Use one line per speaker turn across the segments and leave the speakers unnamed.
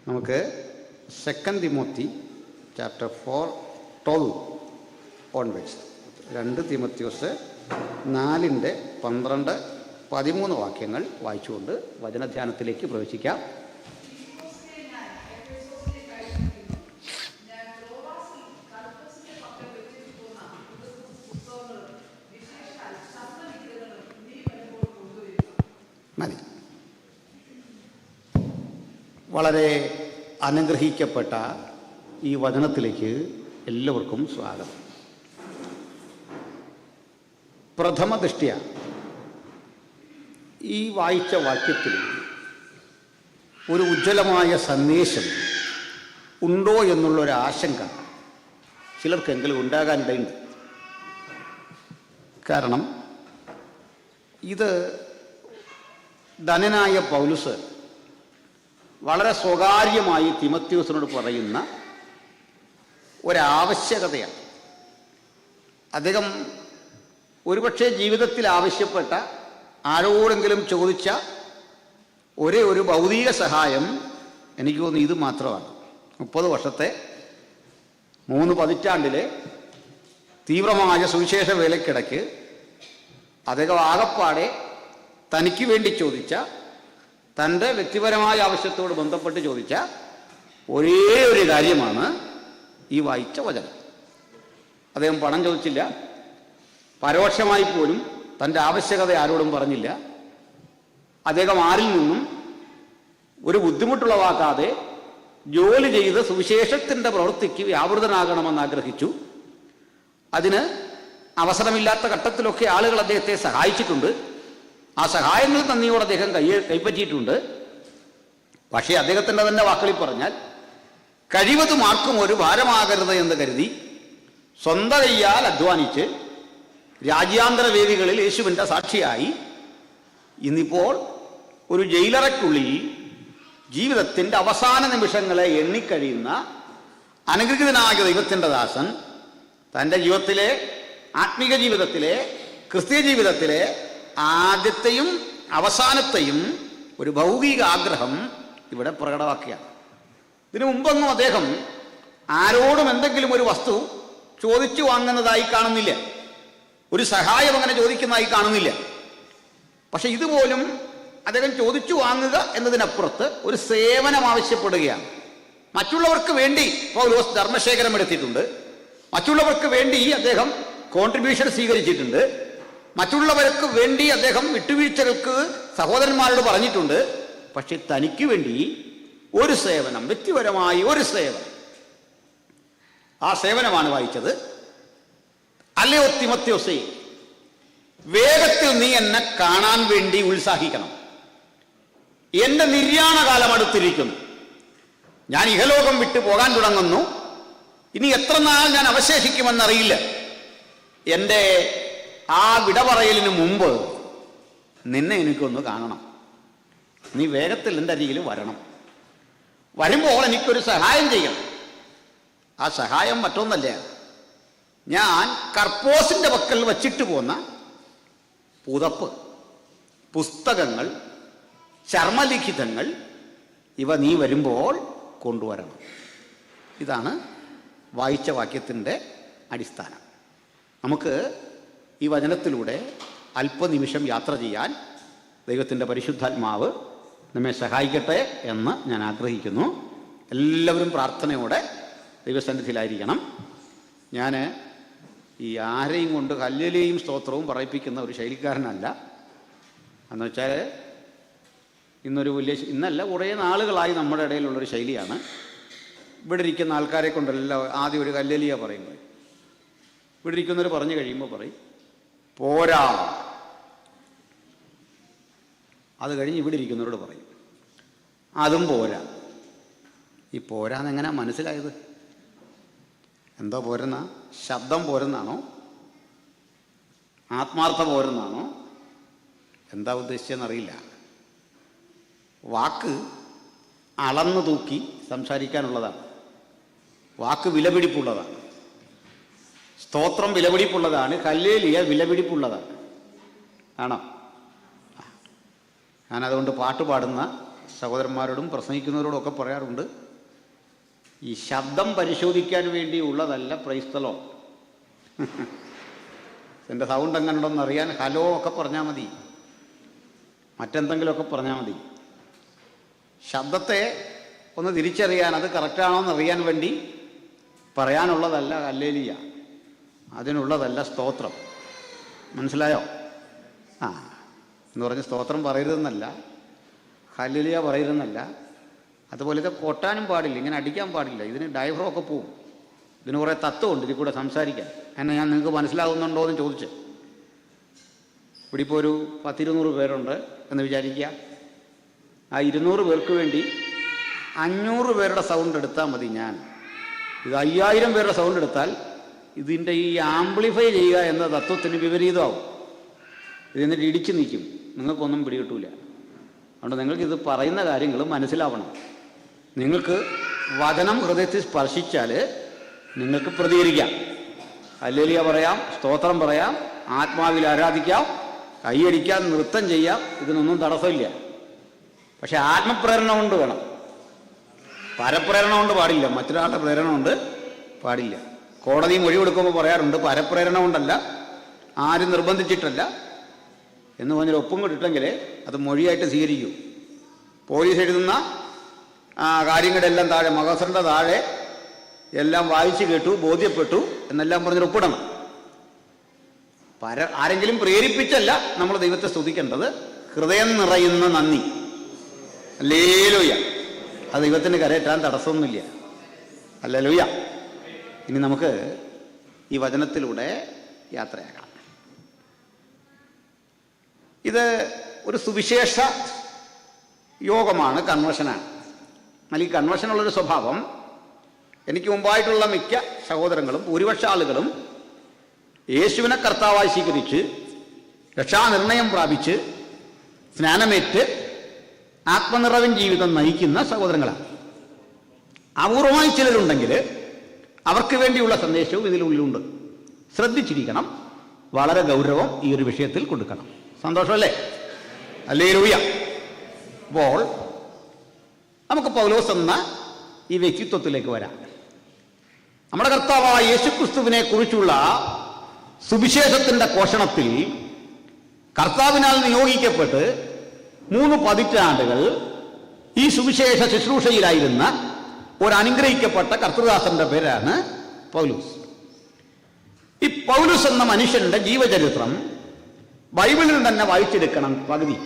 നമുക്ക് 2 Timothy chapter 4:12 onwards 2 Timotheos 4:12-13 വാക്യങ്ങൾ വായിച്ചുകൊണ്ട് വചനധ്യാനത്തിലേക്ക് പ്രവേശിക്കാം. മതി. വളരെ അനുഗ്രഹിക്കപ്പെട്ട ഈ വചനത്തിലേക്ക് എല്ലാവർക്കും സ്വാഗതം. പ്രഥമ ദൃഷ്ട്യാ ഈ വായിച്ച വാക്യത്തിൽ ഒരു ഉജ്ജ്വലമായ സന്ദേശം ഉണ്ടോ എന്നുള്ളൊരു ആശങ്ക ചിലർക്കെങ്കിലും ഉണ്ടാകാനിടയുണ്ട്. കാരണം ഇത് ധനനായ പൗലുസ് വളരെ സ്വകാര്യമായി തിമോത്തിയോസിനോട് പറയുന്ന ഒരാവശ്യകതയാണ്. അദ്ദേഹം ഒരുപക്ഷെ ജീവിതത്തിൽ ആവശ്യപ്പെട്ട ആരോടെങ്കിലും ചോദിച്ച ഒരേ ഒരു ഭൗതിക സഹായം എനിക്ക് തോന്നുന്നു ഇത് മാത്രമാണ്. 30 വർഷത്തെ 3 പതിറ്റാണ്ടിലെ തീവ്രമായ സുവിശേഷ വേലയ്ക്കിടയ്ക്ക് അദ്ദേഹം ആകപ്പാടെ തനിക്ക് വേണ്ടി ചോദിച്ച, തൻ്റെ വ്യക്തിപരമായ ആവശ്യത്തോട് ബന്ധപ്പെട്ട് ചോദിച്ച ഒരേ ഒരു കാര്യമാണ് ഈ വായിച്ച വചനം. അദ്ദേഹം പണം ചോദിച്ചില്ല, പരോക്ഷമായി പോലും തൻ്റെ ആവശ്യകത ആരോടും പറഞ്ഞില്ല. അദ്ദേഹം ആരിൽ നിന്നും ഒരു ബുദ്ധിമുട്ടുളവാക്കാതെ ജോലി ചെയ്ത് സുവിശേഷത്തിൻ്റെ പ്രവൃത്തിക്ക് വ്യാപൃതനാകണമെന്ന് ആഗ്രഹിച്ചു. അതിന് അവസരമില്ലാത്ത ഘട്ടത്തിലൊക്കെ ആളുകൾ അദ്ദേഹത്തെ സഹായിച്ചിട്ടുണ്ട്. ആ സഹായങ്ങൾ നന്ദിയോടെ അദ്ദേഹം കൈപ്പറ്റിയിട്ടുണ്ട്. പക്ഷേ അദ്ദേഹത്തിൻ്റെ തന്നെ വാക്കുകളിൽ പറഞ്ഞാൽ, കഴിവതും ആർക്കും ഒരു ഭാരമാകരുത് എന്ന് കരുതി സ്വന്തം കയ്യാൽ അധ്വാനിച്ച് രാജ്യാന്തര വേദികളിൽ യേശുവിൻ്റെ സാക്ഷിയായി ഇന്നിപ്പോൾ ഒരു ജയിലറയ്ക്കുള്ളിൽ ജീവിതത്തിൻ്റെ അവസാന നിമിഷങ്ങളെ എണ്ണിക്കഴിയുന്ന അനുഗ്രഹീതനായ ദൈവത്തിൻ്റെ ദാസൻ തൻ്റെ ജീവിതത്തിലെ, ആത്മീക ജീവിതത്തിലെ, ക്രിസ്തീയ ജീവിതത്തിലെ ആദ്യത്തെയും അവസാനത്തെയും ഒരു ഭൗതിക ആഗ്രഹം ഇവിടെ പ്രകടമാക്കുകയാണ്. ഇതിനു മുമ്പൊന്നും അദ്ദേഹം ആരോടും എന്തെങ്കിലും ഒരു വസ്തു ചോദിച്ചു വാങ്ങുന്നതായി കാണുന്നില്ല, ഒരു സഹായം അങ്ങനെ ചോദിക്കുന്നതായി കാണുന്നില്ല. പക്ഷെ ഇതുപോലും അദ്ദേഹം ചോദിച്ചു വാങ്ങുക എന്നതിനപ്പുറത്ത് ഒരു സേവനം ആവശ്യപ്പെടുകയാണ്. മറ്റുള്ളവർക്ക് വേണ്ടി പൗലോസ് ധർമ്മശേഖരം എടുത്തിട്ടുണ്ട്, മറ്റുള്ളവർക്ക് വേണ്ടി അദ്ദേഹം കോൺട്രിബ്യൂഷൻ സ്വീകരിച്ചിട്ടുണ്ട്, മറ്റുള്ളവർക്ക് വേണ്ടി അദ്ദേഹം വിട്ടുവീഴ്ചകൾക്ക് സഹോദരന്മാരോട് പറഞ്ഞിട്ടുണ്ട്. പക്ഷെ തനിക്ക് വേണ്ടി ഒരു സേവനം, വ്യക്തിപരമായി ഒരു സേവനം, ആ സേവനമാണ് വായിച്ചത്. അല്ലയോ തിമോത്തിയോസേ, വേഗത്തിൽ നീ എന്നെ കാണാൻ വേണ്ടി ഉത്സാഹിക്കണം. എന്റെ നിര്യാണകാലം അടുത്തിരിക്കുന്നു. ഞാൻ ഇഹലോകം വിട്ടു പോകാൻ തുടങ്ങുന്നു. ഇനി എത്ര നാൾ ഞാൻ അവശേഷിക്കുമെന്നറിയില്ല. എൻ്റെ ആ വിട പറയലിന് മുമ്പ് നിന്നെ എനിക്കൊന്ന് കാണണം. നീ വേഗത്തിൽ എൻ്റെ അരികിൽ വരണം. വരുമ്പോൾ എനിക്കൊരു സഹായം ചെയ്യണം. ആ സഹായം മറ്റൊന്നല്ല, ഞാൻ കർപ്പോസിൻ്റെ പക്കൽ വച്ചിട്ട് പോന്ന പുതപ്പ്, പുസ്തകങ്ങൾ, ചർമ്മലിഖിതങ്ങൾ, ഇവ നീ വരുമ്പോൾ കൊണ്ടുവരണം. ഇതാണ് വായിച്ച വാക്യത്തിൻ്റെ അടിസ്ഥാനം. നമുക്ക് ഈ വചനത്തിലൂടെ അല്പനിമിഷം യാത്ര ചെയ്യാൻ ദൈവത്തിൻ്റെ പരിശുദ്ധാത്മാവ് നമ്മെ സഹായിക്കട്ടെ എന്ന് ഞാൻ ആഗ്രഹിക്കുന്നു. എല്ലാവരും പ്രാർത്ഥനയോടെ ദൈവസന്നിധിയിലായിരിക്കണം. ഞാൻ ഈ ആരെയും കൊണ്ട് ഹല്ലേലൂയയും സ്തോത്രവും പറയിപ്പിക്കുന്ന ഒരു ശൈലിക്കാരനല്ല. എന്നുവെച്ചാൽ ഇന്നല്ല കുറേ നാളുകളായി നമ്മുടെ ഇടയിലുള്ളൊരു ശൈലിയാണ്. ഇവിടെ ഇരിക്കുന്ന ആൾക്കാരെ കൊണ്ടെല്ലാം ആദ്യം ഒരു ഹല്ലേലൂയ പറയുമ്പോൾ, ഇവിടെ ഇരിക്കുന്നവർ പറഞ്ഞു കഴിയുമ്പോൾ പറയും പോരാ. അത് കഴിഞ്ഞ് ഇവിടെ ഇരിക്കുന്നവരോട് പറയും അതും പോരാ. ഈ പോരാന്നെങ്ങനെയാ മനസ്സിലായത്? എന്തോ പോരുന്ന? ശബ്ദം പോരുന്നാണോ? ആത്മാർത്ഥ പോരുന്നാണോ? എന്താ ഉദ്ദേശിച്ചെന്നറിയില്ല. വാക്ക് അളന്നു തൂക്കി സംസാരിക്കാനുള്ളതാണ്. വാക്ക് വിലപിടിപ്പുള്ളതാണ്. സ്തോത്രം വിലപിടിപ്പുള്ളതാണ്. ഹല്ലേലൂയ വിലപിടിപ്പുള്ളതാണ്. ആണോ? ഞാനതുകൊണ്ട് പാട്ട് പാടുന്ന സഹോദരന്മാരോടും പ്രസംഗിക്കുന്നവരോടും ഒക്കെ പറയാറുണ്ട്, ഈ ശബ്ദം പരിശോധിക്കാൻ വേണ്ടിയുള്ളതല്ല പ്രൈസ് ദി ലോർഡ്. എൻ്റെ സൗണ്ട് എങ്ങനെ ഉണ്ടെന്ന് അറിയാൻ ഹലോ ഒക്കെ പറഞ്ഞാൽ മതി, മറ്റെന്തെങ്കിലുമൊക്കെ പറഞ്ഞാൽ മതി. ശബ്ദത്തെ ഒന്ന് തിരിച്ചറിയാൻ, അത് കറക്റ്റാണോ എന്നറിയാൻ വേണ്ടി പറയാനുള്ളതല്ല ഹല്ലേലൂയ, അതിനുള്ളതല്ല സ്തോത്രം. മനസ്സിലായോ? എന്ന് പറഞ്ഞ് സ്തോത്രം പറയരുതെന്നല്ല, ഹല്ലേലൂയ പറയരുതെന്നല്ല. അതുപോലെ ഇത് കൊട്ടാനും പാടില്ല, ഇങ്ങനെ അടിക്കാൻ പാടില്ല. ഇതിന് ഡയഫ്രം ഒക്കെ പോവും. ഇതിന് കുറേ തത്വമുണ്ട് ഇതിൽ കൂടെ സംസാരിക്കാൻ. എന്നെ ഞാൻ നിങ്ങൾക്ക് മനസ്സിലാകുന്നുണ്ടോ എന്ന് ചോദിച്ച്. ഇവിടെ ഇപ്പോൾ ഒരു 10-200 പേരുണ്ട് എന്ന് വിചാരിക്കുക. ആ 200 പേർക്ക് വേണ്ടി 500 പേരുടെ സൗണ്ട് എടുത്താൽ മതി. ഞാൻ ഇത് 5000 പേരുടെ സൗണ്ട് എടുത്താൽ ഇതിൻ്റെ ഈ ആംപ്ലിഫൈ ചെയ്യുക എന്ന തത്വത്തിന് വിപരീതമാവും. ഇതിന്നിട്ട് ഇടിച്ചു നിൽക്കും, നിങ്ങൾക്കൊന്നും പിടികിട്ടൂല. അതുകൊണ്ട് നിങ്ങൾക്കിത് പറയുന്ന കാര്യങ്ങൾ മനസ്സിലാവണം. നിങ്ങൾക്ക് വചനം ഹൃദയത്തിൽ സ്പർശിച്ചാൽ നിങ്ങൾക്ക് പ്രതികരിക്കാം, ഹല്ലേലൂയ പറയാം, സ്തോത്രം പറയാം, ആത്മാവിൽ ആരാധിക്കാം, കൈയടിക്കാം, നൃത്തം ചെയ്യാം. ഇതിനൊന്നും തടസ്സമില്ല. പക്ഷെ ആത്മപ്രേരണ കൊണ്ട് വേണം, പരപ്രേരണ കൊണ്ട് പാടില്ല. മറ്റൊരാളുടെ പ്രേരണ കൊണ്ട് പാടില്ല. കോടതി മൊഴി കൊടുക്കുമ്പോൾ പറയാറുണ്ട്, പരപ്രേരണ കൊണ്ടല്ല, ആരും നിർബന്ധിച്ചിട്ടല്ല എന്ന് പറഞ്ഞൊരു ഒപ്പും കിട്ടിട്ടെങ്കിൽ അത് മൊഴിയായിട്ട് സ്വീകരിക്കൂ. പോലീസ് എഴുതുന്ന കാര്യങ്ങളുടെ എല്ലാം താഴെ, മകസറിൻ്റെ താഴെ എല്ലാം വായിച്ചു കേട്ടു, ബോധ്യപ്പെട്ടു എന്നെല്ലാം പറഞ്ഞൊരു ഒപ്പിടണം. ആരെങ്കിലും പ്രേരിപ്പിച്ചല്ല നമ്മൾ ദൈവത്തെ സ്തുതിക്കേണ്ടത്, ഹൃദയം നിറയുന്ന നന്ദി. ഹല്ലേലൂയ. അത് ദൈവത്തിന് കരയേറ്റാൻ തടസ്സമൊന്നുമില്ല. ഹല്ലേലൂയ. ഇനി നമുക്ക് ഈ വചനത്തിലൂടെ യാത്രയാകാം. ഇത് ഒരു സുവിശേഷ യോഗമാണ്, കൺവെൻഷനാണ്. എന്നാൽ ഈ കൺവെൻഷനുള്ളൊരു സ്വഭാവം എനിക്ക് മുമ്പായിട്ടുള്ള മിക്ക സഹോദരങ്ങളും ഭൂരിപക്ഷ ആളുകളും യേശുവിനെ കർത്താവായി സ്വീകരിച്ച് രക്ഷാനിർണയം പ്രാപിച്ച് സ്നാനമേറ്റ് ആത്മനിറവിൻ ജീവിതം നയിക്കുന്ന സഹോദരങ്ങളാണ്. അപൂർവമായി ചിലരുണ്ടെങ്കിൽ അവർക്ക് വേണ്ടിയുള്ള സന്ദേശവും ഇതിനുള്ളിലുണ്ട്. ശ്രദ്ധിച്ചിരിക്കണം, വളരെ ഗൗരവം ഈ ഒരു വിഷയത്തിൽ കൊടുക്കണം. സന്തോഷമല്ലേ? ഹല്ലേലൂയ. അപ്പോൾ നമുക്ക് പൗലോസ് എന്ന ഈ വ്യക്തിത്വത്തിലേക്ക് വരാം. നമ്മുടെ കർത്താവായ യേശുക്രിസ്തുവിനെ കുറിച്ചുള്ള സുവിശേഷത്തിന്റെ പോഷണത്തിൽ കർത്താവിനാൽ നിയോഗിക്കപ്പെട്ട് 3 പതിറ്റാണ്ടുകൾ ഈ സുവിശേഷ ശുശ്രൂഷയിലായിരുന്ന ഒരു അനുഗ്രഹിക്കപ്പെട്ട കർത്തൃദാസന്റെ പേരാണ് പൗലോസ്. ഈ പൗലോസ് എന്ന മനുഷ്യന്റെ ജീവചരിത്രം ബൈബിളിൽ തന്നെ വായിച്ചെടുക്കണം. പകുതി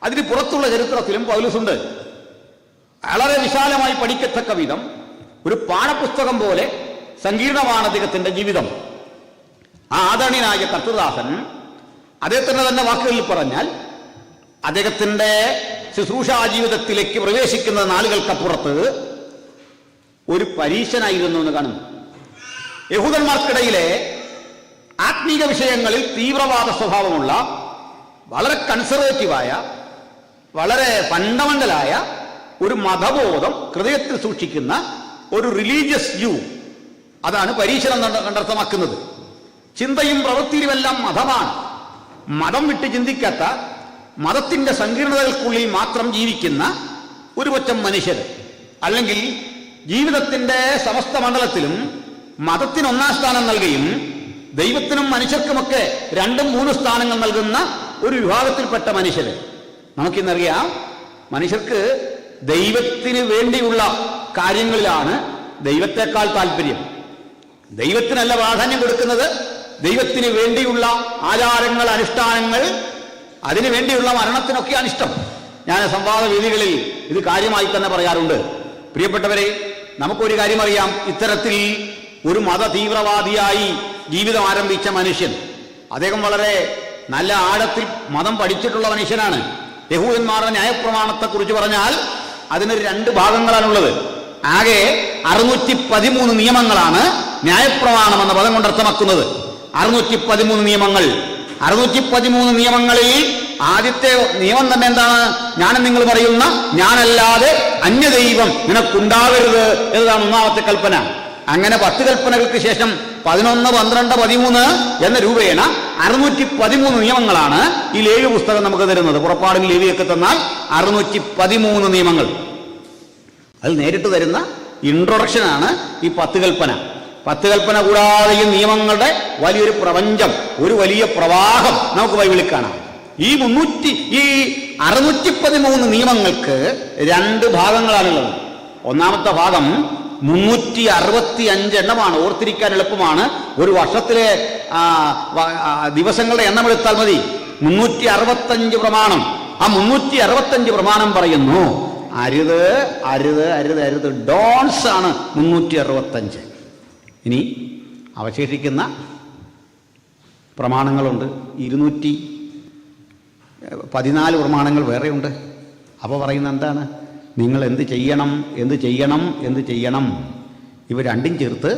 അതിന് പുറത്തുള്ള ചരിത്രത്തിലും പൗലോസുണ്ട്. വളരെ വിശാലമായി പഠിക്കത്തക്ക വിധം ഒരു പാഠപുസ്തകം പോലെ സങ്കീർണമാണ് അദ്ദേഹത്തിന്റെ ജീവിതം. ആ ആദരണീയനായ കർത്തൃദാസൻ അദ്ദേഹത്തിന്റെ തന്നെ വാക്കുകളിൽ പറഞ്ഞാൽ അദ്ദേഹത്തിന്റെ ശുശ്രൂഷാ ജീവിതത്തിലേക്ക് പ്രവേശിക്കുന്ന നാളുകൾക്കപ്പുറത്ത് ഒരു പരീശനായിരുന്നു എന്ന് കാണുന്നു. യഹൂദന്മാർക്കിടയിലെ ആത്മീക വിഷയങ്ങളിൽ തീവ്രവാദ സ്വഭാവമുള്ള, വളരെ കൺസർവേറ്റീവായ, വളരെ ഫണ്ടമെന്റലായ ഒരു മതബോധം ഹൃദയത്തിൽ സൂക്ഷിക്കുന്ന ഒരു റിലീജിയസ് യു, അതാണ് പരീശൻ എന്നർത്ഥമാക്കുന്നത്. ചിന്തയും പ്രവൃത്തിയുമെല്ലാം മതമാണ്. മതം വിട്ട് ചിന്തിക്കാത്ത, മതത്തിന്റെ സങ്കീർണതകൾക്കുള്ളിൽ മാത്രം ജീവിക്കുന്ന ഒരു പറ്റം മനുഷ്യർ, അല്ലെങ്കിൽ ജീവിതത്തിന്റെ സമസ്ത മണ്ഡലത്തിലും മതത്തിന് 1-ാം സ്ഥാനം നൽകുകയും ദൈവത്തിനും മനുഷ്യർക്കുമൊക്കെ 2-3 സ്ഥാനങ്ങൾ നൽകുന്ന ഒരു വിഭാഗത്തിൽപ്പെട്ട മനുഷ്യര്. നമുക്കിന്നറിയാം, മനുഷ്യർക്ക് ദൈവത്തിന് വേണ്ടിയുള്ള കാര്യങ്ങളിലാണ് ദൈവത്തെക്കാൾ താല്പര്യം. ദൈവത്തിനല്ല പ്രാധാന്യം കൊടുക്കുന്നത്, ദൈവത്തിന് വേണ്ടിയുള്ള ആചാരങ്ങൾ, അനുഷ്ഠാനങ്ങൾ, അതിനു വേണ്ടിയുള്ള മരണത്തിനൊക്കെയാണ് ഇഷ്ടം. ഞാൻ സംവാദ വേദികളിൽ ഇത് കാര്യമായി തന്നെ പറയാറുണ്ട്. പ്രിയപ്പെട്ടവരെ, നമുക്കൊരു കാര്യം അറിയാം. ഇത്തരത്തിൽ ഒരു മത തീവ്രവാദിയായി ജീവിതം ആരംഭിച്ച മനുഷ്യൻ, അദ്ദേഹം വളരെ നല്ല ആഴത്തിൽ മതം പഠിച്ചിട്ടുള്ള മനുഷ്യനാണ്. യഹൂദന്മാരുടെ ന്യായപ്രമാണത്തെക്കുറിച്ച് പറഞ്ഞാൽ അതിന് 2 ഭാഗങ്ങളാണുള്ളത്. ആകെ 613 നിയമങ്ങളാണ് ന്യായപ്രമാണം എന്ന പദം കൊണ്ട് അർത്ഥമാക്കുന്നത്. 613 നിയമങ്ങൾ. 613 നിയമങ്ങളിൽ ആദ്യത്തെ നിയമം തന്നെ എന്താണ്? ഞാനും നിങ്ങൾ പറയുന്ന ഞാനല്ലാതെ അന്യദൈവം നിനക്കുണ്ടാകരുത് എന്നതാണ് 1-ാമത്തെ കൽപ്പന. അങ്ങനെ 10 കൽപ്പനകൾക്ക് ശേഷം 11, 12, 13 എന്ന രൂപേണ 613 നിയമങ്ങളാണ് ഈ ലേവ്യ പുസ്തകം നമുക്ക് തരുന്നത്. പുറപ്പാടും ലേവിയൊക്കെ തന്നാൽ 613 നിയമങ്ങൾ. അത് നേരിട്ട് തരുന്ന ഇൻട്രൊഡക്ഷനാണ് ഈ 10 കൽപ്പന. 10 കൽപ്പന കൂടാതെ ഈ നിയമങ്ങളുടെ വലിയൊരു പ്രപഞ്ചം, ഒരു വലിയ പ്രവാഹം നമുക്ക് ബൈബിളിൽ കാണാം. ഈ 613 നിയമങ്ങൾക്ക് 2 ഭാഗങ്ങളാണുള്ളത്. ഒന്നാമത്തെ ഭാഗം 365 എണ്ണമാണ്. ഓർത്തിരിക്കാൻ എളുപ്പമാണ്. ഒരു വർഷത്തിലെ ദിവസങ്ങളുടെ എണ്ണം എടുത്താൽ മതി. 365 പ്രമാണം. ആ 365 പ്രമാണം പറയുന്നു അരുത് അരുത് അരുത് അരുത്, ഡോൺസ് ആണ് 365. ഇനി അവശേഷിക്കുന്ന പ്രമാണങ്ങളുണ്ട്. 214 പ്രമാണങ്ങൾ വേറെയുണ്ട്. അപ്പോൾ പറയുന്ന എന്താണ്? നിങ്ങൾ എന്ത് ചെയ്യണം, എന്ത് ചെയ്യണം, എന്ത് ചെയ്യണം. ഇവ രണ്ടും ചേർത്ത്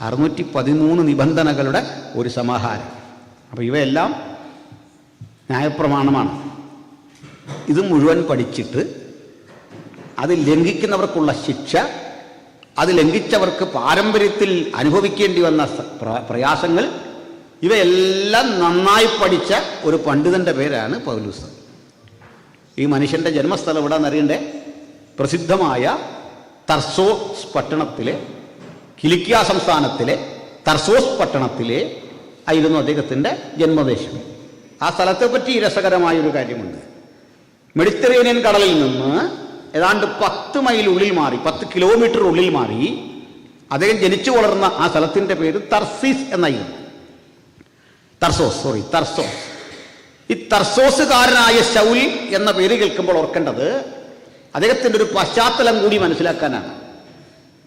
613 നിബന്ധനകളുടെ ഒരു സമാഹാരം. അപ്പോൾ ഇവയെല്ലാം ന്യായപ്രമാണമാണ്. ഇത് മുഴുവൻ പഠിച്ചിട്ട് അത് ലംഘിക്കുന്നവർക്കുള്ള ശിക്ഷ, അത് ലംഘിച്ചവർക്ക് പാരമ്പര്യത്തിൽ അനുഭവിക്കേണ്ടി വന്ന പ്രയാസങ്ങൾ, ഇവയെല്ലാം നന്നായി പഠിച്ച ഒരു പണ്ഡിതൻ്റെ പേരാണ് പൗലൂസ്. ഈ മനുഷ്യൻ്റെ ജന്മസ്ഥലം എവിടെയെന്ന് അറിയണ്ടേ? പ്രസിദ്ധമായ തർസോസ് പട്ടണത്തിലെ, കിലിക്കിയ സംസ്ഥാനത്തിലെ തർസോസ് പട്ടണത്തിലെ ആയിരുന്നു അദ്ദേഹത്തിൻ്റെ ജന്മദേശം. ആ സ്ഥലത്തെപ്പറ്റി രസകരമായൊരു കാര്യമുണ്ട്. മെഡിറ്ററേനിയൻ കടലിൽ നിന്ന് ഏതാണ്ട് 10 മൈൽ ഉള്ളിൽ മാറി, 10 കിലോമീറ്റർ ഉള്ളിൽ മാറി അദ്ദേഹം ജനിച്ചു വളർന്ന ആ സ്ഥലത്തിൻ്റെ പേര് തർസീസ് എന്നായിരുന്നു. തർസോസ്. ഈ തർസോസുകാരനായ ശൗൽ എന്ന പേര് കേൾക്കുമ്പോൾ ഓർക്കേണ്ടത് അദ്ദേഹത്തിൻ്റെ ഒരു പശ്ചാത്തലം കൂടി മനസ്സിലാക്കാനാണ്.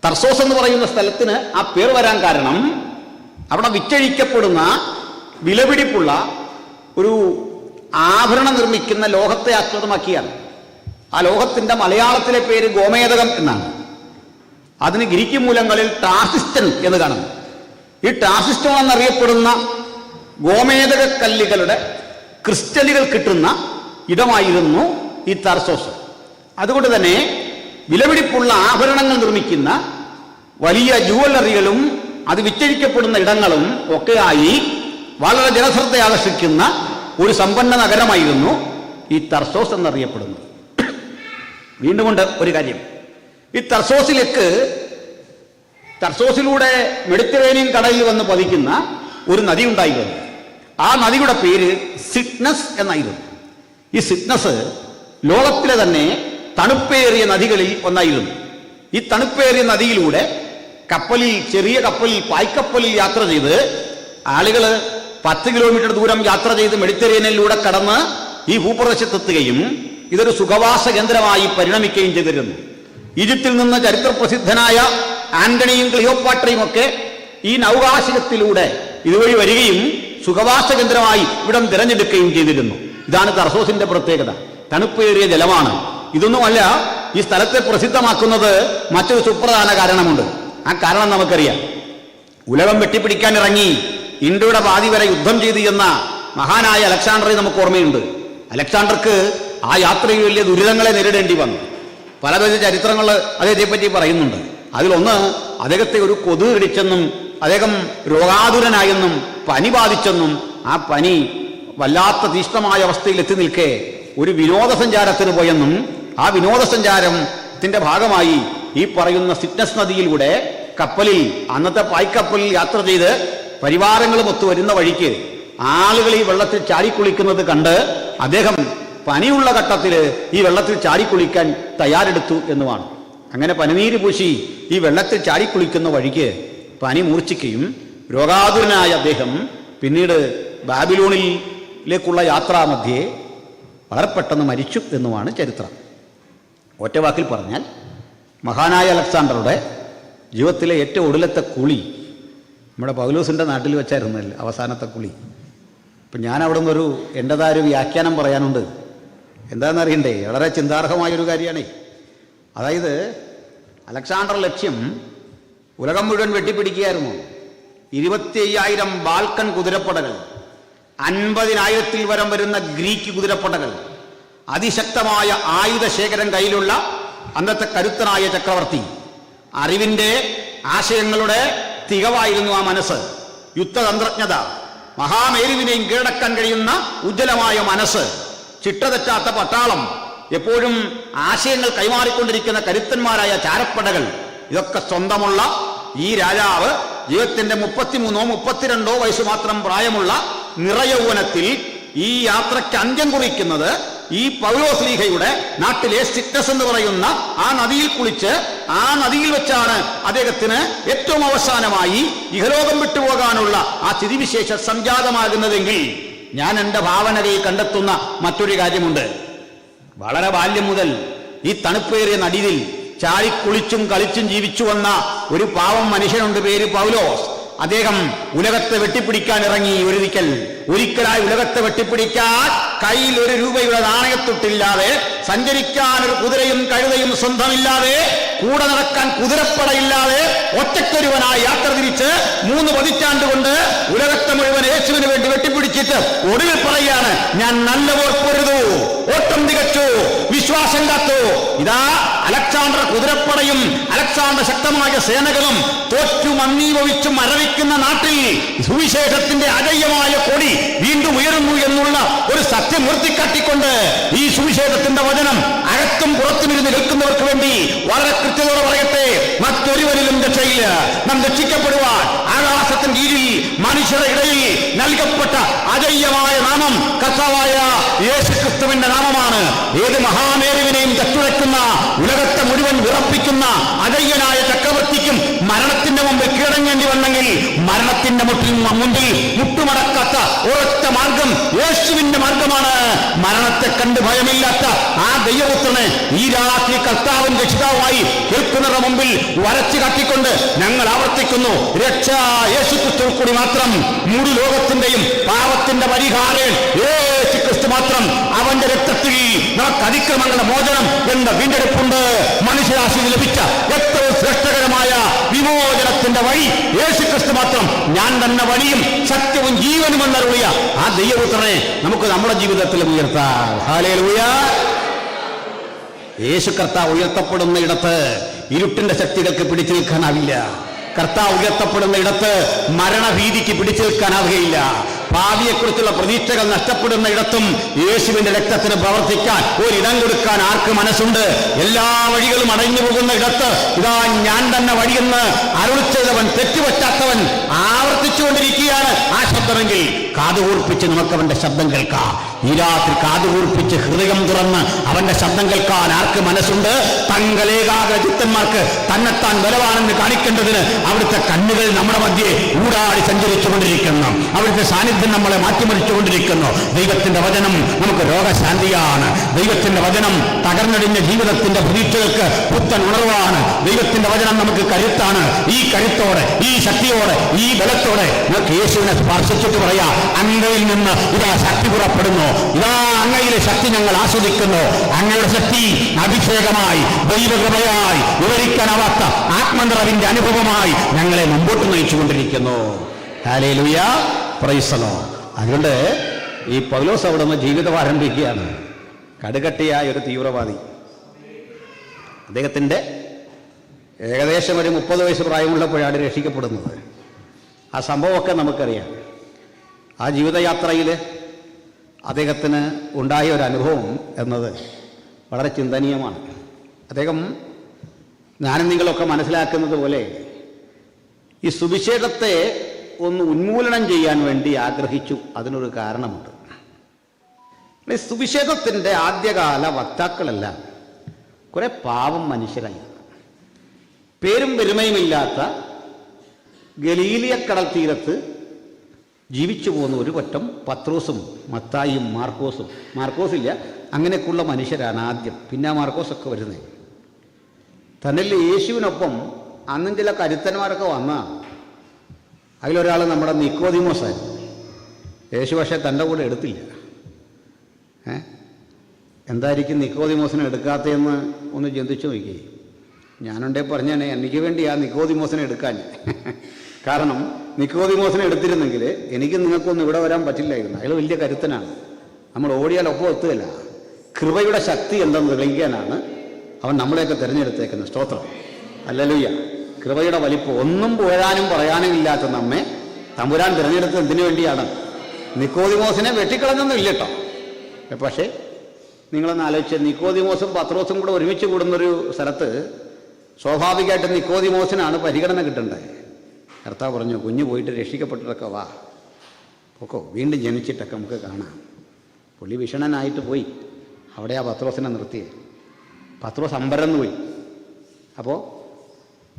തർസോസ് എന്ന് പറയുന്ന സ്ഥലത്തിന് ആ പേർ വരാൻ കാരണം അവിടെ വിറ്റഴിക്കപ്പെടുന്ന വിലപിടിപ്പുള്ള ഒരു ആഭരണം നിർമ്മിക്കുന്ന ലോഹത്തെ ആസ്പദമാക്കിയാണ്. ആ ലോഹത്തിൻ്റെ മലയാളത്തിലെ പേര് ഗോമേതകം എന്നാണ്. അതിന് ഗ്രീക്ക് മൂലങ്ങളിൽ ടാർസിസ്റ്റൻ എന്ന് കാണുന്നു. ഈ ടാർസിസ്റ്റോൺ എന്നറിയപ്പെടുന്ന ഗോമേതക കല്ലുകളുടെ ക്രിസ്റ്റലുകൾ കിട്ടുന്ന ഇടമായിരുന്നു ഈ തർസോസ്. അതുകൊണ്ട് തന്നെ വിലപിടിപ്പുള്ള ആഭരണങ്ങൾ നിർമ്മിക്കുന്ന വലിയ ജുവല്ലറികളും അത് വിറ്റഴിക്കപ്പെടുന്ന ഇടങ്ങളും ഒക്കെയായി വളരെ ജനശ്രദ്ധ ആകർഷിക്കുന്ന ഒരു സമ്പന്ന നഗരമായിരുന്നു ഈ തർസോസ് എന്നറിയപ്പെടുന്നത്. വീണ്ടുമുണ്ട് ഒരു കാര്യം. ഈ തർസോസിലൂടെ മെഡിറ്ററേനിയൻ കടലിൽ വന്ന് പതിക്കുന്ന ഒരു നദി ഉണ്ടായിരുന്നു. ആ നദിയുടെ പേര് സിഡ്നസ് എന്നായിരുന്നു. ഈ സിഡ്നസ് ലോകത്തിലെ തന്നെ തണുപ്പേറിയ നദികളിൽ ഒന്നായിരുന്നു. ഈ തണുപ്പേറിയ നദിയിലൂടെ ചെറിയ കപ്പലിൽ, പായ്ക്കപ്പലിൽ യാത്ര ചെയ്ത് ആളുകൾ 10 കിലോമീറ്റർ ദൂരം യാത്ര ചെയ്ത് മെഡിറ്ററേനിയനിലൂടെ കടന്ന് ഈ ഭൂപ്രദേശത്തെത്തുകയും ഇതൊരു സുഖവാസ കേന്ദ്രമായി പരിണമിക്കുകയും ചെയ്തിരുന്നു. ഈജിപ്തിൽ നിന്ന് ചരിത്രപ്രസിദ്ധനായ ആന്റണിയും ക്ലിയോപാട്രയും ഒക്കെ ഈ നൗകാശയത്തിലൂടെ ഇതുവഴി വരികയും സുഖവാസ കേന്ദ്രമായി ഇവിടം തിരഞ്ഞെടുക്കുകയും ചെയ്തിരുന്നു. ഇതാണ് തർസോസിന്റെ പ്രത്യേകത. തണുപ്പേറിയ ജലമാണ്. ഇതൊന്നുമല്ല, ഈ സ്ഥലത്തെ പ്രസിദ്ധമാക്കുന്നത് മറ്റൊരു സുപ്രധാന കാരണമുണ്ട്. ആ കാരണം നമുക്കറിയാം. ഉലകം വെട്ടിപ്പിടിക്കാൻ ഇറങ്ങി ഇന്ത്യയുടെ പാതി വരെ യുദ്ധം ചെയ്തു എന്ന മഹാനായ അലക്സാണ്ടറെ നമുക്ക് ഓർമ്മയുണ്ട്. അലക്സാണ്ടർക്ക് ആ യാത്രയിൽ വലിയ ദുരിതങ്ങളെ നേരിടേണ്ടി വന്നു. പലവിധ ചരിത്രങ്ങൾ അദ്ദേഹത്തെപ്പറ്റി പറയുന്നുണ്ട്. അതിലൊന്ന്, അദ്ദേഹത്തെ ഒരു കൊതുക് കടിച്ചെന്നും അദ്ദേഹം രോഗാതുരനായെന്നും പനി ബാധിച്ചെന്നും ആ പനി വല്ലാത്ത തീഷ്ണമായ അവസ്ഥയിൽ എത്തി നിൽക്കെ ഒരു വിനോദസഞ്ചാരത്തിന് പോയെന്നും ആ വിനോദസഞ്ചാരത്തിന്റെ ഭാഗമായി ഈ പറയുന്ന സിഡ്നസ് നദിയിലൂടെ കപ്പലിൽ, അന്നത്തെ പായ്ക്കപ്പലിൽ യാത്ര ചെയ്ത് പരിവാരങ്ങളും ഒത്തു വരുന്ന വഴിക്ക് ആളുകൾ ഈ വെള്ളത്തിൽ ചാടിക്കുളിക്കുന്നത് കണ്ട് അദ്ദേഹം പനിയുള്ള ഘട്ടത്തിൽ ഈ വെള്ളത്തിൽ ചാടിക്കുളിക്കാൻ തയ്യാറെടുത്തു എന്നുമാണ്. അങ്ങനെ പനിനീര് പൂശി ഈ വെള്ളത്തിൽ ചാടിക്കുളിക്കുന്ന വഴിക്ക് പനി മൂർച്ഛിക്കുകയും രോഗാതുരനായ അദ്ദേഹം പിന്നീട് ബാബിലോണിലേക്കുള്ള യാത്രാമധ്യേ വളരെ പെട്ടെന്ന് മരിച്ചു എന്നുമാണ് ചരിത്രം. ഒറ്റ വാക്കിൽ പറഞ്ഞാൽ, മഹാനായ അലക്സാണ്ടറുടെ ജീവിതത്തിലെ ഏറ്റവും ഒടുവിലത്തെ കുളി നമ്മുടെ പൗലോസിൻ്റെ നാട്ടിൽ വെച്ചായിരുന്നല്ലോ അവസാനത്തെ കുളി. ഇപ്പം ഞാൻ അവിടെ നിന്നൊരു എൻ്റെതായ ഒരു വ്യാഖ്യാനം പറയാനുണ്ട്. എന്താണെന്നറിയണ്ടേ? വളരെ ചിന്താർഹമായൊരു കാര്യമാണ്. അതായത് അലക്സാണ്ടർ ലക്ഷ്യം ഉലകം മുഴുവൻ വെട്ടിപ്പിടിക്കുകയായിരുന്നു. 25,000 ബാൽക്കൻ കുതിരപ്പടകൾ, 50,000-ൽ വരം വരുന്ന ഗ്രീക്ക് കുതിരപ്പടകൾ, അതിശക്തമായ ആയുധശേഖരം കയ്യിലുള്ള അന്നത്തെ കരുത്തനായ ചക്രവർത്തി, അറിവിൻ്റെ ആശയങ്ങളുടെ തികവായിരുന്നു ആ മനസ്സ്. യുദ്ധതന്ത്രജ്ഞത, മഹാമേരുവിനെയും കീഴടക്കാൻ കഴിയുന്ന ഉജ്ജ്വലമായ മനസ്സ്, ചിട്ടതെറ്റാത്ത പട്ടാളം, എപ്പോഴും ആശയങ്ങൾ കൈമാറിക്കൊണ്ടിരിക്കുന്ന കരുത്തന്മാരായ ചാരപ്പടകൾ, ഇതൊക്കെ സ്വന്തമുള്ള ഈ രാജാവ് ജീവിതത്തിന്റെ 33-32 വയസ്സ് മാത്രം പ്രായമുള്ള നിറയൗവനത്തിൽ ഈ യാത്രയ്ക്ക് അന്ത്യം കുറിക്കുന്നത് ഈ പൗലോസ്ലീഹയുടെ നാട്ടിലെ സിറ്റ്നസ് എന്ന് പറയുന്ന ആ നദിയിൽ കുളിച്ച് ആ നദിയിൽ വെച്ചാണ് അദ്ദേഹത്തിന് ഏറ്റവും അവസാനമായി ഇഹലോകം വിട്ടുപോകാനുള്ള ആ സ്ഥിതിവിശേഷം സംജാതമാകുന്നതെങ്കിൽ ഞാൻ എൻ്റെ ഭാവനയിൽ കണ്ടെത്തുന്ന മറ്റൊരു കാര്യമുണ്ട്. വളരെ ബാല്യം മുതൽ ഈ തണുപ്പേറിയ നദിയിൽ ചാടിക്കുളിച്ചും കളിച്ചും ജീവിച്ചു വന്ന ഒരു പാവം മനുഷ്യനുണ്ട്, പേര് പൗലോസ്. അദ്ദേഹം ഉലകത്തെ വെട്ടിപ്പിടിക്കാൻ ഇറങ്ങി. ഒരിക്കലായി ഉലകത്തെ വെട്ടിപ്പിടിക്കാൻ കയ്യിൽ 1 രൂപയുടെ നാണയത്തൊട്ടില്ലാതെ, സഞ്ചരിക്കാൻ ഒരു കുതിരയും കഴുതയും സ്വന്തമില്ലാതെ, കൂടെ നടക്കാൻ കുതിരപ്പടയില്ലാതെ ഒറ്റക്കൊരുവനായി യാത്ര തിരിച്ച് 3 പതിറ്റാണ്ട് കൊണ്ട് ഉലകത്തെ മുഴുവൻ യേശുവിന് വേണ്ടി വെട്ടിപ്പിടിച്ചിട്ട് ഒടുവിൽ പറയുകയാണ്, ഞാൻ നല്ല പോർ പൊരുതു, ഓട്ടം തികച്ചു, വിശ്വാസം കാത്തു. ഇതാ അലക്സാണ്ടർ കുതിരപ്പടയും അലക്സാണ്ടർ ശക്തമായ സേനകളും തോറ്റു മന്ദീഭവിച്ചും മരവിക്കുന്ന നാട്ടിൽ സുവിശേഷത്തിന്റെ അജയ്യമായ കൊടി വീണ്ടും ഉയരുന്നു എന്നുള്ള ഒരു സത്യം ഉയർത്തിക്കാട്ടിക്കൊണ്ട് ഈ സുവിശേഷത്തിന്റെ വചനം അകത്തും പുറത്തും ഇരുന്ന് കേൾക്കുന്നവർക്ക് വേണ്ടി വളരെ കൃത്യതയോടെ പറയട്ടെ, മറ്റൊരുവരിലും രക്ഷയില്ല. നാം രക്ഷിക്കപ്പെടുവാൻ ആകാശത്തിന് കീഴിൽ മനുഷ്യരുടെ ഇടയിൽ നൽകപ്പെട്ട അജയ്യമായ നാമം കർത്താവായ യേശുക്രിസ്തുവിന്റെ നാമമാണ്. ഏത് മഹാമേരുവിനെയും തച്ചുടയ്ക്കുന്ന, ഉലകത്തെ മുഴുവൻ വിറപ്പിക്കുന്ന അജയ്യനായ ചക്രവർത്തിക്കും മരണത്തിന്റെ മുമ്പിൽ കീഴടങ്ങേണ്ടി വന്നെങ്കിൽ മരണത്തിന്റെ മുമ്പിൽ മുട്ടുമടക്കാത്ത ഒരൊറ്റ മാർഗം യേശുവിന്റെ മാർഗമാണ്. മരണത്തെ കണ്ട് ഭയമില്ലാത്ത ആ ദൈവപുത്രനെ ഈ രാത്രി കർത്താവും രക്ഷിതാവുമായി കേൾക്കുന്നവരുടെ മുമ്പിൽ വരച്ചു കാട്ടിക്കൊണ്ട് ഞങ്ങൾ ആവർത്തിക്കുന്നു, രക്ഷ യേശുക്രിസ്തുവിൽ കൂടി മാത്രം. മുഴു ലോകത്തിന്റെയും പാപത്തിന്റെ പരിഹാരം യേശുക്രിസ്തു മാത്രം. അവന്റെ രക്തത്തിൽ നമുക്ക് അതിക്രമങ്ങളുടെ മോചനം എന്ന വീണ്ടെടുപ്പുണ്ട്. മനുഷ്യരാശിയിൽ ലഭിച്ച ഏറ്റവും ശ്രേഷ്ഠകരമായ വിമോചനത്തിന്റെ വഴി യേശുക്രിസ്തു മാത്രം. ഞാൻ തന്നെ വഴിയും സത്യവും ജീവനും എന്നറിയ ആ ദൈവപുത്രനെ നമുക്ക് നമ്മുടെ ജീവിതത്തിൽ ഉയർത്താം. ഹല്ലേലൂയ. യേശു കർത്താവ് ഉയർത്തപ്പെടുന്ന ഇടത്ത് ഇരുട്ടിന്റെ ശക്തികൾക്ക് പിടിച്ചു നിൽക്കാനാവില്ല. കർത്താവ് ഉയർത്തപ്പെടുന്ന ഇടത്ത് മരണഭീതിക്ക് പിടിച്ചു നിൽക്കാനാവുകയില്ല. ഭാവിയെക്കുറിച്ചുള്ള പ്രതീക്ഷകൾ നഷ്ടപ്പെടുന്ന ഇടത്തും യേശുവിന്റെ രക്തത്തിന് പ്രവർത്തിക്കാൻ ഒരിടം കൊടുക്കാൻ ആർക്ക് മനസ്സുണ്ട്? എല്ലാ വഴികളും അടഞ്ഞു പോകുന്ന ഇടത്ത് ഇതാ ഞാൻ തന്നെ വഴിയെന്ന് അരുളി ചെയ്തവൻ, തെറ്റുപറ്റാത്തവൻ ആവർത്തിച്ചുകൊണ്ടിരിക്കുകയാണ് ആ ശബ്ദമെങ്കിൽ കാതുകൂർപ്പിച്ച് നമുക്ക് അവന്റെ ശബ്ദം കേൾക്കാം. ഈ രാത്രി കാതുകൂർപ്പിച്ച് ഹൃദയം തുറന്ന് അവന്റെ ശബ്ദം കേൾക്കാൻ ആർക്ക് മനസ്സുണ്ട്? തങ്കലേകാഗ്രചിത്തന്മാർക്ക് തന്നെത്താൻ ബലവാനെന്ന് കാണിക്കേണ്ടതിന് അവിടുത്തെ കണ്ണുകൾ നമ്മുടെ മധ്യേ ഊടാടി സഞ്ചരിച്ചുകൊണ്ടിരിക്കുന്നു. അവിടുത്തെ സാന്നിധ്യം നമ്മളെ മാറ്റിമറിച്ചുകൊണ്ടിരിക്കുന്നു. ദൈവത്തിന്റെ വചനം നമുക്ക് രോഗശാന്തിയാണ്. ദൈവത്തിന്റെ വചനം തകർന്നടിഞ്ഞ ജീവിതത്തിന്റെ പ്രതീക്ഷകൾക്ക് പുത്തൻ ഉണർവാണ്. ദൈവത്തിന്റെ വചനം നമുക്ക് കരുത്താണ്. ഈ കരുത്തോടെ, ഈ ശക്തിയോടെ, ഈ ബലത്തോടെ നമുക്ക് യേശുവിനെ സ്പർശിച്ചിട്ട് പറയാം, അങ്ങയിൽ നിന്ന് ഇതാ ശക്തി പുറപ്പെടുന്നു. ഇതാ അങ്ങയിലെ ശക്തി ഞങ്ങൾ ആസ്വദിക്കുന്നു. അങ്ങയുടെ ശക്തി അഭിഷേകമായി, ദൈവകൃപയായി, വിവരിക്കാനാവാത്ത ആത്മനിറവിന്റെ അനുഭവമായി ഞങ്ങളെ മുമ്പോട്ട് നയിച്ചുകൊണ്ടിരിക്കുന്നു. Hallelujah, praise the lord. അതുകൊണ്ട് ഈ പൗലോസ് അവിടെ നിന്ന് ജീവിതം ആരംഭിക്കുകയാണ്. കടുകട്ടിയായ ഒരു തീവ്രവാദി. അദ്ദേഹത്തിൻ്റെ ഏകദേശം ഒരു 30 വയസ്സ് പ്രായമുള്ളപ്പോഴാണ് രക്ഷിക്കപ്പെടുന്നത്. ആ സംഭവമൊക്കെ നമുക്കറിയാം. ആ ജീവിതയാത്രയിൽ അദ്ദേഹത്തിന് ഉണ്ടായ ഒരു അനുഭവം എന്നത് വളരെ ചിന്തനീയമാണ്. അദ്ദേഹം, ഞാനും നിങ്ങളൊക്കെ മനസ്സിലാക്കുന്നത് പോലെ, ഈ സുവിശേഷത്തെ ഒന്ന് ഉന്മൂലനം ചെയ്യാൻ വേണ്ടി ആഗ്രഹിച്ചു. അതിനൊരു കാരണമുണ്ട്. ഈ സുവിശേഷത്തിൻ്റെ ആദ്യകാല വക്താക്കളെല്ലാം കുറെ പാവം മനുഷ്യരായി, പേരും പെരുമയുമില്ലാത്ത ഗലീലിയക്കടൽ തീരത്ത് ജീവിച്ചു പോകുന്ന ഒരു പറ്റം പത്രോസും മത്തായിയും മാർക്കോസില്ല അങ്ങനെയൊക്കെയുള്ള മനുഷ്യരാണ് ആദ്യം. പിന്നെ മാർക്കോസൊക്കെ വരുന്നത്. തന്നിൽ യേശുവിനൊപ്പം അന്നും ചില കരുത്തന്മാരൊക്കെ വന്നതാണ്. അതിലൊരാൾ നമ്മുടെ നിക്കോദിമോസായിരുന്നു. യേശു പക്ഷേ തൻ്റെ കൂടെ എടുത്തില്ല. എന്തായിരിക്കും നിക്കോദിമോസിനെ എടുക്കാത്തതെന്ന് ഒന്ന് ചിന്തിച്ചു നോക്കി. ഞാനുണ്ടേ പറഞ്ഞാൽ എനിക്ക് വേണ്ടി ആ നിക്കോദിമോസിനെ എടുക്കാൻ. കാരണം നിക്കോദിമോസിനെ എടുത്തിരുന്നെങ്കിൽ എനിക്ക് നിങ്ങൾക്കൊന്നും ഇവിടെ വരാൻ പറ്റില്ലായിരുന്നു. അയാൾ വലിയ കരുത്തനാണ്. നമ്മൾ ഓടിയാൽ ഒപ്പം എത്തുകയില്ല. കൃപയുടെ ശക്തി എന്തെന്ന് തെളിയിക്കാനാണ് അവൻ നമ്മളെയൊക്കെ തിരഞ്ഞെടുത്തേക്കുന്നത്. സ്തോത്രം. ഹല്ലേലൂയ. കൃപയുടെ വലിപ്പം ഒന്നും പോരാനും പറയാനും ഇല്ലാത്ത നമ്മെ തമ്പുരാൻ തിരഞ്ഞെടുത്തത് എന്തിനു വേണ്ടിയാണ്? നിക്കോദിമോസിനെ വെട്ടിക്കളഞ്ഞൊന്നും ഇല്ല കേട്ടോ. പക്ഷേ നിങ്ങളൊന്ന് ആലോചിച്ച്, നിക്കോദിമോസും പത്രോസും കൂടെ ഒരുമിച്ച് കൂടുന്നൊരു സ്ഥലത്ത് സ്വാഭാവികമായിട്ട് നിക്കോദിമോസിനാണ് പരിഗണന കിട്ടേണ്ടത്. കർത്താവ് പറഞ്ഞു, കുഞ്ഞു പോയിട്ട് രക്ഷിക്കപ്പെട്ടിട്ടൊക്കെ വാ, ഓക്കോ, വീണ്ടും ജനിച്ചിട്ടൊക്കെ നമുക്ക് കാണാം. പുള്ളി വിഷണനായിട്ട് പോയി. അവിടെയാ പത്രോസിനെ നിർത്തിയത്. പത്രോസ് അമ്പരന്ന് പോയി. അപ്പോൾ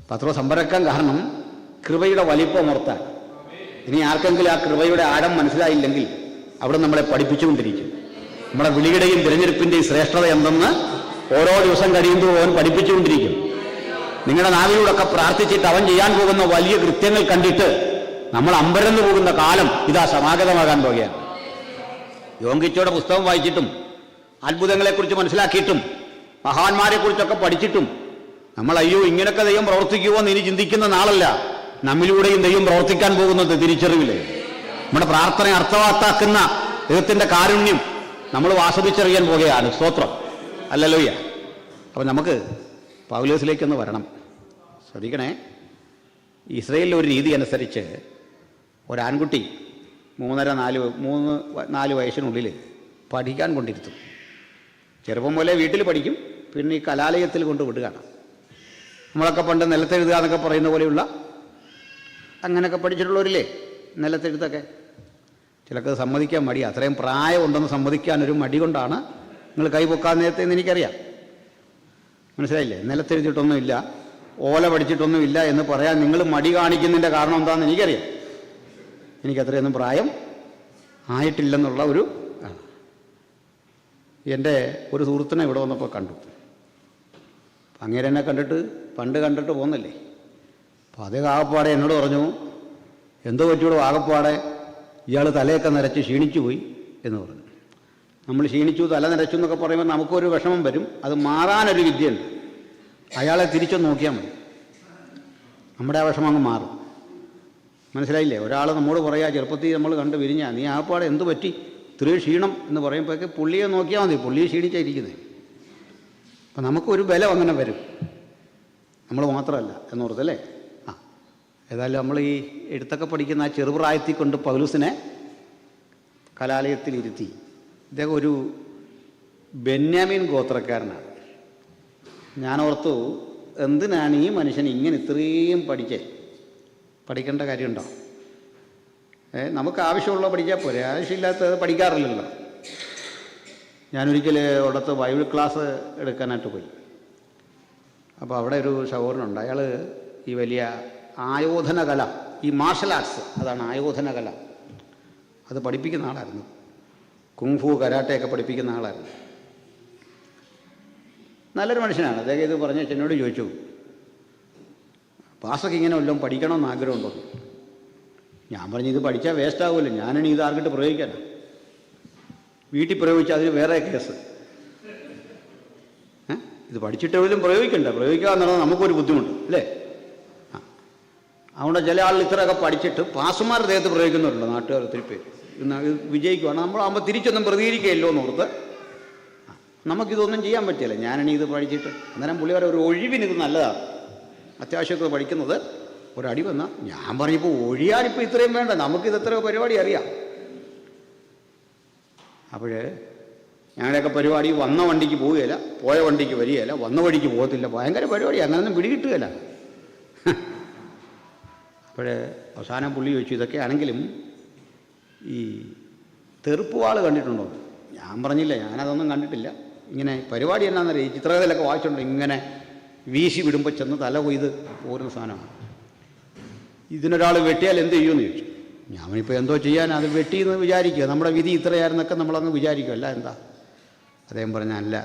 പത്രോസ് അമ്പരക്കാൻ കാരണം കൃപയുടെ വലിപ്പം ഓർത്താൻ. ഇനി ആർക്കെങ്കിലും ആ കൃപയുടെ ആഴം മനസ്സിലായില്ലെങ്കിൽ അവിടെ നമ്മളെ പഠിപ്പിച്ചുകൊണ്ടിരിക്കും. നമ്മുടെ വിളിയുടെയും തിരഞ്ഞെടുപ്പിൻ്റെയും ശ്രേഷ്ഠത എന്തെന്ന് ഓരോ ദിവസം കഴിയുമ്പോൾ അവൻ പഠിപ്പിച്ചുകൊണ്ടിരിക്കും. നിങ്ങളുടെ നാവിലൂടെയൊക്കെ പ്രാർത്ഥിച്ചിട്ട് അവൻ ചെയ്യാൻ പോകുന്ന വലിയ കൃത്യങ്ങൾ കണ്ടിട്ട് നമ്മൾ അമ്പരന്ന് പോകുന്ന കാലം ഇതാ സമാഗതമാകാൻ പോകുകയാണ്. യോങ്കിച്ചോടെ പുസ്തകം വായിച്ചിട്ടും അത്ഭുതങ്ങളെക്കുറിച്ച് മനസ്സിലാക്കിയിട്ടും മഹാന്മാരെക്കുറിച്ചൊക്കെ പഠിച്ചിട്ടും നമ്മൾ അയ്യോ ഇങ്ങനെയൊക്കെ ദൈവം പ്രവർത്തിക്കുമോ എന്ന് ഇനി ചിന്തിക്കുന്ന നാളല്ല. നമ്മിലൂടെയും ദൈവം പ്രവർത്തിക്കാൻ പോകുന്നത് തിരിച്ചറിവില്ലേ. നമ്മുടെ പ്രാർത്ഥന അർത്ഥവത്താക്കുന്ന ദൈവത്തിൻ്റെ കാരുണ്യം നമ്മൾ ആസ്വദിച്ചറിയാൻ പോകുകയാണ്. സ്തോത്രം, ഹല്ലേലൂയ. അപ്പം നമുക്ക് പൗലോസിലേക്കൊന്ന് വരണം. ശ്രദ്ധിക്കണേ, ഇസ്രയേലിലെ ഒരു രീതി അനുസരിച്ച് ഒരാൺകുട്ടി 3-4 വയസ്സിനുള്ളിൽ പഠിക്കാൻ കൊണ്ടിരുത്തും. ചെറുപ്പം പോലെ വീട്ടിൽ പഠിക്കും, പിന്നെ ഈ കലാലയത്തിൽ കൊണ്ട് വിടുകയാണ്. നമ്മളൊക്കെ പണ്ട് നിലത്തെഴുതുക എന്നൊക്കെ പറയുന്ന പോലെയുള്ള അങ്ങനെയൊക്കെ പഠിച്ചിട്ടുള്ളവരില്ലേ നിലത്തെഴുത്തൊക്കെ. ചിലർക്ക് സമ്മതിക്കാൻ മടി, അത്രയും പ്രായം ഉണ്ടെന്ന് സമ്മതിക്കാനൊരു മടി കൊണ്ടാണ് നിങ്ങൾ കൈ പൊക്കാൻ നേരത്തെ എന്ന് എനിക്കറിയാം. മനസ്സിലായില്ലേ? നിലത്തെഴുതിയിട്ടൊന്നുമില്ല, ഓല പഠിച്ചിട്ടൊന്നുമില്ല എന്ന് പറയാൻ നിങ്ങൾ മടി കാണിക്കുന്നതിൻ്റെ കാരണം എന്താണെന്ന് എനിക്കറിയാം. എനിക്കത്രയൊന്നും പ്രായം ആയിട്ടില്ലെന്നുള്ള ഒരു എൻ്റെ ഒരു സുഹൃത്തിനെ ഇവിടെ വന്നപ്പോൾ കണ്ടു. അങ്ങേരെ എന്നെ പണ്ട് കണ്ടിട്ട് പോകുന്നില്ലേ. അപ്പോൾ അതേ ആകപ്പാടെ എന്നോട് പറഞ്ഞു, എന്തോ പറ്റിയോട് ആകപ്പാടെ ഇയാൾ തലയൊക്കെ നരച്ച് ക്ഷീണിച്ചു പോയി എന്ന് പറഞ്ഞു. നമ്മൾ ക്ഷീണിച്ചു, തല നരച്ചു എന്നൊക്കെ പറയുമ്പോൾ നമുക്കൊരു വിഷമം വരും. അത് മാറാനൊരു വിദ്യയുണ്ട്. അയാളെ തിരിച്ചൊന്ന് നോക്കിയാൽ മതി, നമ്മുടെ ആ വിഷമം അങ്ങ് മാറും. മനസ്സിലായില്ലേ? ഒരാൾ നമ്മോട് പറയാ, ചെറുപ്പത്തിൽ നമ്മൾ കണ്ട് വിരിഞ്ഞാ, നീ ആപ്പാടെ എന്ത് പറ്റി ഇത്രയും ക്ഷീണം എന്ന് പറയുമ്പോഴേക്ക് പുള്ളിയെ നോക്കിയാൽ മതി, പുള്ളിയെ ക്ഷീണിച്ചായിരിക്കുന്നത്. അപ്പം നമുക്കൊരു ബലം അങ്ങനെ വരും, നമ്മൾ മാത്രമല്ല എന്നോർത്തല്ലേ. ഏതായാലും നമ്മൾ ഈ എഴുത്തൊക്കെ പഠിക്കുന്ന ആ ചെറുപ്രായത്തിൽ കൊണ്ട് പൗലോസിനെ കലാലയത്തിലിരുത്തി. ഇദ്ദേഹം ഒരു ബെന്യാമീൻ ഗോത്രക്കാരനാണ്. ഞാനോർത്തു, എന്തിനാണ് ഈ മനുഷ്യൻ ഇങ്ങനെ ഇത്രയും പഠിക്കേണ്ട കാര്യമുണ്ടോ? നമുക്ക് ആവശ്യമുള്ള പഠിച്ചാൽ പോരെ, ആവശ്യമില്ലാത്തത് പഠിക്കാറില്ലല്ലോ. ഞാനൊരിക്കൽ അവിടുത്തെ ബൈബിൾ ക്ലാസ് എടുക്കാനായിട്ട് പോയി. അപ്പോൾ അവിടെ ഒരു സഹോദരനുണ്ട്. അയാൾ ഈ വലിയ ആയോധന കല, ഈ മാർഷൽ ആർട്സ്, അതാണ് ആയോധന കല, അത് പഠിപ്പിക്കുന്ന ആളായിരുന്നു. കുങ്ഫു കരാട്ടയൊക്കെ പഠിപ്പിക്കുന്ന ആളായിരുന്നു. നല്ലൊരു മനുഷ്യനാണ്. അദ്ദേഹം ഇത് പറഞ്ഞ എന്നോട് ചോദിച്ചു, പാസ്റ്റർക്ക് ഇങ്ങനെ വല്ലതും പഠിക്കണമെന്ന് ആഗ്രഹമുണ്ടോ? ഞാൻ പറഞ്ഞു, ഇത് പഠിച്ചാൽ വേസ്റ്റ് ആകുമല്ലോ, ഞാനാണ് ഇത് ആർക്കിട്ട് പ്രയോഗിക്കാനാണ്. വീട്ടിൽ പ്രയോഗിച്ചാൽ അതിന് വേറെ കേസ്. ഇത് പഠിച്ചിട്ടെങ്കിലും പ്രയോഗിക്കുക എന്നുള്ളത് നമുക്കൊരു ബുദ്ധിമുട്ട് അല്ലേ. അതുകൊണ്ട് ചില ആളുകൾ ഇത്രയൊക്കെ പഠിച്ചിട്ട് പാസുമാർ ദേഹത്ത് പ്രയോഗിക്കുന്നുണ്ടല്ലോ, നാട്ടുകാർ ഒത്തിരി പേര്. ഇത് വിജയിക്കുവാണ്. നമ്മളാകുമ്പോൾ തിരിച്ചൊന്നും പ്രതികരിക്കുകയല്ലോ എന്നോർത്ത് നമുക്കിതൊന്നും ചെയ്യാൻ പറ്റില്ല. ഞാനാണ് ഇത് പഠിച്ചിട്ട്. അന്നേരം പുള്ളി ഒരു ഒഴിവിന് ഇത് നല്ലതാണ്, അത്യാവശ്യമൊക്കെ പഠിക്കുന്നത്. ഒരടി വന്നാൽ ഞാൻ പറഞ്ഞപ്പോൾ ഒഴിയാനിപ്പോൾ ഇത്രയും വേണ്ട, നമുക്കിത് എത്രയോ പരിപാടി അറിയാം. അപ്പോൾ ഞങ്ങളുടെയൊക്കെ പരിപാടി വന്ന വണ്ടിക്ക് പോവുകയില്ല, പോയ വണ്ടിക്ക് വരികയില്ല, വന്ന വഴിക്ക് പോകത്തില്ല. ഭയങ്കര പരിപാടി, അങ്ങനെയൊന്നും പിടികിട്ടുകയില്ല. അപ്പോൾ അവസാനം പുള്ളി ചോദിച്ചു, ഇതൊക്കെ ആണെങ്കിലും ഈ തെറുപ്പുവാൾ കണ്ടിട്ടുണ്ടോ? ഞാൻ പറഞ്ഞില്ല, ഞാനതൊന്നും കണ്ടിട്ടില്ല. ഇങ്ങനെ പരിപാടി എന്നാന്നറിയാം, ഈ ചിത്രകഥയിലൊക്കെ വായിച്ചിട്ടുണ്ട്, ഇങ്ങനെ വീശി വിടുമ്പോൾ ചെന്ന് തല കൊയ്ത് പോരുന്ന സാധനമാണ്. ഇതിനൊരാൾ വെട്ടിയാൽ എന്ത് ചെയ്യുമെന്ന് ചോദിച്ചു. ഞാനിപ്പോൾ എന്തോ ചെയ്യാൻ, അത് വെട്ടിയെന്ന് വിചാരിക്കുക, നമ്മുടെ വിധി ഇത്രയായിരുന്നൊക്കെ നമ്മളങ്ങ് വിചാരിക്കുക, അല്ല എന്താ. അദ്ദേഹം പറഞ്ഞ അല്ല,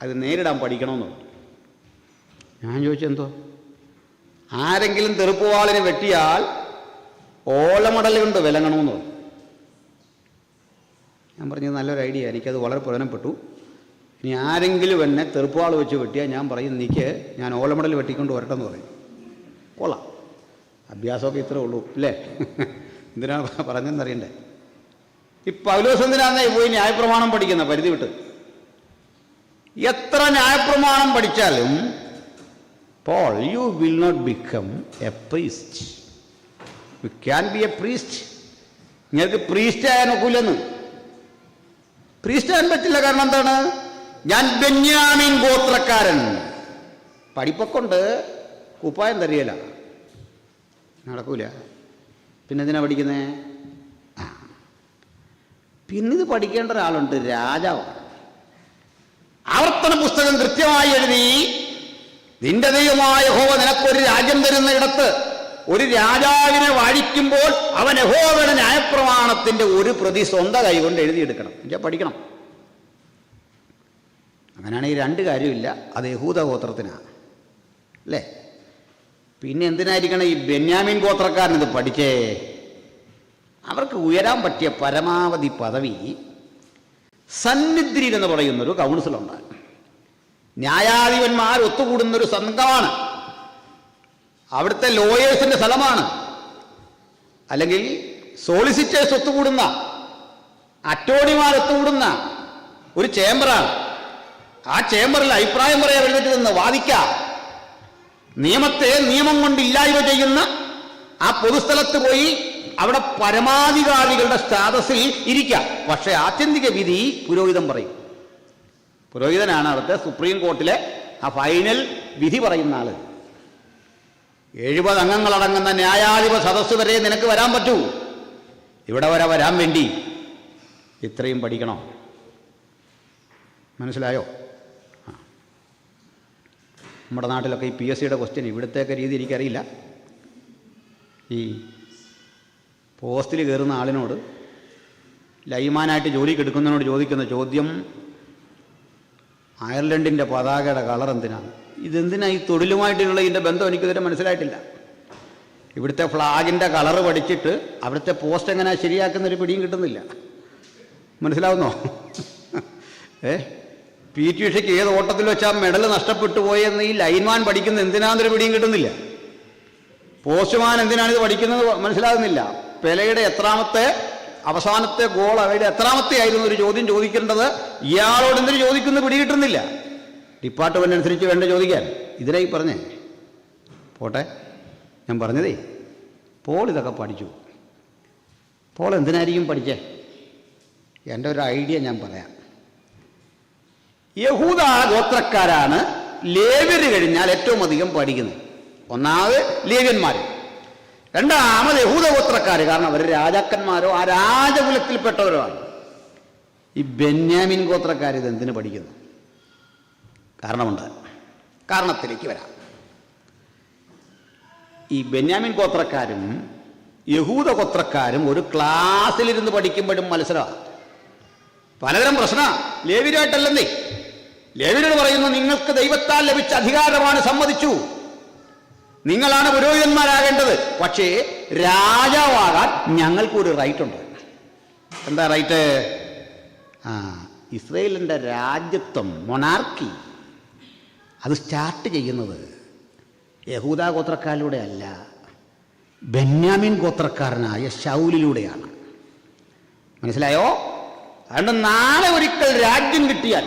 അത് നേരിടാൻ പഠിക്കണമെന്ന് പറഞ്ഞു. ഞാൻ ചോദിച്ചെന്തോ? ആരെങ്കിലും തെറുപ്പുവാളിനെ വെട്ടിയാൽ ഓലമടൽ കൊണ്ട് വിലങ്ങണമെന്ന് പറഞ്ഞു. ഞാൻ പറഞ്ഞത് നല്ലൊരു ഐഡിയ, എനിക്കത് വളരെ പ്രയോജനപ്പെട്ടു. ഇനി ആരെങ്കിലും എന്നെ തെറുപ്പുവാൾ വെച്ച് വെട്ടിയാൽ ഞാൻ പറയും, ഞാൻ ഓലമടൽ വെട്ടിക്കൊണ്ട് വരട്ടെന്ന് പറയും. കൊള്ളാം, അഭ്യാസമൊക്കെ ഇത്രേ ഉള്ളൂ അല്ലേ. എന്തിനാണ് പറഞ്ഞെന്നറിയണ്ടേ. ഈ പൗലോസ് എന്തിനാന്നേ പോയി ന്യായപ്രമാണം പഠിക്കുന്ന പരിധി വിട്ട്? എത്ര ന്യായപ്രമാണം പഠിച്ചാലും Paul, you will not become a priest. You can be a priest. നിങ്ങൾക്ക് പ്രീസ്റ്റ് ആയാൻ ഒക്കില്ലെന്ന്. പ്രീസ്റ്റ് ആകാൻ പറ്റില്ല. കാരണം എന്താണ്? ഞാൻ ബെന്യാമീൻ ഗോത്രക്കാരൻ. പഠിപ്പൊക്കെ കുപ്പായം തരികയില്ല, നടക്കൂല. പിന്നെ എന്തിനാ പഠിക്കുന്നേ? പിന്നിത് പഠിക്കേണ്ട ഒരാളുണ്ട്, രാജാവാണ്. ആവർത്തന പുസ്തകം കൃത്യമായി എഴുതി, നിന്റെ ദൈവമായ യഹോവ നിനക്കൊരു രാജ്യം തരുന്ന ഇടത്ത് ഒരു രാജാവിനെ വാഴിക്കുമ്പോൾ അവൻ യഹോവയുടെ ന്യായപ്രമാണത്തിന്റെ ഒരു പ്രതി സ്വന്തം കൈകൊണ്ട് എഴുതിയെടുക്കണം. എന്നുവെച്ചാൽ പഠിക്കണം. അങ്ങനെയാണെങ്കിൽ രണ്ട് കാര്യമില്ല, അത് യഹൂദ ഗോത്രത്തിനാണ് അല്ലേ? പിന്നെ എന്തിനായിരിക്കണം ഈ ബെന്യാമീൻ ഗോത്രക്കാരനിത് പഠിച്ചേ? അവർക്ക് ഉയരാൻ പറ്റിയ പരമാവധി പദവി സന്നിദ്രീൻ എന്ന് പറയുന്നൊരു കൗൺസിലുണ്ട്. ന്യായാധിപന്മാർ ഒത്തുകൂടുന്നൊരു സംഘമാണ്. അവിടുത്തെ ലോയേഴ്സിൻ്റെ സ്ഥലമാണ്. അല്ലെങ്കിൽ സോളിസിറ്റേഴ്സ് ഒത്തുകൂടുന്ന, അറ്റോർണിമാർ ഒത്തുകൂടുന്ന ഒരു ചേംബറാണ്. ആ ചേംബറിൽ അഭിപ്രായം പറയാൻ എഴുന്നേറ്റ് നിന്ന് വാദിക്കാം. നിയമത്തെ നിയമം കൊണ്ട് ഇല്ലായ്മ ചെയ്യുന്ന ആ പൊതുസ്ഥലത്ത് പോയി അവിടെ പരമാധികാരികളുടെ സ്റ്റാറ്റസിൽ ഇരിക്കാം. പക്ഷേ ആത്യന്തിക വിധി പുരോഹിതൻ പറയും. പുരോഹിതനാണ് അവിടുത്തെ സുപ്രീം കോർട്ടിലെ ആ ഫൈനൽ വിധി പറയുന്ന ആള്. 70 അംഗങ്ങളടങ്ങുന്ന ന്യായാധിപ സദസ്സ് വരെ നിനക്ക് വരാൻ പറ്റൂ. ഇവിടെ വരെ വരാൻ വേണ്ടി ഇത്രയും പഠിക്കണോ? മനസ്സിലായോ? നമ്മുടെ നാട്ടിലൊക്കെ ഈ PSC ക്വസ്റ്റ്യൻ, ഇവിടുത്തെയൊക്കെ രീതി എനിക്കറിയില്ല. ഈ പോസ്റ്റിൽ കയറുന്ന ആളിനോട്, ലൈമാനായിട്ട് ജോലിക്ക് എടുക്കുന്നതിനോട് ചോദിക്കുന്ന ചോദ്യം, അയർലൻഡിൻ്റെ പതാകയുടെ കളർ എന്തിനാണ്? ഇതെന്തിനാണ്? ഈ തൊഴിലുമായിട്ടുള്ള ഇതിൻ്റെ ബന്ധം എനിക്കിതുവരെ മനസ്സിലായിട്ടില്ല. ഇവിടുത്തെ ഫ്ലാഗിൻ്റെ കളറ് പഠിച്ചിട്ട് അവിടുത്തെ പോസ്റ്റ് എങ്ങനെ ശരിയാക്കുന്നൊരു പിടിയും കിട്ടുന്നില്ല. മനസ്സിലാവുന്നോ? PT ഉഷയ്ക്ക് ഏത് ഓട്ടത്തിൽ വെച്ചാൽ മെഡൽ നഷ്ടപ്പെട്ടു പോയെന്ന് ഈ ലൈൻമാൻ പഠിക്കുന്ന എന്തിനാന്നൊരു പിടിയും കിട്ടുന്നില്ല. പോസ്റ്റ്മാൻ എന്തിനാണിത് പഠിക്കുന്നത് മനസ്സിലാകുന്നില്ല. പെലയുടെ അവസാനത്തെ ഗോൾ അവയുടെ എത്രാമത്തെ ആയിരുന്നു ഒരു ചോദ്യം ചോദിക്കേണ്ടത്, ഇയാളോട് എന്തിനു ചോദിക്കുന്നു പിടി കിട്ടുന്നില്ല. ഡിപ്പാർട്ട്മെൻ്റ് അനുസരിച്ച് വേണ്ട ചോദിക്കാൻ. ഇതിനായി പറഞ്ഞേ പോട്ടെ. ഞാൻ പറഞ്ഞതേ, പോൾ ഇതൊക്കെ പഠിച്ചു. പോൾ എന്തിനായിരിക്കും പഠിച്ചേ? എൻ്റെ ഒരു ഐഡിയ ഞാൻ പറയാം. യഹൂദ ഗോത്രക്കാരാണ് ലേവ്യര് കഴിഞ്ഞാൽ ഏറ്റവും അധികം പഠിക്കുന്നത്. ഒന്നാമത് ലേവ്യന്മാർ, രണ്ടാമത് യഹൂദ ഗോത്രക്കാർ. കാരണം അവർ രാജാക്കന്മാരോ ആ രാജകുലത്തിൽപ്പെട്ടവരോ ആണ്. ഈ ബെന്യാമീൻ ഗോത്രക്കാർ ഇതെന്തിനു പഠിക്കുന്നു? കാരണമുണ്ട്. കാരണത്തിലേക്ക് വരാം. ഈ ബെന്യാമീൻ ഗോത്രക്കാരും യഹൂദ ഗോത്രക്കാരും ഒരു ക്ലാസ്സിലിരുന്ന് പഠിക്കുമ്പോഴും മത്സരമാണ്. പലതരം പ്രശ്നമാണ്. ലേവ്യരായിട്ടല്ലെന്നേ. ലേവ്യരോട് പറയുന്നു, നിങ്ങൾക്ക് ദൈവത്താൽ ലഭിച്ച അധികാരമാണ്, സമ്മതിച്ചു, നിങ്ങളാണ് പുരോഹിതന്മാരാകേണ്ടത്. പക്ഷേ രാജാവാകാൻ ഞങ്ങൾക്കൊരു റൈറ്റ് ഉണ്ട്. എന്താ റൈറ്റ്? ഇസ്രയേലിൻ്റെ രാജ്യത്വം, മൊണാർക്കി, അത് സ്റ്റാർട്ട് ചെയ്യുന്നത് യഹൂദ ഗോത്രക്കാരിലൂടെ അല്ല, ബെന്യാമീൻ ഗോത്രക്കാരനായ ശൗലിലൂടെയാണ്. മനസ്സിലായോ? അതുകൊണ്ട് നാളെ ഒരിക്കൽ രാജ്യം കിട്ടിയാൽ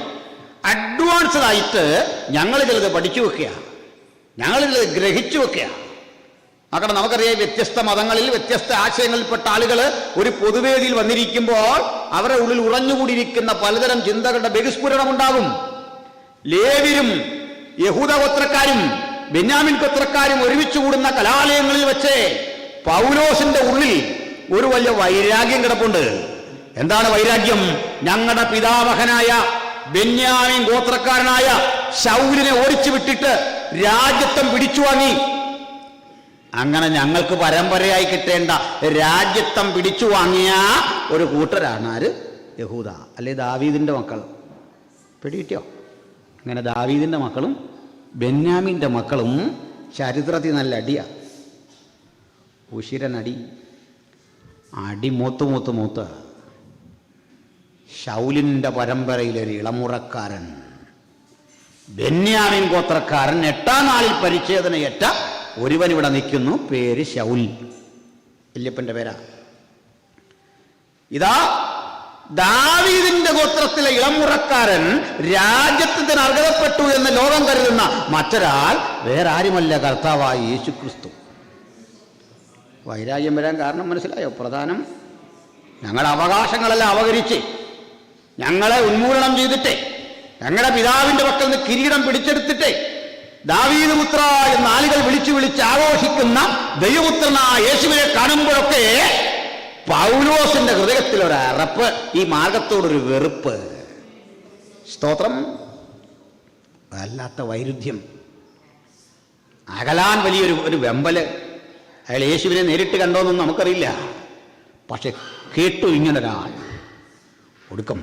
അഡ്വാൻസ്ഡ് ആയിട്ട് ഞങ്ങൾ ചിലത് പഠിച്ചു വെക്കുക, ഞങ്ങൾ ചിലത് ഗ്രഹിച്ചു വെക്കുക. നോക്കണം, നമുക്കറിയാം വ്യത്യസ്ത മതങ്ങളിൽ വ്യത്യസ്ത ആശയങ്ങളിൽപ്പെട്ട ആളുകൾ ഒരു പൊതുവേദിയിൽ വന്നിരിക്കുമ്പോൾ അവരുടെ ഉള്ളിൽ ഉറഞ്ഞുകൂടിയിരിക്കുന്ന പലതരം ചിന്തകളുടെ ബഹിസ്ഫുരണമുണ്ടാകും. ലേവ്യരും യഹൂദ ഗോത്രക്കാരും ബെന്യാമീൻ ഗോത്രക്കാരും ഒരുമിച്ച് കൂടുന്ന കലാലയങ്ങളിൽ വെച്ച് പൗലോസിന്റെ ഉള്ളിൽ ഒരു വലിയ വൈരാഗ്യം കിടപ്പുണ്ട്. എന്താണ് വൈരാഗ്യം? ഞങ്ങളുടെ പിതാമഹനായ ബെന്യാമീൻ ഗോത്രക്കാരനായ ശൗലിനെ ഓടിച്ചു വിട്ടിട്ട് രാജ്യത്വം പിടിച്ചു വാങ്ങി. അങ്ങനെ ഞങ്ങൾക്ക് പരമ്പരയായി കിട്ടേണ്ട രാജ്യത്വം പിടിച്ചു വാങ്ങിയ ഒരു കൂട്ടരാണ് ആര്? യഹൂദ, അല്ലെ ദാവീദിന്റെ മക്കൾ. പിടികിട്ടിയോ? അങ്ങനെ ദാവീദിന്റെ മക്കളും ബെന്യാമീൻ്റെ മക്കളും ചരിത്രത്തിൽ നല്ല അടിയാ. ഉശിരനടി, അടി മൂത്ത് ശൗലിൻ്റെ പരമ്പരയിലൊരു ഇളമുറക്കാരൻ, ബെന്യാമീൻ ഗോത്രക്കാരൻ, 8-ാം നാളിൽ പരിച്ഛേദനയേറ്റ ഒരുവൻ ഇവിടെ നിൽക്കുന്നു. പേര് ശൗൽ. വല്യപ്പൻ്റെ പേരാ. ഇതാ ദാവീദിന്റെ ഗോത്രത്തിലെ ഇളമുറക്കാരൻ രാജ്യത്തിന് അർഹതപ്പെട്ടു എന്ന് ലോകം കരുതുന്ന മറ്റൊരാൾ വേറെ ആരുമല്ല, കർത്താവായ യേശുക്രിസ്തു. വൈരാഗ്യം വരാൻ കാരണം മനസ്സിലായോ? പ്രധാനം ഞങ്ങളുടെ അവകാശങ്ങളെല്ലാം അപഹരിച്ച്, ഞങ്ങളെ ഉന്മൂലനം ചെയ്തിട്ട്, ഞങ്ങളുടെ പിതാവിന്റെ പക്കൽ നിന്ന് കിരീടം പിടിച്ചെടുത്തിട്ട് ദാവീദ് പുത്ര എന്ന ആളുകൾ വിളിച്ചു വിളിച്ച് ആഘോഷിക്കുന്ന ദൈവപുത്രനായ യേശുവിനെ കാണുമ്പോഴൊക്കെ പൗലോസിന്റെ ഹൃദയത്തിൽ ഒരു അറപ്പ്, ഈ മാർഗത്തോടൊരു വെറുപ്പ്. സ്തോത്രം. വല്ലാത്ത വൈരുദ്ധ്യം, അകലാൻ വലിയൊരു വെമ്പല്. അയാൾ യേശുവിനെ നേരിട്ട് കണ്ടോന്നൊന്നും നമുക്കറിയില്ല, പക്ഷെ കേട്ടു ഇങ്ങനൊരാൾ. ഒടുക്കം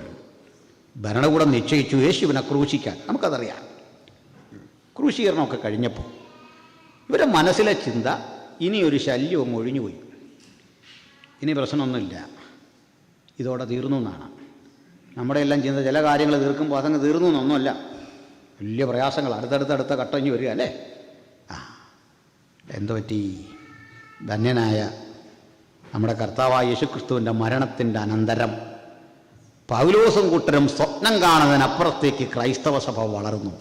ഭരണകൂടം നിശ്ചയിച്ചു യേശുവിനെ ക്രൂശിക്കാൻ. നമുക്കതറിയാം. ക്രൂശീകരണമൊക്കെ കഴിഞ്ഞപ്പോൾ ഇവരുടെ മനസ്സിലെ ചിന്ത, ഇനിയൊരു ശല്യവും ഒഴിഞ്ഞുപോയി, ഇനി പ്രശ്നമൊന്നുമില്ല, ഇതോടെ തീർന്നു എന്നാണ്. നമ്മുടെ എല്ലാം ചിന്ത ചില കാര്യങ്ങൾ തീർക്കുമ്പോൾ അതങ്ങ് തീർന്നു എന്നൊന്നുമല്ല, വലിയ പ്രയാസങ്ങൾ അടുത്തടുത്ത കട്ടഞ്ഞു വരിക അല്ലേ. എന്തു പറ്റി? ധന്യനായ നമ്മുടെ കർത്താവായ യേശുക്രിസ്തുവിൻ്റെ മരണത്തിൻ്റെ അനന്തരം പൗലോസും കൂട്ടരും സ്വപ്നം കാണുന്നതിനപ്പുറത്തേക്ക് ക്രൈസ്തവ സഭ വളർന്നു.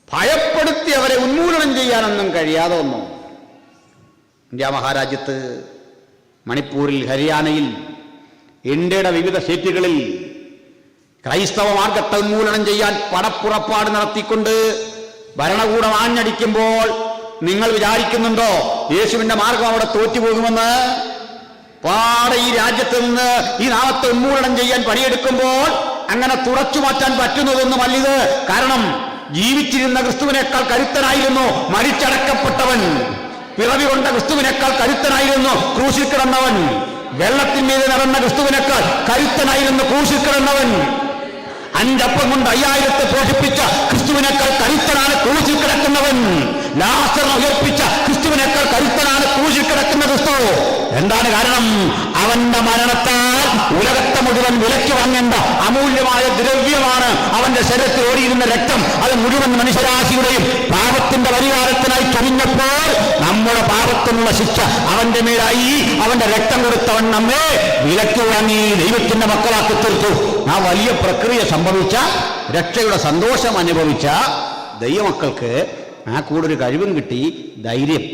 ഭയപ്പെടുത്തി അവരെ ഉന്മൂലനം ചെയ്യാനൊന്നും കഴിയാതെ വന്നു. ഇന്ത്യ മഹാരാജ്യത്ത്, മണിപ്പൂരിൽ, ഹരിയാനയിൽ, ഇന്ത്യയുടെ വിവിധ സ്റ്റേറ്റുകളിൽ ക്രൈസ്തവ മാർഗത്തെ ഉന്മൂലനം ചെയ്യാൻ പടപ്പുറപ്പാട് നടത്തിക്കൊണ്ട് ഭരണകൂടം ആഞ്ഞടിക്കുമ്പോൾ നിങ്ങൾ വിചാരിക്കുന്നുണ്ടോ യേശുവിന്റെ മാർഗം അവിടെ തോറ്റുപോകുമെന്ന്? പാടെ ഈ രാജ്യത്ത് നിന്ന് ഈ നാമത്തെ ഉന്മൂലനം ചെയ്യാൻ പണിയെടുക്കുമ്പോൾ അങ്ങനെ തുടച്ചു മാറ്റാൻ പറ്റുന്നതൊന്നുമല്ലിത്. കാരണം ജീവിച്ചിരുന്ന ക്രിസ്തുവിനേക്കാൾ കരുത്തനായിരുന്നു മരിച്ചടക്കപ്പെട്ടവൻ. പിറവി കൊണ്ട ക്രിസ്തുവിനേക്കാൾ കരുത്തനായിരുന്നു ക്രൂശിൽ കിടന്നവൻ. വെള്ളത്തിന്മീതെ നടന്ന ക്രിസ്തുവിനേക്കാൾ കരുത്തനായിരുന്നു ക്രൂശിൽ കിടന്നവൻ. 5 അപ്പം കൊണ്ട് 5000 പോഷിപ്പിച്ച ക്രിസ്തുവിനേക്കാൾ കരുത്തനാണ് ക്രൂശിൽ കിടക്കുന്നവൻ. ലാസറിനെ ഉയർപ്പിച്ച ക്രിസ്തുവിനേക്കാൾ കരുത്തനാണ് ക്രൂശിൽ കിടക്കുന്ന ക്രിസ്തു. എന്താണ് കാരണം? അവന്റെ മരണത്താൽ ഉലകത്തെ മുഴുവൻ വിലയ്ക്ക് വാങ്ങേണ്ട അമൂല്യമായ ദ്രവ്യമാണ് അവന്റെ ശരീരത്തിൽ ഓടിയിരുന്ന രക്തം. അത് മുഴുവൻ മനുഷ്യരാശിയുടെയും പാപത്തിന്റെ പരിഹാരത്തിനായി ചൊരിഞ്ഞപ്പോൾ നമ്മുടെ പാപത്തിനുള്ള ശിക്ഷ അവന്റെ മേലായി. അവന്റെ രക്തം കൊടുത്തവൻ നമ്മെ വിലയ്ക്ക് വാങ്ങി ദൈവത്തിന്റെ മക്കളാക്കി തീർത്തു. ആ വലിയ പ്രക്രിയ സംഭവിച്ച, രക്ഷയുടെ സന്തോഷം അനുഭവിച്ച ദൈവമക്കൾക്ക് ആ കൂടൊരു കഴിവും കിട്ടി, ധൈര്യം.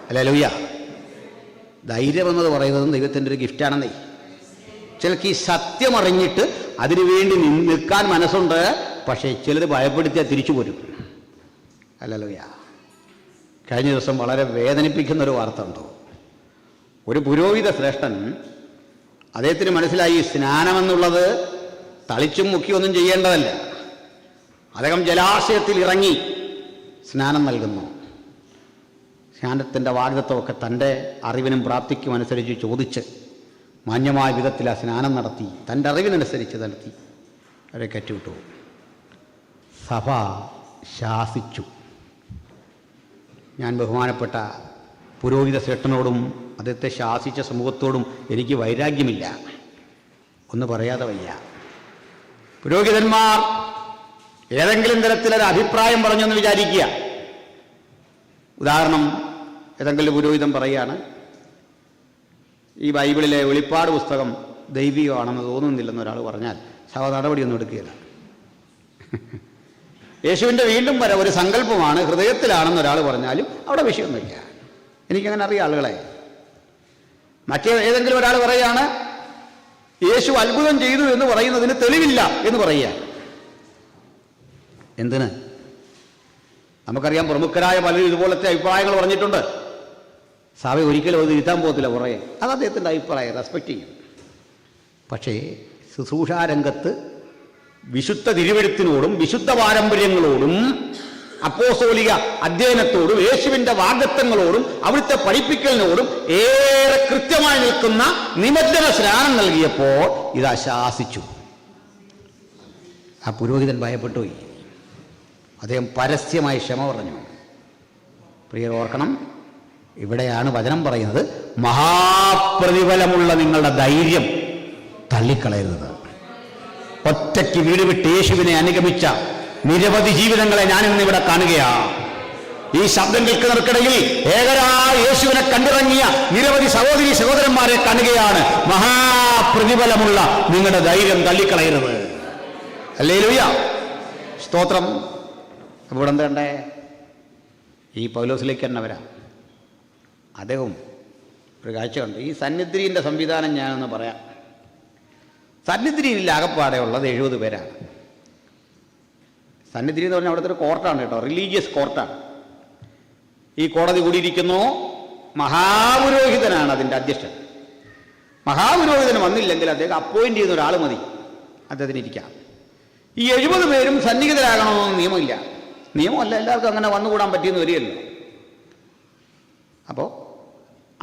ഹല്ലേലൂയ. ധൈര്യം എന്നത് പറയുന്നത് ദൈവത്തിൻ്റെ ഒരു ഗിഫ്റ്റാണെന്നേ. ചിലർക്ക് ഈ സത്യം അറിഞ്ഞിട്ട് അതിനുവേണ്ടി നിൽക്കാൻ മനസ്സുണ്ട്, പക്ഷേ ചിലർ ഭയപ്പെടുത്തിയാൽ തിരിച്ചു പോരും. ഹല്ലേലൂയ. കഴിഞ്ഞ ദിവസം വളരെ വേദനിപ്പിക്കുന്നൊരു വാർത്ത ഉണ്ടോ? ഒരു പുരോഹിത ശ്രേഷ്ഠൻ, അദ്ദേഹത്തിന് മനസ്സിലായി സ്നാനമെന്നുള്ളത് തളിച്ചും മുക്കിയൊന്നും ചെയ്യേണ്ടതല്ല. അദ്ദേഹം ജലാശയത്തിൽ ഇറങ്ങി സ്നാനം നൽകുന്നു. സ്നാനത്തിൻ്റെ വാഗ്ദത്വമൊക്കെ തൻ്റെ അറിവിനും പ്രാപ്തിക്കും അനുസരിച്ച് ചോദിച്ച് മാന്യമായ വിധത്തിൽ ആ സ്നാനം നടത്തി, തൻ്റെ അറിവിനനുസരിച്ച് നടത്തി. അവരെ കയറ്റിവിട്ടു. സഭ ശാസിച്ചു. ഞാൻ ബഹുമാനപ്പെട്ട പുരോഹിത ശ്രേഷ്ഠനോടും അദ്ദേഹത്തെ ശാസിച്ച സമൂഹത്തോടും എനിക്ക് വൈരാഗ്യമില്ല, ഒന്ന് പറയാതെ വയ്യ. പുരോഹിതന്മാർ ഏതെങ്കിലും തരത്തിലൊരു അഭിപ്രായം പറഞ്ഞെന്ന് വിചാരിക്കുക. ഉദാഹരണം, ഏതെങ്കിലും പുരോഹിതൻ പറയുകയാണ്, ഈ ബൈബിളിലെ വെളിപ്പാട് പുസ്തകം ദൈവികമാണെന്ന് തോന്നുന്നില്ലെന്ന് ഒരാൾ പറഞ്ഞാൽ സഭ നടപടിയൊന്നും എടുക്കുകയില്ല. യേശുവിൻ്റെ വീണ്ടും വരെ ഒരു സങ്കല്പമാണ്, ഹൃദയത്തിലാണെന്ന് ഒരാൾ പറഞ്ഞാലും അവിടെ വിഷയമൊന്നുമില്ല. എനിക്കങ്ങനെ അറിയാം ആളുകളെ. മറ്റേ ഏതെങ്കിലും ഒരാൾ പറയുകയാണ് യേശു അത്ഭുതം ചെയ്തു എന്ന് പറയുന്നതിന് തെളിവില്ല എന്ന് പറയുക. എന്തിന്? നമുക്കറിയാം, പ്രമുഖരായ പലരും ഇതുപോലത്തെ അഭിപ്രായങ്ങൾ പറഞ്ഞിട്ടുണ്ട്. സഭ ഒരിക്കലും അത് തിരുത്താൻ പോകത്തില്ല, പുറകെ. അത് അദ്ദേഹത്തിൻ്റെ അഭിപ്രായം, റെസ്പെക്റ്റ് ചെയ്യും. പക്ഷേ ശുശ്രൂഷാരംഗത്ത് വിശുദ്ധ തിരുവെഴുത്തിനോടും വിശുദ്ധ പാരമ്പര്യങ്ങളോടും അപ്പോസ്തോലിക അധ്യയനത്തോടും യേശുവിൻ്റെ വാഗ്ദത്തങ്ങളോടും അവിടുത്തെ പഠിപ്പിക്കലിനോടും ഏറെ കൃത്യമായി നിൽക്കുന്ന നിമജ്ജന സ്നാനം നൽകിയപ്പോൾ ഇത് ശാസിച്ചു. ആ പുരോഹിതൻ ഭയപ്പെട്ടുപോയി. അദ്ദേഹം പരസ്യമായി ക്ഷമ പറഞ്ഞു. പ്രിയർ ഓർക്കണം, ഇവിടെയാണ് വചനം പറയുന്നത്, മഹാപ്രതിഫലമുള്ള നിങ്ങളുടെ ധൈര്യം തള്ളിക്കളയരുത്. ഒറ്റയ്ക്ക് വീട് വിട്ട് യേശുവിനെ അനുഗമിച്ച നിരവധി ജീവിതങ്ങളെ ഞാനിന്നിവിടെ കാണുകയാണ്. ഈ ശബ്ദം കേൾക്കുന്നവർക്കിടയിൽ ഏകരായ യേശുവിനെ കണ്ടിറങ്ങിയ നിരവധി സഹോദരി സഹോദരന്മാരെ കാണുകയാണ്. മഹാപ്രതിഫലമുള്ള നിങ്ങളുടെ ധൈര്യം തള്ളിക്കളയരുത്. ഹല്ലേലൂയ, സ്തോത്രം. അപ്പോൾ ഇവിടെ എന്താ കണ്ടേ? ഈ പൗലോസിലേക്ക് തന്നെ വരാം. അദ്ദേഹം ഒരു കാഴ്ച കണ്ടു. ഈ സന്നിധിൻ്റെ സംവിധാനം ഞാനൊന്ന് പറയാം. സന്നിധിയിൽ ആകപ്പാടെ ഉള്ളത് 70 പേരാണ്. സന്നിധി എന്ന് പറഞ്ഞാൽ അവിടുത്തെ ഒരു കോർട്ടാണ് കേട്ടോ, റിലീജിയസ് കോർട്ടാണ്. ഈ കോടതി കൂടിയിരിക്കുന്നു. മഹാപുരോഹിതനാണ് അതിൻ്റെ അധ്യക്ഷൻ. മഹാപുരോഹിതന് വന്നില്ലെങ്കിൽ അദ്ദേഹം അപ്പോയിന്റ് ചെയ്യുന്ന ഒരാൾ മതി അദ്ദേഹത്തിന് ഇരിക്കാം. ഈ 70 പേരും സന്നിഹിതരാകണമെന്ന് നിയമമില്ല. നിയമമല്ല, എല്ലാവർക്കും അങ്ങനെ വന്നുകൂടാൻ പറ്റിയെന്ന് വരികയല്ലോ. അപ്പോൾ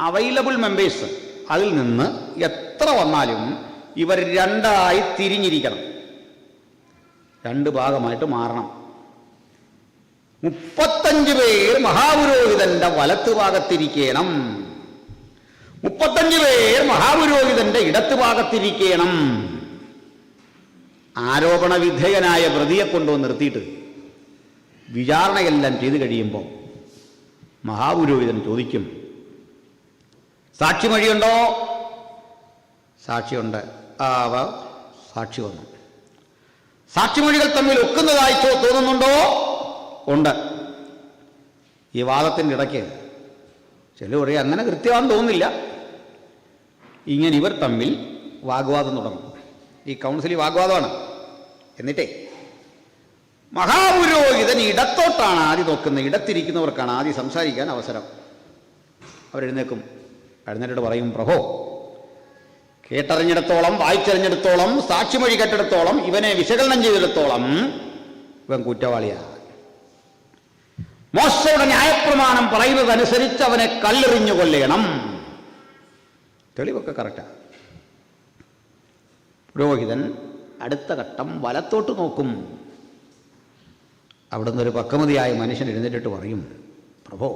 അവൈലബിൾ മെമ്പേഴ്സ്, അതിൽ നിന്ന് എത്ര വന്നാലും ഇവർ 2ആയി തിരിഞ്ഞിരിക്കണം, 2 ഭാഗമായിട്ട് മാറണം. 35 പേർ മഹാപുരോഹിതന്റെ വലത്ത് ഭാഗത്തിരിക്കണം, 35 പേർ മഹാപുരോഹിതന്റെ ഇടത്ത് ഭാഗത്തിരിക്കണം. ആരോപണ വിധേയനായ പ്രതിയെ കൊണ്ടുവന്ന് നിർത്തിയിട്ട് വിചാരണയെല്ലാം ചെയ്തു കഴിയുമ്പോൾ മഹാപുരോഹിതൻ ചോദിക്കും, സാക്ഷിമൊഴിയുണ്ടോ? സാക്ഷിയുണ്ട്. സാക്ഷി വന്നു. സാക്ഷിമൊഴികൾ തമ്മിൽ ഒക്കുന്നതായി തോന്നുന്നുണ്ടോ? ഉണ്ട്. ഈ വാദത്തിൻ്റെ ഇടയ്ക്ക് ചില പറയും അങ്ങനെ കൃത്യമാണെന്ന് തോന്നുന്നില്ല. ഇങ്ങനെ ഇവർ തമ്മിൽ വാഗ്വാദം തുടങ്ങും. ഈ കൗൺസിലിൽ വാഗ്വാദമാണ്. എന്നിട്ടേ മഹാപുരോഹിതൻ ഇടത്തോട്ടാണ് ആദ്യം നോക്കുന്നത്. ഇടത്തിരിക്കുന്നവർക്കാണ് ആദ്യം സംസാരിക്കാൻ അവസരം. അവരെഴുന്നേക്കും. എഴുന്നേറ്റിട്ട് പറയും, പ്രഭോ, കേട്ടറിഞ്ഞിടത്തോളം, വായിച്ചറിഞ്ഞിടത്തോളം, സാക്ഷിമൊഴി കേട്ടിടത്തോളം, ഇവനെ വിശകലനം ചെയ്തിടത്തോളം ഇവൻ കുറ്റവാളിയാണ്. മോശയുടെ ന്യായപ്രമാണം പറയുന്നതനുസരിച്ച് അവനെ കല്ലെറിഞ്ഞു കൊല്ലണം. തെളിവൊക്കെ കറക്റ്റാണ്. പുരോഹിതൻ അടുത്ത ഘട്ടം വലത്തോട്ട് നോക്കും. അവിടുന്ന് ഒരു പക്വമതിയായ മനുഷ്യൻ എഴുന്നേറ്റിട്ട് പറയും, പ്രഭോ,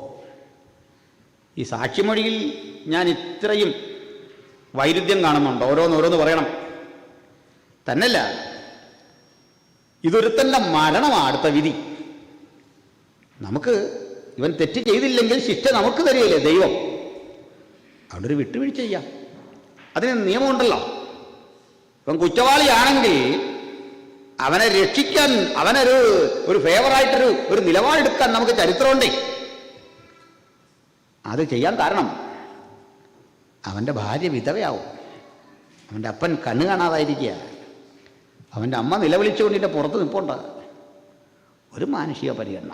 ഈ സാക്ഷിമൊഴിയിൽ ഞാൻ ഇത്രയും വൈരുദ്ധ്യം കാണുന്നുണ്ട്. ഓരോന്നോരോന്ന് പറയണം. തന്നല്ല, ഇതൊരുത്തൻ്റെ മരണമാണ് അടുത്ത വിധി. നമുക്ക് ഇവൻ തെറ്റ് ചെയ്തില്ലെങ്കിൽ ശിക്ഷ നമുക്ക് തരികയില്ലേ ദൈവം. അവിടെ ഒരു വിട്ടുവീഴ്ച ചെയ്യാം. അതിന് നിയമമുണ്ടല്ലോ. ഇവൻ കുറ്റവാളിയാണെങ്കിൽ അവനെ രക്ഷിക്കാൻ, അവനൊരു ഫേവറായിട്ടൊരു നിലപാടെടുക്കാൻ നമുക്ക് ചരിത്രമുണ്ടേ. അത് ചെയ്യാൻ കാരണം അവൻ്റെ ഭാര്യ വിധവയാവും, അവൻ്റെ അപ്പൻ കണ്ണ് കാണാതായിരിക്കുക, അവൻ്റെ അമ്മ നിലവിളിച്ചുകൊണ്ടിട്ട് പുറത്ത് നിൽപ്പുണ്ട്. ഒരു മാനുഷിക പരിഗണന.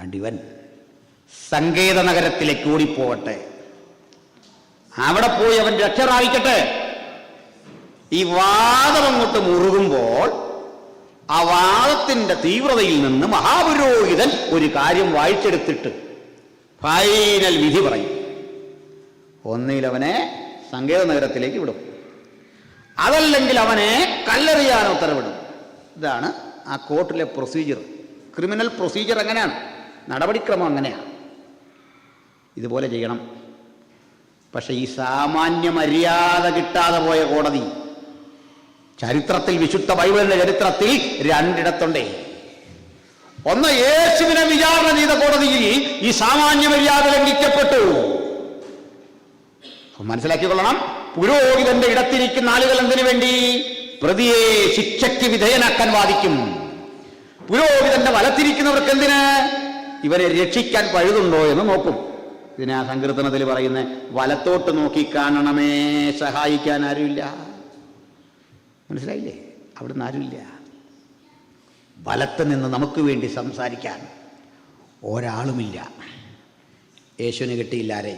അണ്ടിവൻ സങ്കേത നഗരത്തിലേക്ക് ഓടിപ്പോവട്ടെ, അവിടെ പോയി അവൻ രക്ഷ പ്രാപിക്കട്ടെ. ഈ വാദം അങ്ങോട്ട് മുറുകുമ്പോൾ ആ വാദത്തിൻ്റെ തീവ്രതയിൽ നിന്ന് മഹാപുരോഹിതൻ ഒരു കാര്യം വായിച്ചെടുത്തിട്ട് ഫൈനൽ വിധി പറയും. ഒന്നിൽ അവനെ സങ്കേത നഗരത്തിലേക്ക് വിടും, അതല്ലെങ്കിൽ അവനെ കല്ലെറിയാൻ ഉത്തരവിടും. ഇതാണ് ആ കോർട്ടിലെ പ്രൊസീജിയർ. ക്രിമിനൽ പ്രൊസീജിയർ അങ്ങനെയാണ്, നടപടിക്രമം അങ്ങനെയാണ്. ഇതുപോലെ ചെയ്യണം. പക്ഷെ ഈ സാമാന്യ മര്യാദ കിട്ടാതെ പോയ കോടതി ചരിത്രത്തിൽ, വിശുദ്ധ ബൈബിളിന്റെ ചരിത്രത്തിൽ 2 ഇടത്തുണ്ടേ. ഒന്ന്, യേശുവിനെ വിചാരണ ചെയ്ത കോടതിയിൽ ഈ സാമാന്യ മര്യാദ ലംഘിക്കപ്പെട്ടു. മനസ്സിലാക്കിക്കൊള്ളണം. പുരോഹിതന്റെ ഇടത്തിരിക്കുന്ന ആളുകൾ എന്തിനു വേണ്ടി? പ്രതിയെ ശിക്ഷയ്ക്ക് വിധേയനാക്കാൻ വാദിക്കും. പുരോഹിതന്റെ വലത്തിരിക്കുന്നവർക്ക് എന്തിന്? ഇവരെ രക്ഷിക്കാൻ പഴുതുണ്ടോ എന്ന് നോക്കും. ഇതിനെ ആ സങ്കീർത്തനത്തിൽ പറയുന്ന വലത്തോട്ട് നോക്കി കാണണമേ, സഹായിക്കാൻ ആരുമില്ല. മനസ്സിലായില്ലേ? അവിടുന്ന് ആരുമില്ല. വലത്ത് നിന്ന് നമുക്ക് വേണ്ടി സംസാരിക്കാൻ ഒരാളുമില്ല. യേശുവിന് കിട്ടിയില്ല ആരെ.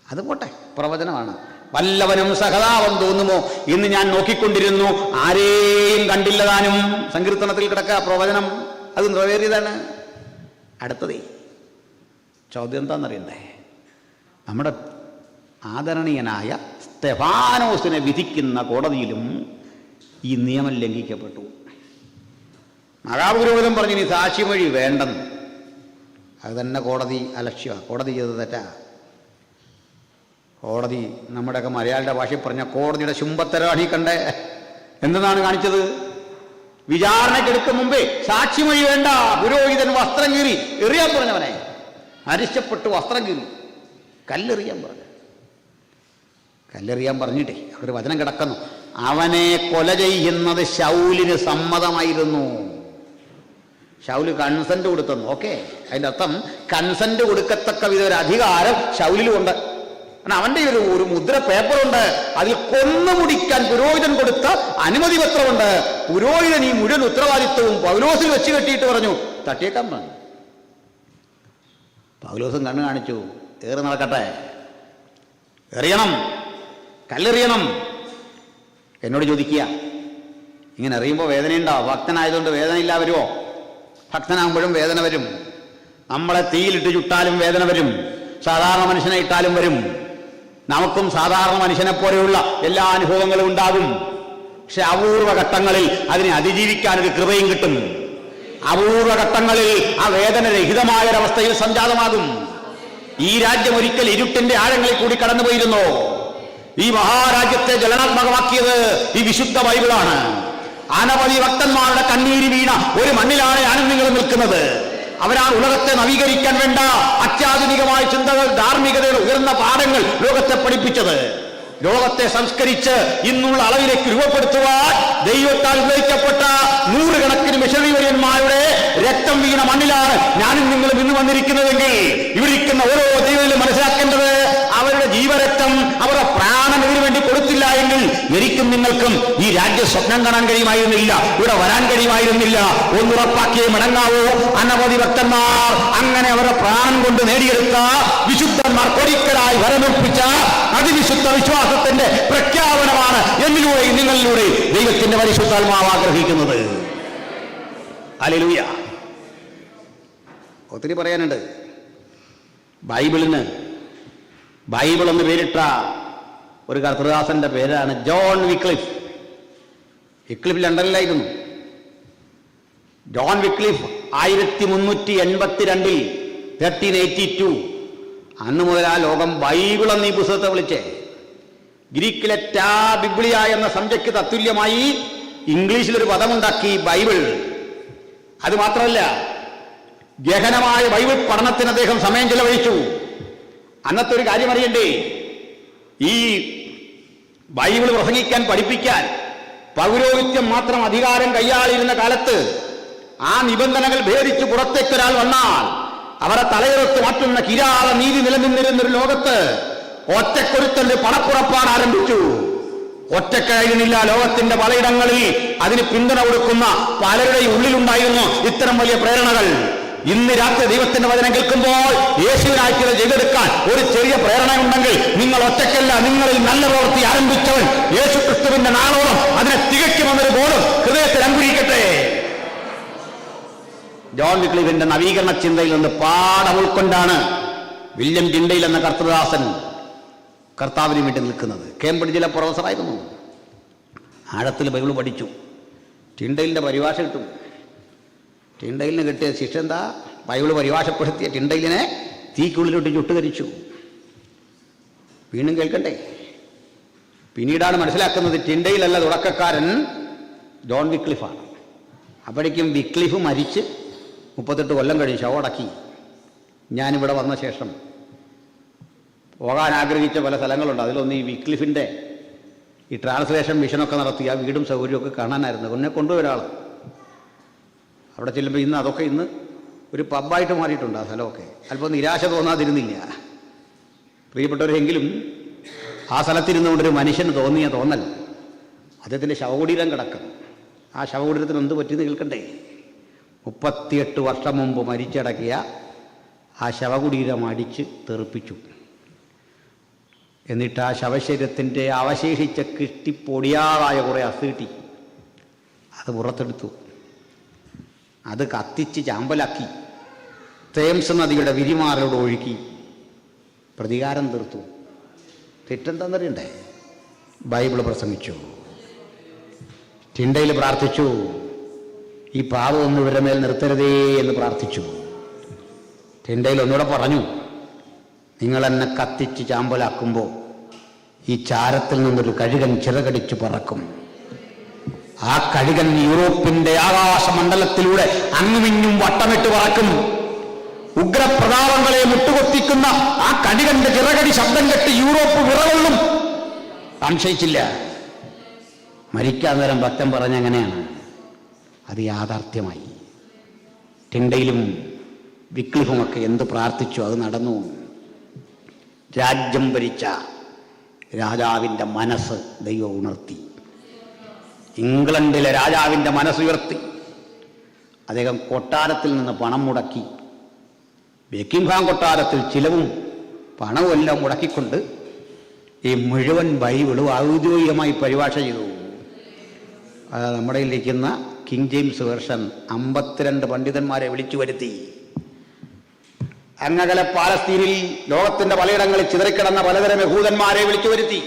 അത് പോട്ടെ, പ്രവചനമാണ്. വല്ലവനും സഹതാപം തോന്നുമോ ഇന്ന് ഞാൻ നോക്കിക്കൊണ്ടിരുന്നു, ആരെയും കണ്ടില്ലതാനും. സങ്കീർത്തനത്തിൽ കിടക്കുക പ്രവചനം. അത് നിറവേറിയതാണ്. അടുത്തതേ ചോദ്യം എന്താണെന്നറിയണ്ടേ? നമ്മുടെ ആദരണീയനായ സ്തെഫാനോസിനെ വിധിക്കുന്ന കോടതിയിലും ഈ നിയമം ലംഘിക്കപ്പെട്ടു. മഹാപുരോഹിതൻ പറഞ്ഞു ഇനി സാക്ഷിമൊഴി വേണ്ടെന്ന്. അത് തന്നെ കോടതി അലക്ഷ്യമാണ്. കോടതി ചെയ്തത് തെറ്റാ. കോടതി നമ്മുടെയൊക്കെ മലയാളിയുടെ ഭാഷയിൽ പറഞ്ഞ കോടതിയുടെ ശുംഭത്തരാണി കണ്ടേ. എന്തെന്നാണ് കാണിച്ചത്? വിചാരണക്കെടുക്കും മുമ്പേ സാക്ഷിമൊഴി വേണ്ട, പുരോഹിതൻ വസ്ത്രം കീറി എറിയാൻ പറഞ്ഞവനെ, അരിശപ്പെട്ട് വസ്ത്രം കീറി കല്ലെറിയാൻ പറഞ്ഞു. കല്ലെറിയാൻ പറഞ്ഞിട്ടേ ഒരു വചനം കിടക്കുന്നു, അവനെ കൊല ചെയ്യുന്നത് ശൗലിന് സമ്മതമായിരുന്നു. ശൗല് കൺസെന്റ് കൊടുത്തെന്നു. ഓക്കെ, അതിൻ്റെ അർത്ഥം കൺസെന്റ് കൊടുക്കത്തക്ക വിധ ഒരു അധികാരം ശൗലിലുമുണ്ട്. കാരണം അവൻ്റെ ഒരു മുദ്ര പേപ്പറുണ്ട്, അതിൽ കൊന്നുമുടിക്കാൻ പുരോഹിതൻ കൊടുത്ത അനുമതി പത്രമുണ്ട്. പുരോഹിതൻ ഈ മുഴുവൻ ഉത്തരവാദിത്വവും പൗലോസിൽ വെച്ച് കെട്ടിയിട്ട് പറഞ്ഞു തട്ടിയേക്കാൻ പറഞ്ഞു. പൗലോസും കണ്ണു കാണിച്ചു, ഏറി നടക്കട്ടെ, എറിയണം, കല്ലെറിയണം. എന്നോട് ചോദിക്കുക, ഇങ്ങനെ എറിയുമ്പോൾ വേദനയുണ്ടാവും? ഭക്തനായതുകൊണ്ട് വേദനയില്ല വരുമോ? ഭക്തനാകുമ്പോഴും വേദന വരും. നമ്മളെ തീയിലിട്ട് ചുട്ടാലും വേദന വരും, സാധാരണ മനുഷ്യനെ ഇട്ടാലും വരും. നമുക്കും സാധാരണ മനുഷ്യനെ പോലെയുള്ള എല്ലാ അനുഭവങ്ങളും ഉണ്ടാകും. പക്ഷെ അപൂർവ ഘട്ടങ്ങളിൽ അതിനെ അതിജീവിക്കാനൊരു കൃപയും കിട്ടും. അപൂർവ ഘട്ടങ്ങളിൽ ആ വേദന രഹിതമായൊരവസ്ഥയിൽ സംജാതമാകും. ഈ രാജ്യം ഒരിക്കൽ ഇരുട്ടിന്റെ ആഴങ്ങളിൽ കൂടി കടന്നുപോയിരുന്നു. ഈ മഹാരാജ്യത്തെ ജ്വലനാത്മകമാക്കിയത് ഈ വിശുദ്ധ ബൈബിളാണ്. അനവധി ഭക്തന്മാരുടെ കണ്ണീര് വീണ ഒരു മണ്ണിലാണ് ഞാനും നിങ്ങളും നിൽക്കുന്നത്. അവരാണ് ഉലകത്തെ നവീകരിക്കാൻ വേണ്ട അത്യാധുനികമായ ചിന്തകൾ, ധാർമ്മികതയുടെ ഉയർന്ന പാഠങ്ങൾ ലോകത്തെ പഠിപ്പിച്ചത്. ലോകത്തെ സംസ്കരിച്ച് ഇന്നുള്ള അളവിലേക്ക് രൂപപ്പെടുത്തുവാൻ ദൈവത്താൽ ഉപയോഗിക്കപ്പെട്ട നൂറുകണക്കിന് മിഷണറിമാരുടെ രക്തം വീണ മണ്ണിലാണ് ഞാനും നിങ്ങളും ഇന്ന് വന്നിരിക്കുന്നതെങ്കിൽ ഇവിടെ ഇരിക്കുന്ന ഓരോ ദൈവത്തിലും മനസ്സിലാക്കേണ്ടത് അവരുടെ ജീവരക്തം അവരുടെ പ്രാണൻ ഇതിനു വേണ്ടി കൊടുത്തില്ല എങ്കിൽ എനിക്കും നിങ്ങൾക്കും ഈ രാജ്യ സ്വപ്നം കാണാൻ കഴിയുമായിരുന്നില്ല, ഇവിടെ വരാൻ കഴിയുമായിരുന്നില്ല. ഒന്നുറപ്പാക്കിയേ മടങ്ങാവൂ. അനവധി ഭക്തന്മാർ അങ്ങനെ അവരുടെ പ്രാണൻ കൊണ്ട് നേടിയെടുത്ത വിശുദ്ധന്മാർ ഒരിക്കലായി വരമേൽപ്പിച്ച അതിവിശുദ്ധ വിശ്വാസത്തിന്റെ പ്രഖ്യാപനമാണ് എന്നിലൂടെയും നിങ്ങളിലൂടെ ദൈവത്തിന്റെ പരിശുദ്ധാത്മാവ് ആഗ്രഹിക്കുന്നത്. ഹല്ലേലൂയ. ഒത്തിരി പറയാനുണ്ട്. ബൈബിൾ എന്ന് പേരിട്ട ഒരു കർത്തൃദാസന്റെ പേരാണ് ജോൺ വിക്ലിഫ്. വിക്ലിഫ് ലണ്ടനിലായിരുന്നു. ജോൺ വിക്ലിഫ് 1382 1382 അന്ന് മുതൽ ആ ലോകം ബൈബിൾ എന്ന ഈ പുസ്തകത്തെ വിളിച്ചേ. ഗ്രീക്കിലെ ടാ ബിബ്ലിയ എന്ന സംഖ്യയ്ക്ക് തത്തുല്യമായി ഇംഗ്ലീഷിലൊരു പദമുണ്ടാക്കി, ബൈബിൾ. അത് മാത്രമല്ല, ഗഹനമായ ബൈബിൾ പഠനത്തിന് അദ്ദേഹം സമയം ചെലവഴിച്ചു. അന്നത്തെ ഒരു കാര്യം അറിയണ്ടേ, ഈ ബൈബിൾ പ്രസംഗിക്കാൻ, പഠിപ്പിക്കാൻ പൗരോഹിത്യം മാത്രം അധികാരം കൈയാളിയിരുന്ന കാലത്ത് ആ നിബന്ധനകൾ ഭേദിച്ച് പുറത്തേക്കൊരാൾ വന്നാൽ അവരെ തലയുറത്ത് മാറ്റുന്ന കിരാത നീതി നിലനിന്നിരുന്നൊരു ലോകത്ത് ഒറ്റക്കൊരുത്തന്റെ പണപ്പുറപ്പാട് ആരംഭിച്ചു. ഒറ്റക്കായിരുന്നില്ല, ലോകത്തിന്റെ പലയിടങ്ങളിൽ അതിന് പിന്തുണ കൊടുക്കുന്ന പലരുടെയും ഉള്ളിലുണ്ടായിരുന്നു ഇത്തരം വലിയ പ്രേരണകൾ. ഇന്ന് രാത്രി ദൈവത്തിന്റെ വചനം കേൾക്കുമ്പോൾ യേശുവിനാക്കിയത് ചെയ്തെടുക്കാൻ ഒരു ചെറിയ പ്രേരണ ഉണ്ടെങ്കിൽ നിങ്ങൾ ഒറ്റയ്ക്കല്ല. നിങ്ങളിൽ നല്ല പ്രവൃത്തി ആരംഭിച്ചവൻ യേശു ക്രിസ്തുവിന്റെ നാളോളം അതിനെ തികയ്ക്കുമെന്നൊരു ബോധം ഹൃദയത്തിൽ അങ്കുരിക്കട്ടെ. ജോൺ വിക്ലിഫിന്റെ നവീകരണ ചിന്തയിൽ നിന്ന് പാഠം ഉൾക്കൊണ്ടാണ് വില്യം ടിൻഡെയിൽ എന്ന കർത്തൃദാസൻ കർത്താവിന് വേണ്ടി നിൽക്കുന്നത്. കേംബ്രിഡ്ജിലെ പ്രൊഫസറായിരുന്നു. ആഴത്തിൽ ബൈബിൾ പഠിച്ചു. ടിൻഡെയിലിന്റെ പരിഭാഷ കിട്ടും. ടിൻഡെയിലിന് കിട്ടിയ ശിക്ഷ എന്താ? ബൈബിൾ പരിഭാഷപ്പെടുത്തിയ ടിൻഡെയിലിനെ തീക്കുള്ളിലോട്ട് ചുട്ടുകരിച്ചു. വീണ്ടും കേൾക്കണ്ടേ? പിന്നീടാണ് മനസ്സിലാക്കുന്നത് ടിൻഡെയിലല്ല തുടക്കക്കാരൻ, ജോൺ വിക്ലിഫാണ്. അപ്പോഴേക്കും വിക്ലിഫ് മരിച്ച് 38 കൊല്ലം കഴിഞ്ഞ് ശവമടക്കി. ഞാനിവിടെ വന്ന ശേഷം പോകാൻ ആഗ്രഹിച്ച പല സ്ഥലങ്ങളുണ്ട്. അതിലൊന്ന് ഈ വിക്ലിഫിൻ്റെ ഈ ട്രാൻസ്ലേഷൻ മിഷനൊക്കെ നടത്തി ആ വീടും സൗകര്യമൊക്കെ കാണാനായിരുന്നു. എന്നെ കൊണ്ടുപോയ ഒരാൾ. അവിടെ ചെല്ലുമ്പോൾ അതൊക്കെ ഇന്ന് ഒരു പബ്ബായിട്ട് മാറിയിട്ടുണ്ട് ആ സ്ഥലമൊക്കെ. അല്പം നിരാശ തോന്നാതിരുന്നില്ല പ്രിയപ്പെട്ടവരെങ്കിലും. ആ സ്ഥലത്തിരുന്നുകൊണ്ടൊരു മനുഷ്യന് തോന്നിയ തോന്നൽ, അദ്ദേഹത്തിൻ്റെ ശവകുടീരം കിടക്കും. ആ ശവകുടീരത്തിന് എന്ത് പറ്റിയെന്ന് കേൾക്കണ്ടേ? 38 വർഷം മുമ്പ് മരിച്ചടക്കിയ ആ ശവകുടീരം അടിച്ച് തെറിപ്പിച്ചു. എന്നിട്ട് ആ ശവശരീരത്തിൻ്റെ അവശേഷിച്ച കിട്ടിപ്പൊടിയാതായ കുറേ അസ്ഥിട്ടി അത് പുറത്തെടുത്തു. അത് കത്തിച്ച് ചാമ്പലാക്കി തേംസ് നദിയുടെ വിരിമാറിലൂടെ ഒഴുക്കി പ്രതികാരം തീർത്തു. തെറ്റെന്താണെന്നറിയണ്ടേ? ബൈബിൾ പ്രസംഗിച്ചു. ടിൻഡെയിൽ പ്രാർത്ഥിച്ചു, ഈ പാപമൊന്നും ഇവരുടെ മേൽ നിർത്തരുതേ എന്ന് പ്രാർത്ഥിച്ചു. ടിൻഡെയിൽ ഒന്നുകൂടെ പറഞ്ഞു, നിങ്ങളെന്നെ കത്തിച്ച് ചാമ്പലാക്കുമ്പോൾ ഈ ചാരത്തിൽ നിന്നൊരു കഴുകൻ ചിറകടിച്ച് പറക്കും. ആ കഴുകൻ യൂറോപ്പിന്റെ ആകാശമണ്ഡലത്തിലൂടെ അങ്ങുമിങ്ങും വട്ടമിട്ട് പറക്കും. ഉഗ്രപ്രതാപങ്ങളെ മുട്ടുകൊത്തിക്കുന്ന ആ കഴുകന്റെ ചിറകടി ശബ്ദം കേട്ട് യൂറോപ്പ് വിറകൊള്ളും. സംശയിച്ചില്ല. മരിക്കാൻ നേരം ഭക്തൻ പറഞ്ഞങ്ങനെയാണ്. അത് യാഥാർത്ഥ്യമായി. ടിൻഡയിലും വിക്ലിഫുമൊക്കെ എന്ത് പ്രാർത്ഥിച്ചു അത് നടന്നു. രാജ്യം ഭരിച്ച രാജാവിൻ്റെ മനസ്സ് ദൈവം ഉണർത്തി. ഇംഗ്ലണ്ടിലെ രാജാവിൻ്റെ മനസ്സുയർത്തി. അദ്ദേഹം കൊട്ടാരത്തിൽ നിന്ന് പണം മുടക്കി. ബക്കിംഗ്ഹാം കൊട്ടാരത്തിൽ ചിലവും പണവും എല്ലാം മുടക്കിക്കൊണ്ട് ഈ മുഴുവൻ ബൈബിളും ഔദ്യോഗികമായി പരിഭാഷ ചെയ്തു. നമ്മുടെ ഇരിക്കുന്ന കിങ് ജെയിംസ് വേർഷൻ 52 പണ്ഡിതന്മാരെ വിളിച്ചു വരുത്തി. അങ്ങകലെ പാലസ്തീനിൽ ലോകത്തിന്റെ പലയിടങ്ങളിൽ ചിതറിക്കിടന്ന പലതരം യഹൂദന്മാരെ വിളിച്ചു വരുത്തി.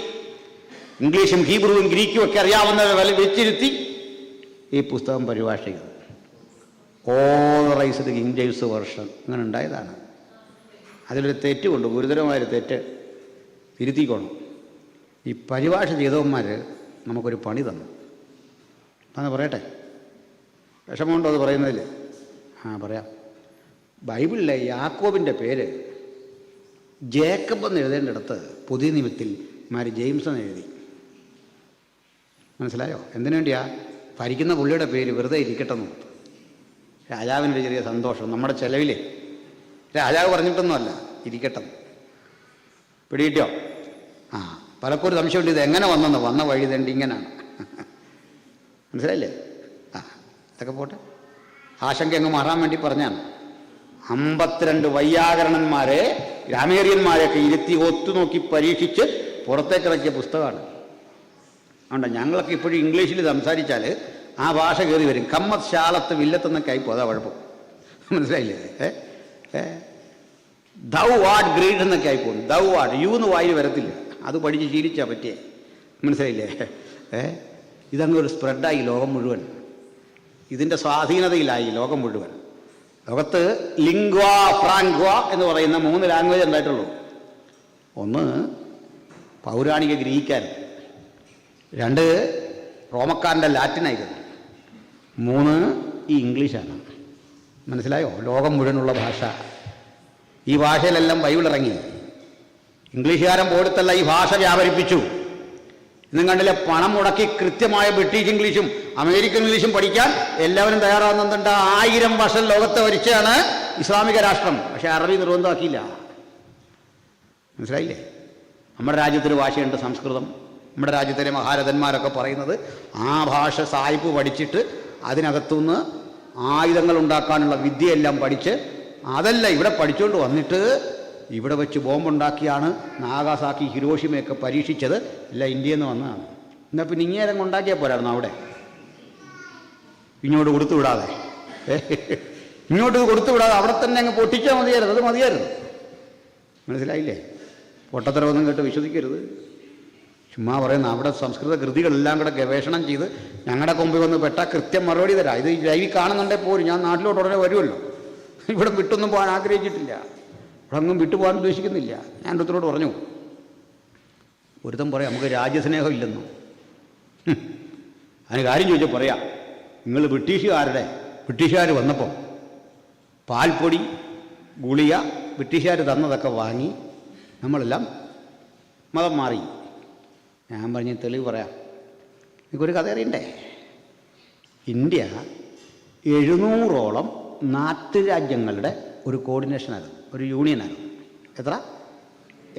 ഇംഗ്ലീഷും ഹീബ്രുവും ഗ്രീക്കും ഒക്കെ അറിയാവുന്നവരെ വിളിച്ചിരുത്തി ഈ പുസ്തകം പരിഭാഷ ചെയ്തു. ഓതറൈസ്ഡ് കിങ് ജെയിംസ് വേർഷൻ അങ്ങനെ ഉണ്ടായതാണ്. അതിലൊരു തെറ്റുകൊണ്ട്, ഗുരുതരമായൊരു തെറ്റ് തിരുത്തിക്കോണം. ഈ പരിഭാഷ ചെയ്തവന്മാർ നമുക്കൊരു പണി തന്നു. അന്ന് പറയട്ടെ, വിഷമമുണ്ടോ അത് പറയുന്നതിൽ? പറയാം. ബൈബിളിലെ യാക്കോബിൻ്റെ പേര് ജേക്കബ് എന്ന് എഴുതേണ്ടിടത്ത് പുതിയ നിമിത്തിൽ ജെയിംസ് എന്ന് എഴുതി. മനസ്സിലായോ? എന്തിനു വേണ്ടിയാ? ഭരിക്കുന്ന പുള്ളിയുടെ പേര് വെറുതെ ഇരിക്കട്ടെന്ന്. രാജാവിനൊരു ചെറിയ സന്തോഷം. നമ്മുടെ ചെലവിലേ രാജാവ് പറഞ്ഞിട്ടൊന്നുമല്ല, ഇരിക്കട്ടെ. പിടികിട്ടോ? പലപ്പോഴും സംശയമുണ്ട് ഇത് എങ്ങനെ വന്നെന്ന്. വന്ന വഴി തണ്ടി ഇങ്ങനെയാണ്. മനസ്സിലായില്ലേ? ഇതൊക്കെ പോട്ടെ. ആശങ്ക അങ്ങ് മാറാൻ വേണ്ടി പറഞ്ഞാണ്. 52 വൈയാകരണന്മാരെ, ഗ്രാമേറിയന്മാരെയൊക്കെ ഇരുത്തി ഒത്തുനോക്കി പരീക്ഷിച്ച് പുറത്തേക്കിറക്കിയ പുസ്തകമാണ്. അതുകൊണ്ട് ഞങ്ങളൊക്കെ ഇപ്പോഴും ഇംഗ്ലീഷിൽ സംസാരിച്ചാൽ ആ ഭാഷ കയറി വരും. കമ്മത്ത് ശാലത്ത് വില്ലത്തെന്നൊക്കെ ആയിപ്പോ. അതാ കുഴപ്പം. മനസ്സിലായില്ലേ? ദൗ വാട്ട് ഗ്രേഡ് എന്നൊക്കെ ആയിപ്പോകും. ദൗ വാട്ട് യൂന്ന് വായിൽ വരത്തില്ല. അത് പഠിച്ച് ശീലിച്ചാൽ പറ്റിയേ. മനസ്സിലായില്ലേ? ഇതങ്ങ് ഒരു സ്പ്രെഡായി ലോകം മുഴുവൻ. ഇതിൻ്റെ സ്വാധീനതയിലായി ലോകം മുഴുവൻ. ലോകത്ത് ലിംഗ്വ ഫ്രാങ്ക്വ എന്ന് പറയുന്ന 3 ലാംഗ്വേജ് ഉണ്ടായിട്ടുള്ളൂ. ഒന്ന് പൗരാണിക ഗ്രീക്കായിരുന്നു, 2 റോമക്കാരൻ്റെ ലാറ്റിനായിരുന്നു, 3 ഈ ഇംഗ്ലീഷാണ്. മനസ്സിലായോ? ലോകം മുഴുവനുള്ള ഭാഷ. ഈ ഭാഷയിലെല്ലാം ബൈബിൾ ഇറങ്ങി. ഇംഗ്ലീഷുകാരൻ പോയിട്ടല്ല ഈ ഭാഷ വ്യാപരിപ്പിച്ചു. ഇന്നും കണ്ടില്ലേ, പണം മുടക്കി കൃത്യമായ ബ്രിട്ടീഷ് ഇംഗ്ലീഷും അമേരിക്കൻ ഇംഗ്ലീഷും പഠിക്കാൻ എല്ലാവരും തയ്യാറാവുന്നുണ്ട്. 1000 വർഷം ലോകത്തെ ഭരിച്ചാണ് ഇസ്ലാമിക രാഷ്ട്രം. പക്ഷെ അറബി നിർബന്ധമാക്കിയില്ല. മനസ്സിലായില്ലേ? നമ്മുടെ രാജ്യത്തൊരു ഭാഷയുണ്ട്, സംസ്കൃതം. നമ്മുടെ രാജ്യത്തിലെ മഹാരഥന്മാരൊക്കെ പറയുന്നത് ആ ഭാഷ സായിപ്പ് പഠിച്ചിട്ട് അതിനകത്തുനിന്ന് ആയുധങ്ങൾ ഉണ്ടാക്കാനുള്ള വിദ്യയെല്ലാം പഠിച്ച് അതല്ല ഇവിടെ പഠിച്ചുകൊണ്ട് വന്നിട്ട് ഇവിടെ വെച്ച് ബോംബുണ്ടാക്കിയാണ് നാഗാസാക്കി ഹിരോഷിമയൊക്കെ പരീക്ഷിച്ചത്. എല്ലാം ഇന്ത്യയിൽ നിന്ന് വന്നതാണ്. എന്നാൽ പിന്നെ ഇങ്ങേരം ഉണ്ടാക്കിയാൽ പോരായിരുന്നു അവിടെ. ഇങ്ങോട്ട് കൊടുത്തു വിടാതെ, ഇങ്ങോട്ട് കൊടുത്തു വിടാതെ അവിടെ തന്നെ അങ്ങ് പൊട്ടിച്ചാൽ മതിയായിരുന്നു. അത് മതിയായിരുന്നു. മനസ്സിലായില്ലേ? പൊട്ടത്തരവൊന്നും കേട്ട് വിശ്വസിക്കരുത്. ചുമ്മാ പറയുന്ന അവിടെ സംസ്കൃത കൃതികളെല്ലാം കൂടെ ഗവേഷണം ചെയ്ത് ഞങ്ങളുടെ കൊമ്പിൽ വന്ന് പെട്ടാൽ കൃത്യം മറുപടി തരാം. ഇത് ലൈവിൽ കാണുന്നുണ്ടേ പോരും. ഞാൻ നാട്ടിലോട്ട് ഉടനെ വരുമല്ലോ. ഇവിടെ വിട്ടൊന്നും പോകാൻ ആഗ്രഹിച്ചിട്ടില്ല, ഇവിടെ അങ്ങും വിട്ടുപോകാൻ ഉദ്ദേശിക്കുന്നില്ല. ഞാൻ അടുത്തോട് പറഞ്ഞു. ഒരുത്തം പറയാം നമുക്ക് രാജ്യസ്നേഹം ഇല്ലെന്നോ. അതിന് കാര്യം ചോദിച്ചാൽ പറയാം, നിങ്ങൾ ബ്രിട്ടീഷുകാർ വന്നപ്പോൾ പാൽപ്പൊടി ഗുളിക ബ്രിട്ടീഷുകാർ തന്നതൊക്കെ വാങ്ങി നമ്മളെല്ലാം മതം മാറി. ഞാൻ പറഞ്ഞ തെളിവ് പറയാം. എനിക്കൊരു കഥ അറിയണ്ടേ? ഇന്ത്യ 700ഓളം നാട്ടുരാജ്യങ്ങളുടെ ഒരു കോർഡിനേഷനായിരുന്നു, ഒരു യൂണിയനായിരുന്നു. എത്ര?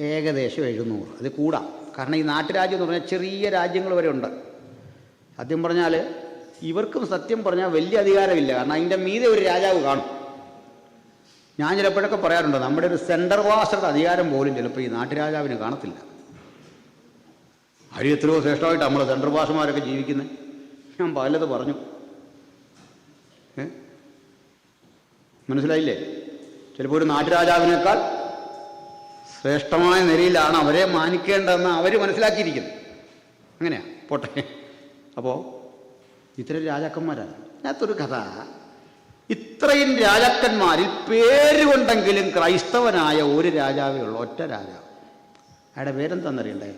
ഏകദേശം 700. അത് കൂടാം. കാരണം ഈ നാട്ടുരാജ്യം എന്ന് പറഞ്ഞാൽ ചെറിയ രാജ്യങ്ങൾ വരെ ഉണ്ട്. സത്യം പറഞ്ഞാൽ ഇവർക്കും സത്യം പറഞ്ഞാൽ വലിയ അധികാരമില്ല. കാരണം അതിൻ്റെ മീതെ ഒരു രാജാവ് കാണും. ഞാൻ ചിലപ്പോഴൊക്കെ പറയാറുണ്ട്, നമ്മുടെ ഒരു സെൻട്രൽ വാസയുടെ അധികാരം പോലും ചിലപ്പോൾ ഈ നാട്ടുരാജാവിന് കാണത്തില്ല. അരി എത്രയോ ശ്രേഷ്ഠമായിട്ട് നമ്മൾ സെൻട്രൽ ഭാഷമാരൊക്കെ ജീവിക്കുന്നത്. ഞാൻ പലത് പറഞ്ഞു. മനസ്സിലായില്ലേ? ചിലപ്പോൾ ഒരു നാട്ടുരാജാവിനേക്കാൾ ശ്രേഷ്ഠമായ നിലയിലാണ് അവരെ മാനിക്കേണ്ടതെന്ന് അവർ മനസ്സിലാക്കിയിരിക്കുന്നത്. അങ്ങനെയാണ്. പോട്ടെ. അപ്പോൾ ഇത്തരം രാജാക്കന്മാരാണ്. അതിനകത്തൊരു കഥ. ഇത്രയും രാജാക്കന്മാരിൽ പേരുകൊണ്ടെങ്കിലും ക്രൈസ്തവനായ ഒരു രാജാവേ ഉള്ളൂ, ഒറ്റ രാജാവ്. അയാളുടെ പേരെന്താണെന്നറിയണ്ടേ?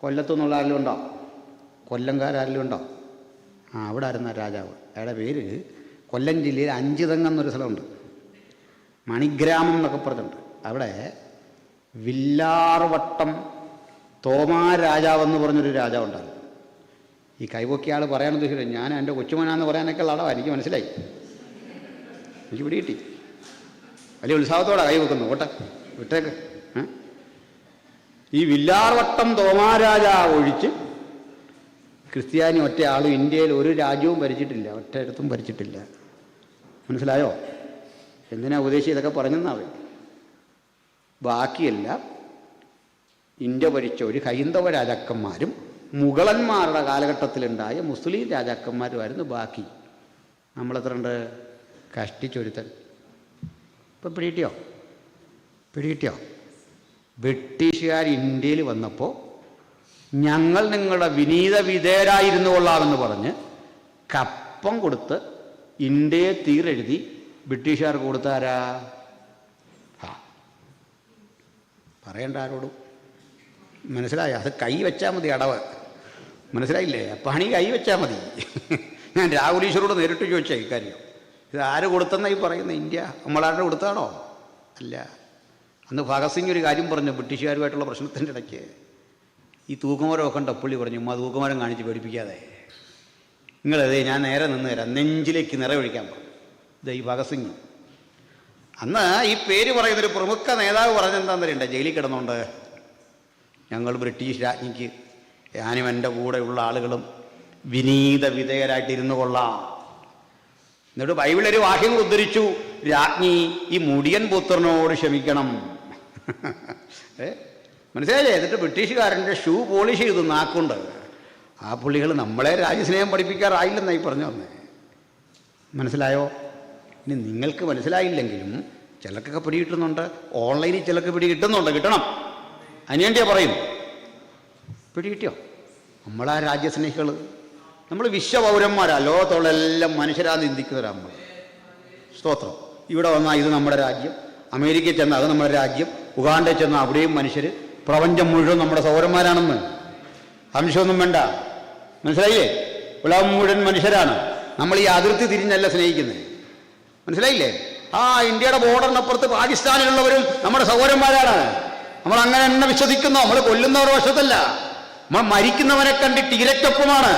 കൊല്ലത്തുനിന്നുള്ള ആരെങ്കിലും ഉണ്ടോ? കൊല്ലംകാരെങ്കിലും ഉണ്ടോ? അവിടെ ആയിരുന്ന രാജാവ്. അയാളുടെ പേര് കൊല്ലം ജില്ലയിൽ അഞ്ചുതെങ്ങ് എന്നൊരു സ്ഥലമുണ്ട്, മണിഗ്രാമം എന്നൊക്കെ പറഞ്ഞിട്ടുണ്ട്. അവിടെ വില്ലാർവട്ടം തോമാ രാജാവെന്ന് പറഞ്ഞൊരു രാജാവുണ്ടായിരുന്നു. ഈ കൈപൊക്കിയ ആൾ പറയാൻ ഉദ്ദേശിച്ചില്ല, ഞാൻ എൻ്റെ കൊച്ചുമോനാന്ന് പറയാനൊക്കെ ഉള്ള അടവാണ്, എനിക്ക് മനസ്സിലായി, എനിക്ക് പിടികിട്ടി. വലിയ ഉത്സാഹത്തോടെ കൈ വെക്കുന്നു, ഓട്ടെ വിട്ടേക്ക്. ഈ വില്ലാർവട്ടം തോമാരാജാവ് ഒഴിച്ച് ക്രിസ്ത്യാനി ഒറ്റ ആളും ഇന്ത്യയിൽ ഒരു രാജ്യവും ഭരിച്ചിട്ടില്ല, ഒറ്റയിടത്തും ഭരിച്ചിട്ടില്ല. മനസ്സിലായോ? എന്തിനാ ഉപദേശിച്ച് ഇതൊക്കെ പറഞ്ഞെന്നാവേ? ബാക്കിയെല്ലാം ഇന്ത്യ ഭരിച്ച ഒരു ഹൈന്ദവ രാജാക്കന്മാരും മുഗളന്മാരുടെ കാലഘട്ടത്തിലുണ്ടായ മുസ്ലിം രാജാക്കന്മാരുമായിരുന്നു ബാക്കി. നമ്മളെത്രണ്ട് കഷ്ടിച്ചൊരുത്തൻ. ഇപ്പം പിടികിട്ടിയോ? ബ്രിട്ടീഷുകാർ ഇന്ത്യയിൽ വന്നപ്പോൾ ഞങ്ങൾ നിങ്ങളുടെ വിനീത വിധേയരായിരുന്നു കൊള്ളാമെന്ന് പറഞ്ഞ് കപ്പം കൊടുത്ത് ഇന്ത്യയെ തീരെഴുതി ബ്രിട്ടീഷുകാർക്ക് കൊടുത്താരാ? പറയണ്ട ആരോടും. മനസ്സിലായോ? അത് കൈ വെച്ചാൽ മതി, അടവ്. മനസ്സിലായില്ലേ? പണി കൈ വെച്ചാൽ മതി. ഞാൻ രാഹുൽ ഈശ്വരോട് നേരിട്ട് ചോദിച്ചാൽ ഇക്കാര്യം, ഇത് ആര് കൊടുത്തെന്നായി പറയുന്നത്? ഇന്ത്യ നമ്മളാരുടെ കൊടുത്താണോ? അല്ല. അന്ന് ഭഗത് സിംഗ് ഒരു കാര്യം പറഞ്ഞു ബ്രിട്ടീഷുകാരുമായിട്ടുള്ള പ്രശ്നത്തിൻ്റെ ഇടയ്ക്ക്. ഈ തൂക്കുമരമൊക്കെ ഉണ്ട്, പുള്ളി പറഞ്ഞു ഉമ്മ തൂക്കുമരം കാണിച്ച് പേടിപ്പിക്കാതെ, നിങ്ങളതേ ഞാൻ നേരെ നിന്ന് തരാം, നെഞ്ചിലേക്ക് നിറയൊഴിക്കാൻ പറഞ്ഞു. ഇതാ ഈ ഭഗത് സിംഗ്. അന്ന് ഈ പേര് പറയുന്നൊരു പ്രമുഖ നേതാവ് പറഞ്ഞെന്താണെന്ന് അറിയണ്ടേ? ജയിലിൽ കിടന്നുകൊണ്ട് ഞങ്ങൾ ബ്രിട്ടീഷ് രാജ്ഞിക്ക് ഞാനും എൻ്റെ കൂടെയുള്ള ആളുകളും വിനീത വിധേയരായിട്ടിരുന്നു കൊള്ളാം. എന്നിട്ട് ബൈബിളൊരു വാക്യം ഉദ്ധരിച്ചു, രാജ്ഞി ഈ മുടിയൻ പുത്രനോട് ക്ഷമിക്കണം. മനസ്സിലായില്ലേ? എന്നിട്ട് ബ്രിട്ടീഷുകാരൻ്റെ ഷൂ പോളിഷ് ചെയ്തു നാക്കുണ്ട്. ആ പുള്ളികൾ നമ്മളെ രാജ്യസ്നേഹം പഠിപ്പിക്കാറായില്ലെന്നായി പറഞ്ഞു വന്നേ. മനസ്സിലായോ? ഇനി നിങ്ങൾക്ക് മനസ്സിലായില്ലെങ്കിലും ചിലർക്കൊക്കെ പിടി കിട്ടുന്നുണ്ട്, ഓൺലൈനിൽ ചിലർക്ക് പിടി കിട്ടുന്നുണ്ട്, കിട്ടണം. അതിനുവേണ്ടിയാ പറയുന്നു. പിടി കിട്ടിയോ? നമ്മളാ രാജ്യസ്നേഹികൾ, നമ്മൾ വിശ്വപൗരന്മാരാ, ലോകത്തുള്ള എല്ലാം മനുഷ്യരാന്ന് ചിന്തിക്കുന്നവരാ നമ്മൾ. സ്തോത്രം. ഇവിടെ വന്നാൽ ഇത് നമ്മുടെ രാജ്യം, അമേരിക്കയിൽ ചെന്നാൽ അത് നമ്മുടെ രാജ്യം, ഉഗാണ്ടയിൽ ചെന്നാൽ അവിടെയും മനുഷ്യർ, പ്രപഞ്ചം മുഴുവൻ നമ്മുടെ സൗരന്മാരാണെന്ന് സംശയമൊന്നും വേണ്ട. മനസ്സിലായില്ലേ? ഉലകം മുഴുവൻ മനുഷ്യരാണ്. നമ്മൾ ഈ അതിർത്തി തിരിഞ്ഞല്ല സ്നേഹിക്കുന്നത്. മനസ്സിലായില്ലേ? ഇന്ത്യയുടെ ബോർഡറിനപ്പുറത്ത് പാകിസ്ഥാനിലുള്ളവരും നമ്മുടെ സൗരന്മാരാണ്. നമ്മൾ അങ്ങനെ തന്നെ വിശ്വസിക്കുന്നു. നമ്മൾ കൊല്ലുന്നവരുടെ വശത്തല്ല, നമ്മൾ മരിക്കുന്നവനെ കണ്ടിട്ട് ഇരയ്ക്കൊപ്പമാണ്.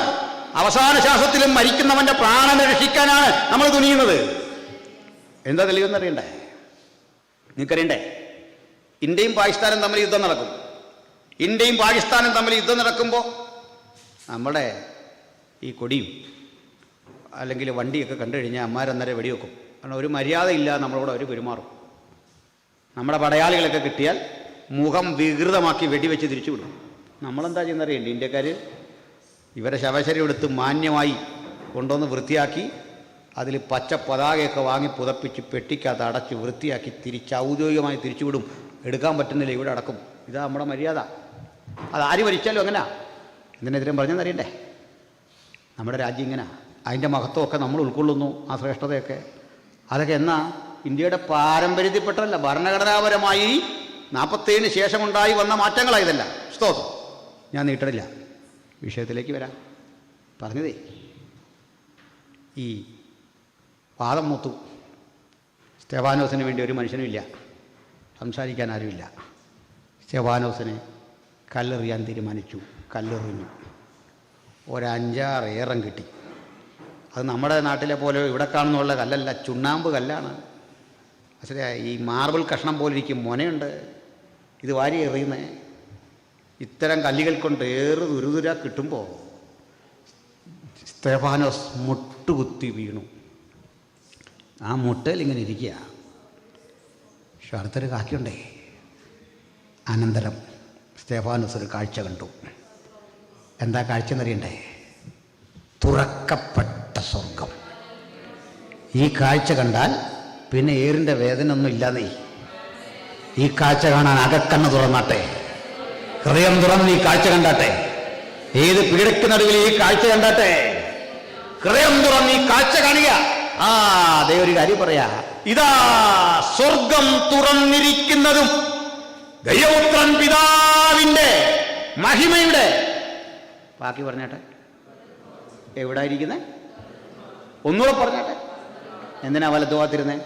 അവസാന ശ്വാസത്തിലും മരിക്കുന്നവന്റെ പ്രാണനെ രക്ഷിക്കാനാണ് നമ്മൾ തുനിയുന്നത്. എന്താ തെളിവെന്നറിയണ്ടേ? നിങ്ങൾക്കറിയണ്ടേ? ഇന്ത്യയും പാകിസ്ഥാനും തമ്മിൽ യുദ്ധം നടക്കും. ഇന്ത്യയും പാകിസ്ഥാനും തമ്മിൽ യുദ്ധം നടക്കുമ്പോൾ നമ്മുടെ ഈ കൊടിയും അല്ലെങ്കിൽ വണ്ടിയൊക്കെ കണ്ടു കഴിഞ്ഞാൽ അമ്മാരന്നേരം വെടിവെക്കും. കാരണം ഒരു മര്യാദയില്ല നമ്മളോട് അവർ പെരുമാറും. നമ്മുടെ പടയാളികളൊക്കെ കിട്ടിയാൽ മുഖം വികൃതമാക്കി വെടിവെച്ച് തിരിച്ചു വിടും. നമ്മളെന്താ ചെയ്യുന്നറിയണ്ടേ? ഇന്ത്യക്കാർ ഇവരെ ശവശരീരം എടുത്ത് മാന്യമായി കൊണ്ടുവന്ന് വൃത്തിയാക്കി അതിൽ പച്ച പതാകയൊക്കെ വാങ്ങി പുതപ്പിച്ച് പെട്ടിക്കകത്ത് അടച്ച് വൃത്തിയാക്കി ഔദ്യോഗികമായി തിരിച്ചുവിടും. എടുക്കാൻ പറ്റുന്നില്ല, ഇവിടെ അടക്കും. ഇതാ നമ്മുടെ മര്യാദ. അതാര് ഭരിച്ചാലും അങ്ങനെ. ഇതിനെതിരെ പറഞ്ഞെന്നറിയണ്ടേ? നമ്മുടെ രാജ്യം ഇങ്ങനെ, അതിൻ്റെ മഹത്വമൊക്കെ നമ്മൾ ഉൾക്കൊള്ളുന്നു, ആ ശ്രേഷ്ഠതയൊക്കെ. അതൊക്കെ എന്നാ ഇന്ത്യയുടെ പാരമ്പര്യത്തിൽപ്പെട്ടല്ല, ഭരണഘടനാപരമായി 47 ശേഷമുണ്ടായി വന്ന മാറ്റങ്ങളായതല്ല. സ്തോത്രം. ഞാൻ നീട്ടണില്ല, വിഷയത്തിലേക്ക് വരാം. പറഞ്ഞതേ ഈ വാദം മൂത്തു. സ്തെഫാനോസിന് വേണ്ടി ഒരു മനുഷ്യനുമില്ല, സംസാരിക്കാൻ ആരുമില്ല. സ്തെഫാനോസിനെ കല്ലെറിയാൻ തീരുമാനിച്ചു. കല്ലെറിഞ്ഞു. 5-6 ഏറം കിട്ടി. അത് നമ്മുടെ നാട്ടിലെ പോലെ ഇവിടെ കാണുന്നുള്ള കല്ലല്ല, ചുണ്ണാമ്പ് കല്ലാണ്. മനസ്സിലായി? ഈ മാർബിൾ കഷ്ണം പോലെ ഇരിക്കും, മൊനയുണ്ട്. ഇത് വാരി എറിയുന്നേ. ഇത്തരം കല്ലുകൾ കൊണ്ട് തുരുതുര കിട്ടുമ്പോൾ സ്തെഫാനോസ് മുട്ടുകുത്തി വീണു. ആ മുട്ടയിൽ ഇങ്ങനെ ഇരിക്കുക. പക്ഷെ അടുത്തൊരു കാക്കിയുണ്ടേ. അനന്തരം സ്തെഫാനോസ് ഒരു കാഴ്ച കണ്ടു. എന്താ കാഴ്ച എന്നറിയണ്ടേ? തുറക്കപ്പെട്ട സ്വർഗം. ഈ കാഴ്ച കണ്ടാൽ പിന്നെ ഏറിൻ്റെ വേദന ഒന്നും ഇല്ലാന്നേ. ഈ കാഴ്ച കാണാൻ അകക്കണ്ണ് തുറന്നാട്ടെ, ഹൃദയം തുറന്ന് ഈ കാഴ്ച കണ്ടാട്ടെ. ഏത് പീഡയ്ക്ക് ഈ കാഴ്ച കണ്ടാട്ടെ, ഹൃദയം തുറന്ന് ഈ കാഴ്ച കാണുക. അതേ ഒരു കാര്യം പറയാ, ഇതാ സ്വർഗം തുറന്നിരിക്കുന്നതും ദൈവപുത്രൻ പിതാവിന്റെ മഹിമയുടെ, ബാക്കി പറഞ്ഞാട്ടെ, എവിടെ ഇരിക്കുന്നത്? ഒന്നുകൂടെ പറഞ്ഞാട്ടെ. എന്തിനാ വലത്തു ഭാഗത്തിരുന്നേ?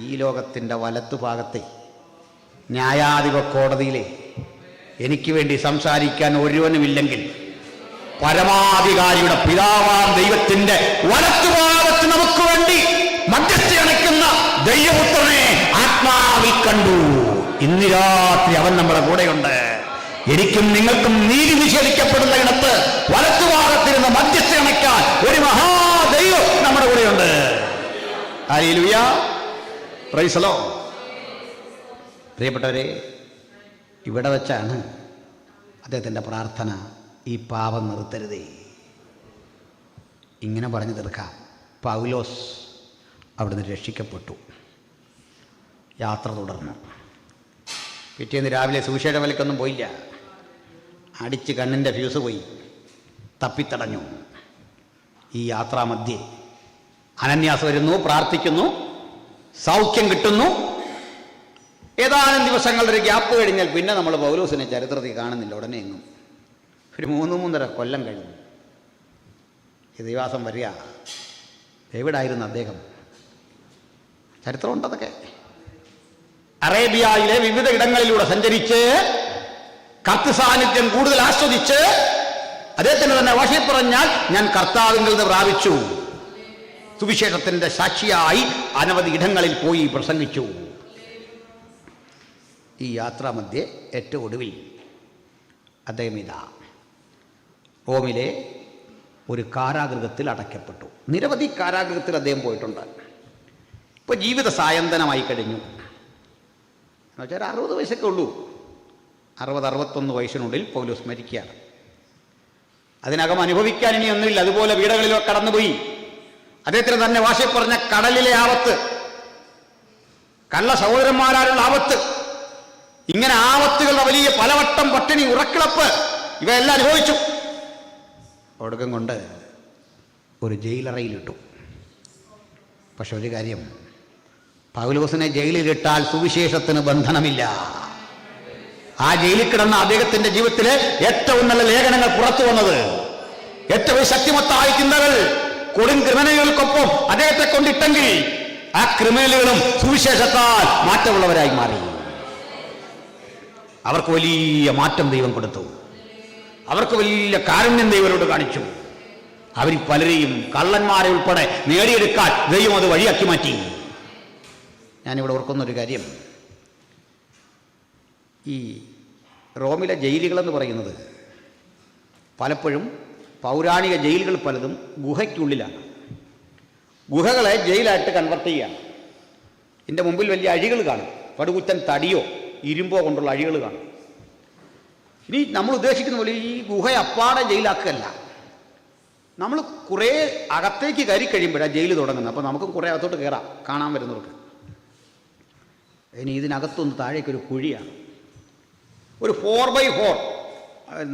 ഈ ലോകത്തിൻ്റെ വലത്തു ഭാഗത്തെ ന്യായാധിപ കോടതിയിലെ എനിക്ക് വേണ്ടി സംസാരിക്കാൻ ഒരുവനുമില്ലെങ്കിൽ പരമാധികാരിയുടെ പിതാവാം ദൈവത്തിന്റെ വലത്തുഭാഗത്ത് നമുക്ക് വേണ്ടി മധ്യസ്ഥ അണയ്ക്കുന്ന ദൈവപുത്രനെ ആത്മാവിൽ കണ്ടു. ഇന്ന് രാത്രി അവൻ നമ്മുടെ കൂടെയുണ്ട്. എനിക്കും നിങ്ങൾക്കും നീതി നിഷേധിക്കപ്പെടുന്ന ഇടത്ത് വലത്തുഭാഗത്തിരുന്ന് മധ്യസ്ഥ അണയ്ക്കാൻ ഒരു മഹാദൈവം നമ്മുടെ കൂടെയുണ്ട്. Hallelujah, praise the Lord. പ്രിയപ്പെട്ടവരെ, ഇവിടെ വെച്ചാണ് അദ്ദേഹത്തിൻ്റെ പ്രാർത്ഥന, ഈ പാപം നിർത്തരുതേ. ഇങ്ങനെ പറഞ്ഞു തീർക്കാം. പൗലോസ് അവിടുന്ന് രക്ഷിക്കപ്പെട്ടു, യാത്ര തുടർന്നു. പിറ്റേന്ന് രാവിലെ സുവിശേഷ വിലക്കൊന്നും പോയില്ല. അടിച്ച് കണ്ണിൻ്റെ ഫ്യൂസ് പോയി, തപ്പിത്തടഞ്ഞു. ഈ യാത്രാമധ്യേ അനന്യാസ് വരുന്നു, പ്രാർത്ഥിക്കുന്നു, സൗഖ്യം കിട്ടുന്നു. ഏതാനും ദിവസങ്ങളുടെ ഒരു ഗ്യാപ്പ് കഴിഞ്ഞാൽ പിന്നെ നമ്മൾ പൗലോസിനെ ചരിത്രത്തിൽ കാണുന്നില്ല. ഉടനെ എങ്ങും ഒരു 3.5 കൊല്ലം കഴിഞ്ഞു ഈ ദിവാസം വരിക. എവിടായിരുന്നു അദ്ദേഹം? ചരിത്രമുണ്ടതൊക്കെ. അറേബ്യയിലെ വിവിധ ഇടങ്ങളിലൂടെ സഞ്ചരിച്ച് കർത്തൃ സാന്നിധ്യം കൂടുതൽ ആസ്വദിച്ച് അദ്ദേഹത്തിന് തന്നെ ഭാഷയിൽ പറഞ്ഞാൽ ഞാൻ കർത്താവിൽ നിന്ന് പ്രാപിച്ചു. സുവിശേഷത്തിന്റെ സാക്ഷിയായി അനവധി ഇടങ്ങളിൽ പോയി പ്രസംഗിച്ചു. ഈ യാത്രാമധ്യേ ഏറ്റവും ഒടുവിൽ അദ്ദേഹം റോമിലെ ഒരു കാരാഗൃഹത്തിൽ അടയ്ക്കപ്പെട്ടു. നിരവധി കാരാഗൃഹത്തിൽ അദ്ദേഹം പോയിട്ടുണ്ട്. ഇപ്പോൾ ജീവിത സായന്തനമായി കഴിഞ്ഞു. എന്നുവെച്ചാൽ 60 വയസ്സൊക്കെ ഉള്ളൂ. 60-61 വയസ്സിനുള്ളിൽ പൗലോസ് മരിക്കുകയാണ്. അതിനകം അനുഭവിക്കാൻ ഇനി ഒന്നുമില്ല. അതുപോലെ വീടുകളിലോ കടന്നുപോയി. അദ്ദേഹത്തിന് തന്നെ ഭാഷയിൽ പറഞ്ഞ കടലിലെ ആപത്ത്, കള്ള സഹോദരന്മാരാലുള്ള ആപത്ത്, ഇങ്ങനെ ആപത്തുകളുടെ വലിയ പലവട്ടം പട്ടിണി, ഉറക്കിളപ്പ്, ഇവയെല്ലാം അനുഭവിച്ചു. ഒടുക്കം കൊണ്ട് ഒരു ജയിലറയിലിട്ടു. പക്ഷെ ഒരു കാര്യം, പൗലോസിനെ ജയിലിലിട്ടാൽ സുവിശേഷത്തിന് ബന്ധനമില്ല. ആ ജയിലിൽ കിടന്ന അദ്ദേഹത്തിന്റെ ജീവിതത്തിലെ ഏറ്റവും നല്ല ലേഖനങ്ങൾ പുറത്തു വന്നത്, ഏറ്റവും ശക്തിമത്തായ ചിന്തകൾ കൊടും ക്രിമിനലുകൾക്കൊപ്പം അദ്ദേഹത്തെ കൊണ്ടിട്ടെങ്കിൽ ആ ക്രിമിനലുകളും സുവിശേഷത്താൽ മാറ്റമുള്ളവരായി മാറി. അവർക്ക് വലിയ മാറ്റം ദൈവം കൊടുത്തു. അവർക്ക് വലിയ കാരുണ്യം ദൈവരോട് കാണിച്ചു. അവർ പലരെയും, കള്ളന്മാരെ ഉൾപ്പെടെ നേടിയെടുക്കാൻ ദൈവം അത് വഴിയാക്കി മാറ്റി. ഞാനിവിടെ ഓർക്കുന്നൊരു കാര്യം, ഈ റോമിലെ ജയിലുകളെന്ന് പറയുന്നത് പലപ്പോഴും പൗരാണിക ജയിലുകൾ പലതും ഗുഹയ്ക്കുള്ളിലാണ്. ഗുഹകളെ ജയിലായിട്ട് കൺവെർട്ട് ചെയ്യുകയാണ്. ഇതിൻ്റെ മുമ്പിൽ വലിയ അഴികൾ കാണും. പടുകുറ്റൻ തടിയോ ഇരുമ്പോ കൊണ്ടുള്ള അഴികൾ കാണും. ഇനി നമ്മൾ ഉദ്ദേശിക്കുന്ന പോലെ ഈ ഗുഹയെ അപ്പാടെ ജയിലാക്കുകയല്ല. നമ്മൾ കുറേ അകത്തേക്ക് കയറി കഴിയുമ്പോഴാണ് ജയിൽ തുടങ്ങുന്നത്. അപ്പോൾ നമുക്കും കുറേ അകത്തോട്ട് കയറാം, കാണാൻ വരുന്നവർക്ക്. ഇനി ഇതിനകത്തൊന്ന് താഴേക്കൊരു കുഴിയാണ്. ഒരു 4x4,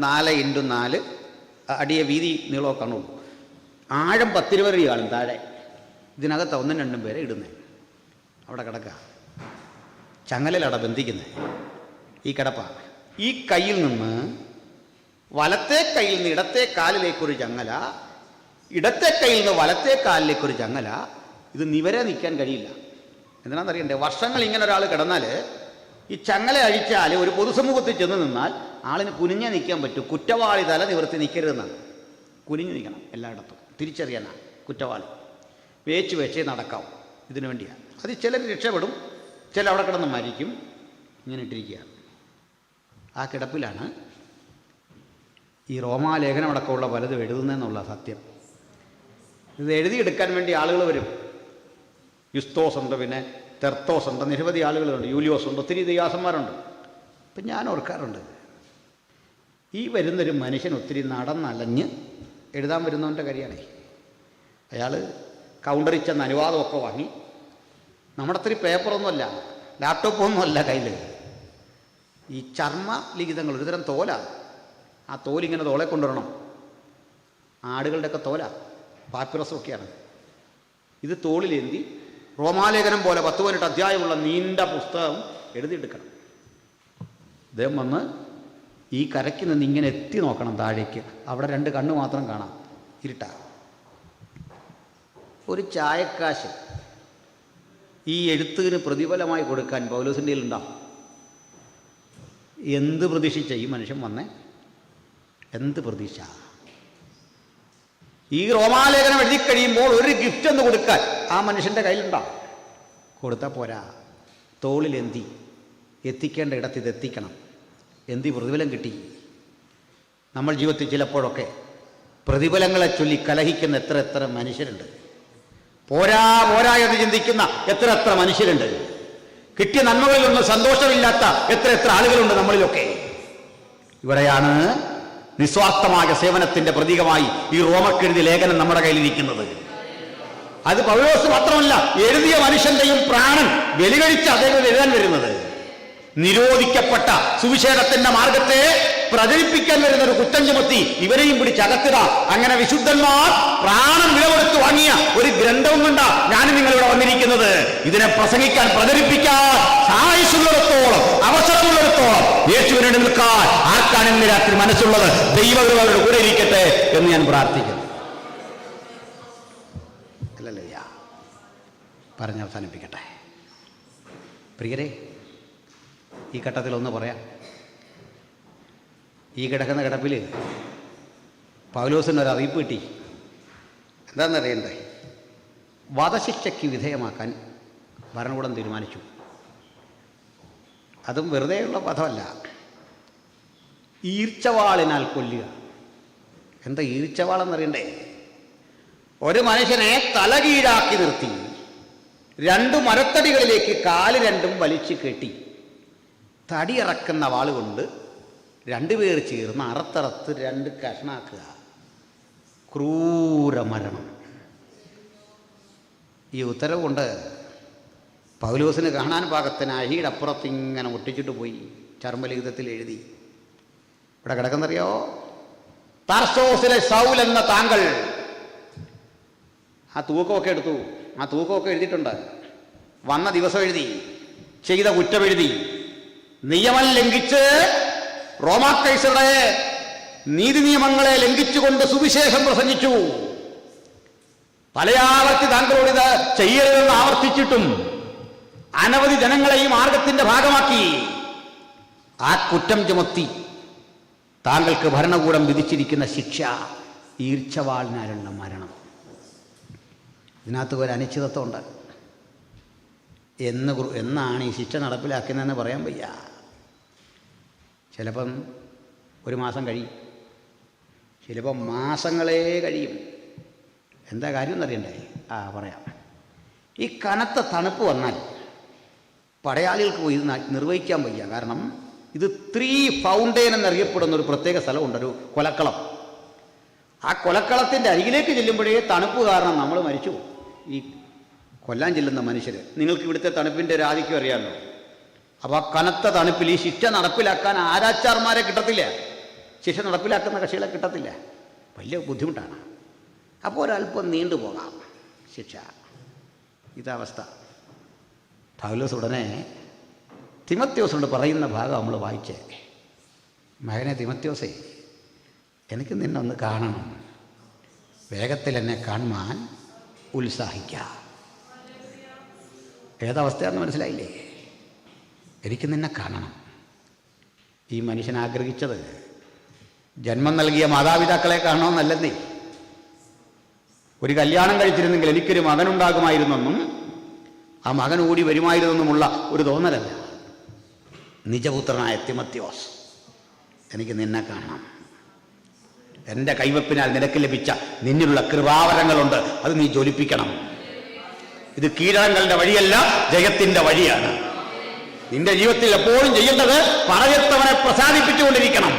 4x4 അടിയെ വീതി നീളമൊക്കെ കാണുള്ളൂ. ആഴം 10 അടി കാണും താഴെ. ഇതിനകത്ത് 1-2 പേരെ ഇടുന്നത്. അവിടെ കിടക്കുക, ചങ്ങലയിലവിടെ ബന്ധിക്കുന്നത്. ഈ കിടപ്പ, ഈ കയ്യിൽ നിന്ന് വലത്തെ കയ്യിൽ നിന്ന് ഇടത്തെ കാലിലേക്കൊരു ചങ്ങല, ഇടത്തെ കയ്യിൽ നിന്ന് വലത്തെ കാലിലേക്കൊരു ചങ്ങല. ഇത് നിവരെ നിൽക്കാൻ കഴിയില്ല. എന്തിനാണെന്നറിയണ്ടേ? വർഷങ്ങൾ ഇങ്ങനെ ഒരാൾ കിടന്നാൽ ഈ ചങ്ങല അഴിച്ചാൽ ഒരു പൊതുസമൂഹത്തിൽ ചെന്ന് നിന്നാൽ ആളിന് കുനിഞ്ഞേ നിൽക്കാൻ പറ്റും. കുറ്റവാളി തല നിവർത്തി നിൽക്കരുതെന്നാണ്. കുനിഞ്ഞു നിൽക്കണം എല്ലായിടത്തും. തിരിച്ചറിയാനാണ് കുറ്റവാളി. വേച്ചേ നടക്കാവും. ഇതിനു വേണ്ടിയാണ്. അത് ചിലർ രക്ഷപ്പെടും, ചില അവിടെ കിടന്ന് മരിക്കും. ഇങ്ങനെ ഇട്ടിരിക്കുകയാണ്. ആ കിടപ്പിലാണ് ഈ റോമാലേഖനം അടക്കമുള്ള പലതും എഴുതുന്നതെന്നുള്ള സത്യം. ഇത് എഴുതിയെടുക്കാൻ വേണ്ടി ആളുകൾ വരും. യുസ്തോസ് ഉണ്ട്, പിന്നെ തെർത്തോസ് ഉണ്ട്, നിരവധി ആളുകളുണ്ട്, യൂലിയോസ് ഉണ്ട്, ഒത്തിരി ദിയാസന്മാരുണ്ട്. ഇപ്പം ഞാൻ ഓർക്കാറുണ്ട്, ഈ വരുന്നൊരു മനുഷ്യൻ ഒത്തിരി നടന്നലഞ്ഞ് എഴുതാൻ വരുന്നവൻ്റെ കാര്യമാണ്. അയാൾ കൗണ്ടറിൽ ചെന്ന് അനുവാദമൊക്കെ വാങ്ങി. നമ്മുടെ അത്രയും പേപ്പറൊന്നുമല്ല, ലാപ്ടോപ്പൊന്നുമല്ല കയ്യിൽ. ഈ ചർമ്മ ലിഖിതങ്ങൾ, ഒരുതരം തോലാണ്. ആ തോലിങ്ങനെ തോളെ കൊണ്ടുവരണം. ആടുകളുടെയൊക്കെ തോല, പാപ്പിറസൊക്കെയാണ്. ഇത് തോളിലേന്തി റോമാലേഖനം പോലെ 10-18 അധ്യായമുള്ള നീണ്ട പുസ്തകം എഴുതിയെടുക്കണം. അദ്ദേഹം വന്ന് ഈ കരയ്ക്ക് നിന്ന് ഇങ്ങനെ എത്തി നോക്കണം താഴേക്ക്. അവിടെ 2 കണ്ണ് മാത്രം കാണാം, ഇരുട്ടാ. ഒരു ചായക്കാശ് ഈ എഴുത്തിന് പ്രതിഫലമായി കൊടുക്കാൻ പൗലോസിൻ്റെ ഉണ്ടാവും. എന്ത് പ്രതീക്ഷിച്ച ഈ മനുഷ്യൻ വന്നേ? എന്ത് പ്രതീക്ഷ? ഈ റോമാലേഖനം എഴുതി കഴിയുമ്പോൾ ഒരു ഗിഫ്റ്റ് ഒന്ന് കൊടുക്കാൻ ആ മനുഷ്യൻ്റെ കയ്യിലുണ്ടാവും. കൊടുത്താൽ പോരാ, തോളിലെന്തി, എത്തിക്കേണ്ട ഇടത്ത് ഇത് എത്തിക്കണം. എന്തി പ്രതിഫലം കിട്ടി? നമ്മൾ ജീവിതത്തിൽ ചിലപ്പോഴൊക്കെ പ്രതിഫലങ്ങളെ ചൊല്ലി കലഹിക്കുന്ന എത്ര മനുഷ്യരുണ്ട്. പോരാ പോരാ എന്ന് ചിന്തിക്കുന്ന എത്ര മനുഷ്യരുണ്ട്. കിട്ടിയ നന്മകളിലൊന്നും സന്തോഷമില്ലാത്ത എത്ര ആളുകളുണ്ട് നമ്മളിലൊക്കെ. ഇവിടെയാണ് നിസ്വാർത്ഥമായ സേവനത്തിന്റെ പ്രതീകമായി ഈ റോമക്കെഴുതിയ ലേഖനം നമ്മുടെ കയ്യിലിരിക്കുന്നത്. അത് പൗലോസ് മാത്രമല്ല, എഴുതിയ മനുഷ്യന്റെയും പ്രാണൻ ബലികഴിച്ച് അദ്ദേഹം എഴുതാൻ വരുന്നത്. നിരോധിക്കപ്പെട്ട സുവിശേഷത്തിന്റെ മാർഗത്തെ പ്രചരിപ്പിക്കാൻ വരുന്ന ഒരു കുറ്റം ചുമത്തി ഇവരെയും പിടിച്ചകത്തുക. അങ്ങനെ വിശുദ്ധന്മാർ പ്രാണൻ വിലകൊടുത്ത് വാങ്ങിയ ഒരു ഗ്രന്ഥവും കൊണ്ടാ ഞാനും നിങ്ങളിവിടെ വന്നിരിക്കുന്നത്. ഇതിനെ പ്രസംഗിക്കാൻ, പ്രചരിപ്പിക്കാൻ സായുസുള്ളിടത്തോളം, അവസരമുള്ളിടത്തോളം യേശുവിനെ നിൽക്കാൻ ആർക്കാണ് ഇന്ന് രാത്രി മനസ്സുള്ളത്? ദൈവങ്ങളുടെ കൂടെ ഇരിക്കട്ടെ എന്ന് ഞാൻ പ്രാർത്ഥിക്കുന്നു. അല്ലല്ലേ? പറഞ്ഞ് അവസാനിപ്പിക്കട്ടെ. പ്രിയരെ, ഈ ഘട്ടത്തിലൊന്ന് പറയാം. ഈ കിടക്കുന്ന കിടപ്പിൽ പൗലോസിനൊരു അറിയിപ്പ് കിട്ടി. എന്താണെന്നറിയണ്ടേ? വധശിക്ഷയ്ക്ക് വിധേയമാക്കാൻ ഭരണകൂടം തീരുമാനിച്ചു. അതും വെറുതെയുള്ള വധമല്ല, ഈർച്ചവാളിനാൽ കൊല്ലുക. എന്താ ഈർച്ചവാളെന്നറിയണ്ടേ? ഒരു മനുഷ്യനെ തലകീഴാക്കി നിർത്തി 2 മരത്തടികളിലേക്ക് കാല് 2 വലിച്ചു കെട്ടി തടിയിറക്കുന്ന വാളുകൊണ്ട് 2 പേർ ചേർന്ന് അറുത്തറുത്ത് 2 കഷ്ണാക്കുക. ക്രൂരമരണം. ഈ ഉത്തരവ് കൊണ്ട് പൗലോസിന് കാണാൻ പാകത്തിന് അഴിയുടെ അപ്പുറത്ത് ഇങ്ങനെ ഒട്ടിച്ചിട്ട് പോയി. ചർമ്മലിഖിതത്തിൽ എഴുതി. ഇവിടെ കിടക്കുന്നറിയോ? തർസോസിലെ സൗൽ എന്ന താങ്കൾ. ആ തൂക്കമൊക്കെ എടുത്തു. ആ തൂക്കമൊക്കെ എഴുതിയിട്ടുണ്ട്. വന്ന ദിവസം എഴുതി, ചെയ്ത കുറ്റം എഴുതി. നിയമം ലംഘിച്ച് റോമാ കൈസറുടെ നീതി നിയമങ്ങളെ ലംഘിച്ചുകൊണ്ട് സുവിശേഷം പ്രസംഗിച്ചു. പലയാവർത്തി താങ്കളോട് ഇത് ചെയ്യരുതെന്ന് ആവർത്തിച്ചിട്ടും അനവധി ജനങ്ങളെ ഈ മാർഗത്തിന്റെ ഭാഗമാക്കി. ആ കുറ്റം ചുമത്തി താങ്കൾക്ക് ഭരണകൂടം വിധിച്ചിരിക്കുന്ന ശിക്ഷ ഈർച്ചവാളിനാലുള്ള മരണം. ഇതിനകത്ത് ഒരു അനിശ്ചിതത്വമുണ്ട്. എന്നാണ് ഈ ശിക്ഷ നടപ്പിലാക്കുന്നതെന്ന് പറയാൻ വയ്യ. ചിലപ്പം 1 മാസം കഴിയും, ചിലപ്പം മാസങ്ങളേ കഴിയും. എന്താ കാര്യം എന്നറിയണ്ടേ? പറയാം. ഈ കനത്ത തണുപ്പ് വന്നാൽ പടയാളികൾക്ക് പോയി ഇത് നിർവഹിക്കാൻ വയ്യ. കാരണം ഇത് 3 ഫൗണ്ടെയിൻ എന്നറിയപ്പെടുന്ന ഒരു പ്രത്യേക സ്ഥലമുണ്ട്, ഒരു കൊലക്കളം. ആ കൊലക്കളത്തിൻ്റെ അരികിലേക്ക് ചെല്ലുമ്പോഴേ തണുപ്പ് കാരണം നമ്മൾ മരിച്ചു. ഈ കൊല്ലാൻ ചെല്ലുന്ന മനുഷ്യർ. നിങ്ങൾക്ക് ഇവിടുത്തെ തണുപ്പിൻ്റെ ഒരു ആധിക്യം അറിയാമല്ലോ. അപ്പോൾ ആ കനത്ത തണുപ്പിൽ ഈ ശിക്ഷ നടപ്പിലാക്കാൻ ആരാച്ചാർമാരെ കിട്ടത്തില്ല, ശിക്ഷ നടപ്പിലാക്കുന്ന കക്ഷികളെ കിട്ടത്തില്ല. വലിയ ബുദ്ധിമുട്ടാണ്. അപ്പോൾ ഒരല്പം നീണ്ടുപോകാം ശിക്ഷ. ഇതവസ്ഥ. പൗലോസ് ഉടനെ തിമത്യോസിനോട് പറയുന്ന ഭാഗം നമ്മൾ വായിച്ചേ. മകനെ തിമത്യോസേ, എനിക്ക് നിന്നെ ഒന്ന് കാണണം. വേഗത്തിൽ എന്നെ കാണുവാൻ ഉത്സാഹിക്കാം. ഏതവസ്ഥയാണെന്ന് മനസ്സിലായില്ലേ? എനിക്ക് നിന്നെ കാണണം. ഈ മനുഷ്യൻ ആഗ്രഹിച്ചത് ജന്മം നൽകിയ മാതാപിതാക്കളെ കാണണമെന്നല്ലെന്നേ. ഒരു കല്യാണം കഴിച്ചിരുന്നെങ്കിൽ എനിക്കൊരു മകനുണ്ടാകുമായിരുന്നെന്നും ആ മകൻ ഓടി വരുമായിരുന്നെന്നുമുള്ള ഒരു തോന്നലല്ല. നിജപുത്രനായ തിമത്യോസ്, എനിക്ക് നിന്നെ കാണണം. എൻ്റെ കൈവപ്പിനാൽ നിനക്ക് ലഭിച്ച നിന്നിലുള്ള കൃപാവരങ്ങളുണ്ട്, അത് നീ ജ്വലിപ്പിക്കണം. ഇത് കീഴടങ്ങളുടെ വഴിയല്ല, ജയത്തിൻ്റെ വഴിയാണ്. നിന്റെ ജീവിതത്തിൽ എപ്പോഴും ചെയ്യേണ്ടത് പറയത്തവനെ പ്രസാദിപ്പിച്ചുകൊണ്ടിരിക്കണം.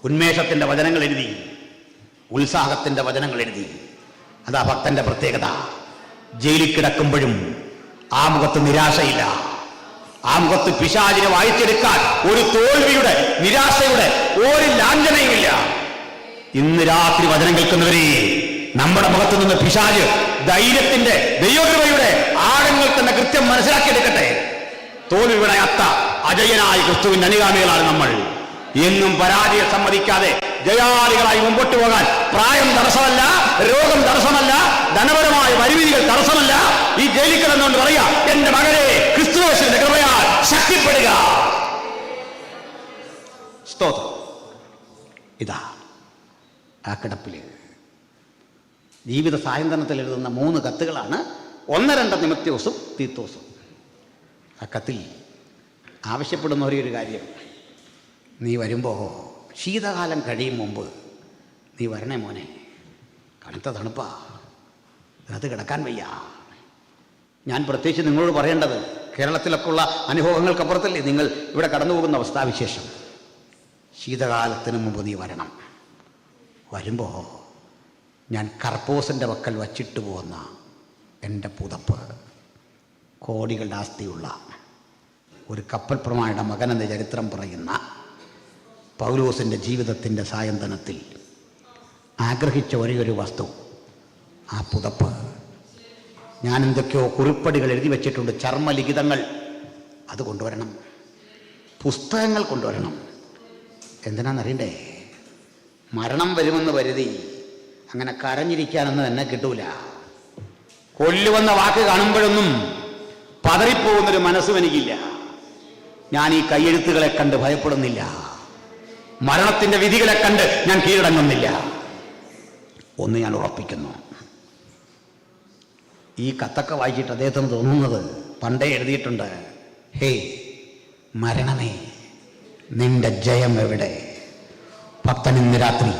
ഉന്മേഷത്തിൻ്റെ വചനങ്ങൾ എഴുതി, ഉത്സാഹത്തിൻ്റെ വചനങ്ങൾ എഴുതി. അതാ ഭക്തന്റെ പ്രത്യേകത. ജയിലിൽ കിടക്കുമ്പോഴും ആ മുഖത്ത് നിരാശയില്ല. ആ മുഖത്ത് പിശാചിനെ വായിച്ചെടുക്കാൻ ഒരു തോൽവിയുടെ, നിരാശയുടെ ഒരു ലാഞ്ചനയുമില്ല. ഇന്ന് രാത്രി വചനം കേൾക്കുന്നവരെ, നമ്മുടെ മുഖത്ത് നിന്ന് പിശാച് ധൈര്യത്തിന്റെ, ദൈവകൃപയുടെ ആഴങ്ങൾ തന്നെ കൃത്യം മനസ്സിലാക്കിയെടുക്കട്ടെ. തോൽവി വിളയാത്ത അജയനായ ക്രിസ്തുവിന്റെ അനുഗാമികളാണ് നമ്മൾ. എങ്ങും പരാജയം സമ്മതിക്കാതെ ജയാളികളായി മുമ്പോട്ട് പോകാൻ പ്രായം തടസ്സമല്ല, രോഗം തടസ്സമല്ല, ധനപരമായ പരിമിതികൾ തടസ്സമല്ല. ഈ ജയിലിൽ കിടന്നുകൊണ്ട് പറയാ, എന്റെ മകനെ ക്രിസ്തുയേശുവിന്റെ കൃപയാൽ ശക്തിപ്പെടുക. സ്തോത്രം. ഇതാ ആ കിടപ്പില് ജീവിത സായന്തനത്തിൽ എഴുതുന്ന 3 കത്തുകളാണ് 1-2 തിമോഥെയോസും തീത്തോസും. ആ കത്തിൽ ആവശ്യപ്പെടുന്ന ഒരു കാര്യം, നീ വരുമ്പോൾ ശീതകാലം കഴിയും മുമ്പ് നീ വരണേ മോനെ, കനത്ത തണുപ്പാ, അത് കിടക്കാൻ വയ്യ. ഞാൻ പ്രത്യേകിച്ച് നിങ്ങളോട് പറയേണ്ടത്, കേരളത്തിലൊക്കെ ഉള്ള അനുഭവങ്ങൾക്കപ്പുറത്തല്ലേ നിങ്ങൾ ഇവിടെ കടന്നു പോകുന്ന അവസ്ഥാവിശേഷം. ശീതകാലത്തിന് മുമ്പ് നീ വരണം. വരുമ്പോൾ ഞാൻ കർപ്പോസിൻ്റെ വക്കൽ വച്ചിട്ട് പോകുന്ന എൻ്റെ പുതപ്പ്, കോടികളുടെ ആസ്തിയുള്ള ഒരു കപ്പൽ പ്രമാണിയുടെ മകനെന്ന ചരിത്രം പറയുന്ന പൗലോസിൻ്റെ ജീവിതത്തിൻ്റെ സായന്തനത്തിൽ ആഗ്രഹിച്ച ഒരേയൊരു വസ്തു ആ പുതപ്പ്. ഞാൻ എന്തൊക്കെയോ കുറിപ്പടികൾ എഴുതി വച്ചിട്ടുണ്ട്, ചർമ്മലിഖിതങ്ങൾ, അത് കൊണ്ടുവരണം, പുസ്തകങ്ങൾ കൊണ്ടുവരണം. എന്തിനാണെന്നറിയണ്ടേ? മരണം വരുമെന്ന് കരുതി അങ്ങനെ കരഞ്ഞിരിക്കാനൊന്നും എന്നെ കിട്ടൂല. കൊല്ലുവെന്ന വാക്ക് കാണുമ്പോഴൊന്നും പതറിപ്പോകുന്നൊരു മനസ്സും എനിക്കില്ല. ഞാൻ ഈ കയ്യെഴുത്തുകളെ കണ്ട് ഭയപ്പെടുന്നില്ല, മരണത്തിന്റെ വിധികളെ കണ്ട് ഞാൻ കീഴടങ്ങുന്നില്ല. ഒന്ന് ഞാൻ ഉറപ്പിക്കുന്നു, ഈ കത്തൊക്കെ വായിച്ചിട്ട് അദ്ദേഹത്തിന് തോന്നുന്നത് പണ്ടേ എഴുതിയിട്ടുണ്ട്, ഹേ മരണമേ നിന്റെ ജയം എവിടെ? ഭക്തൻ ഇന്ന് രാത്രി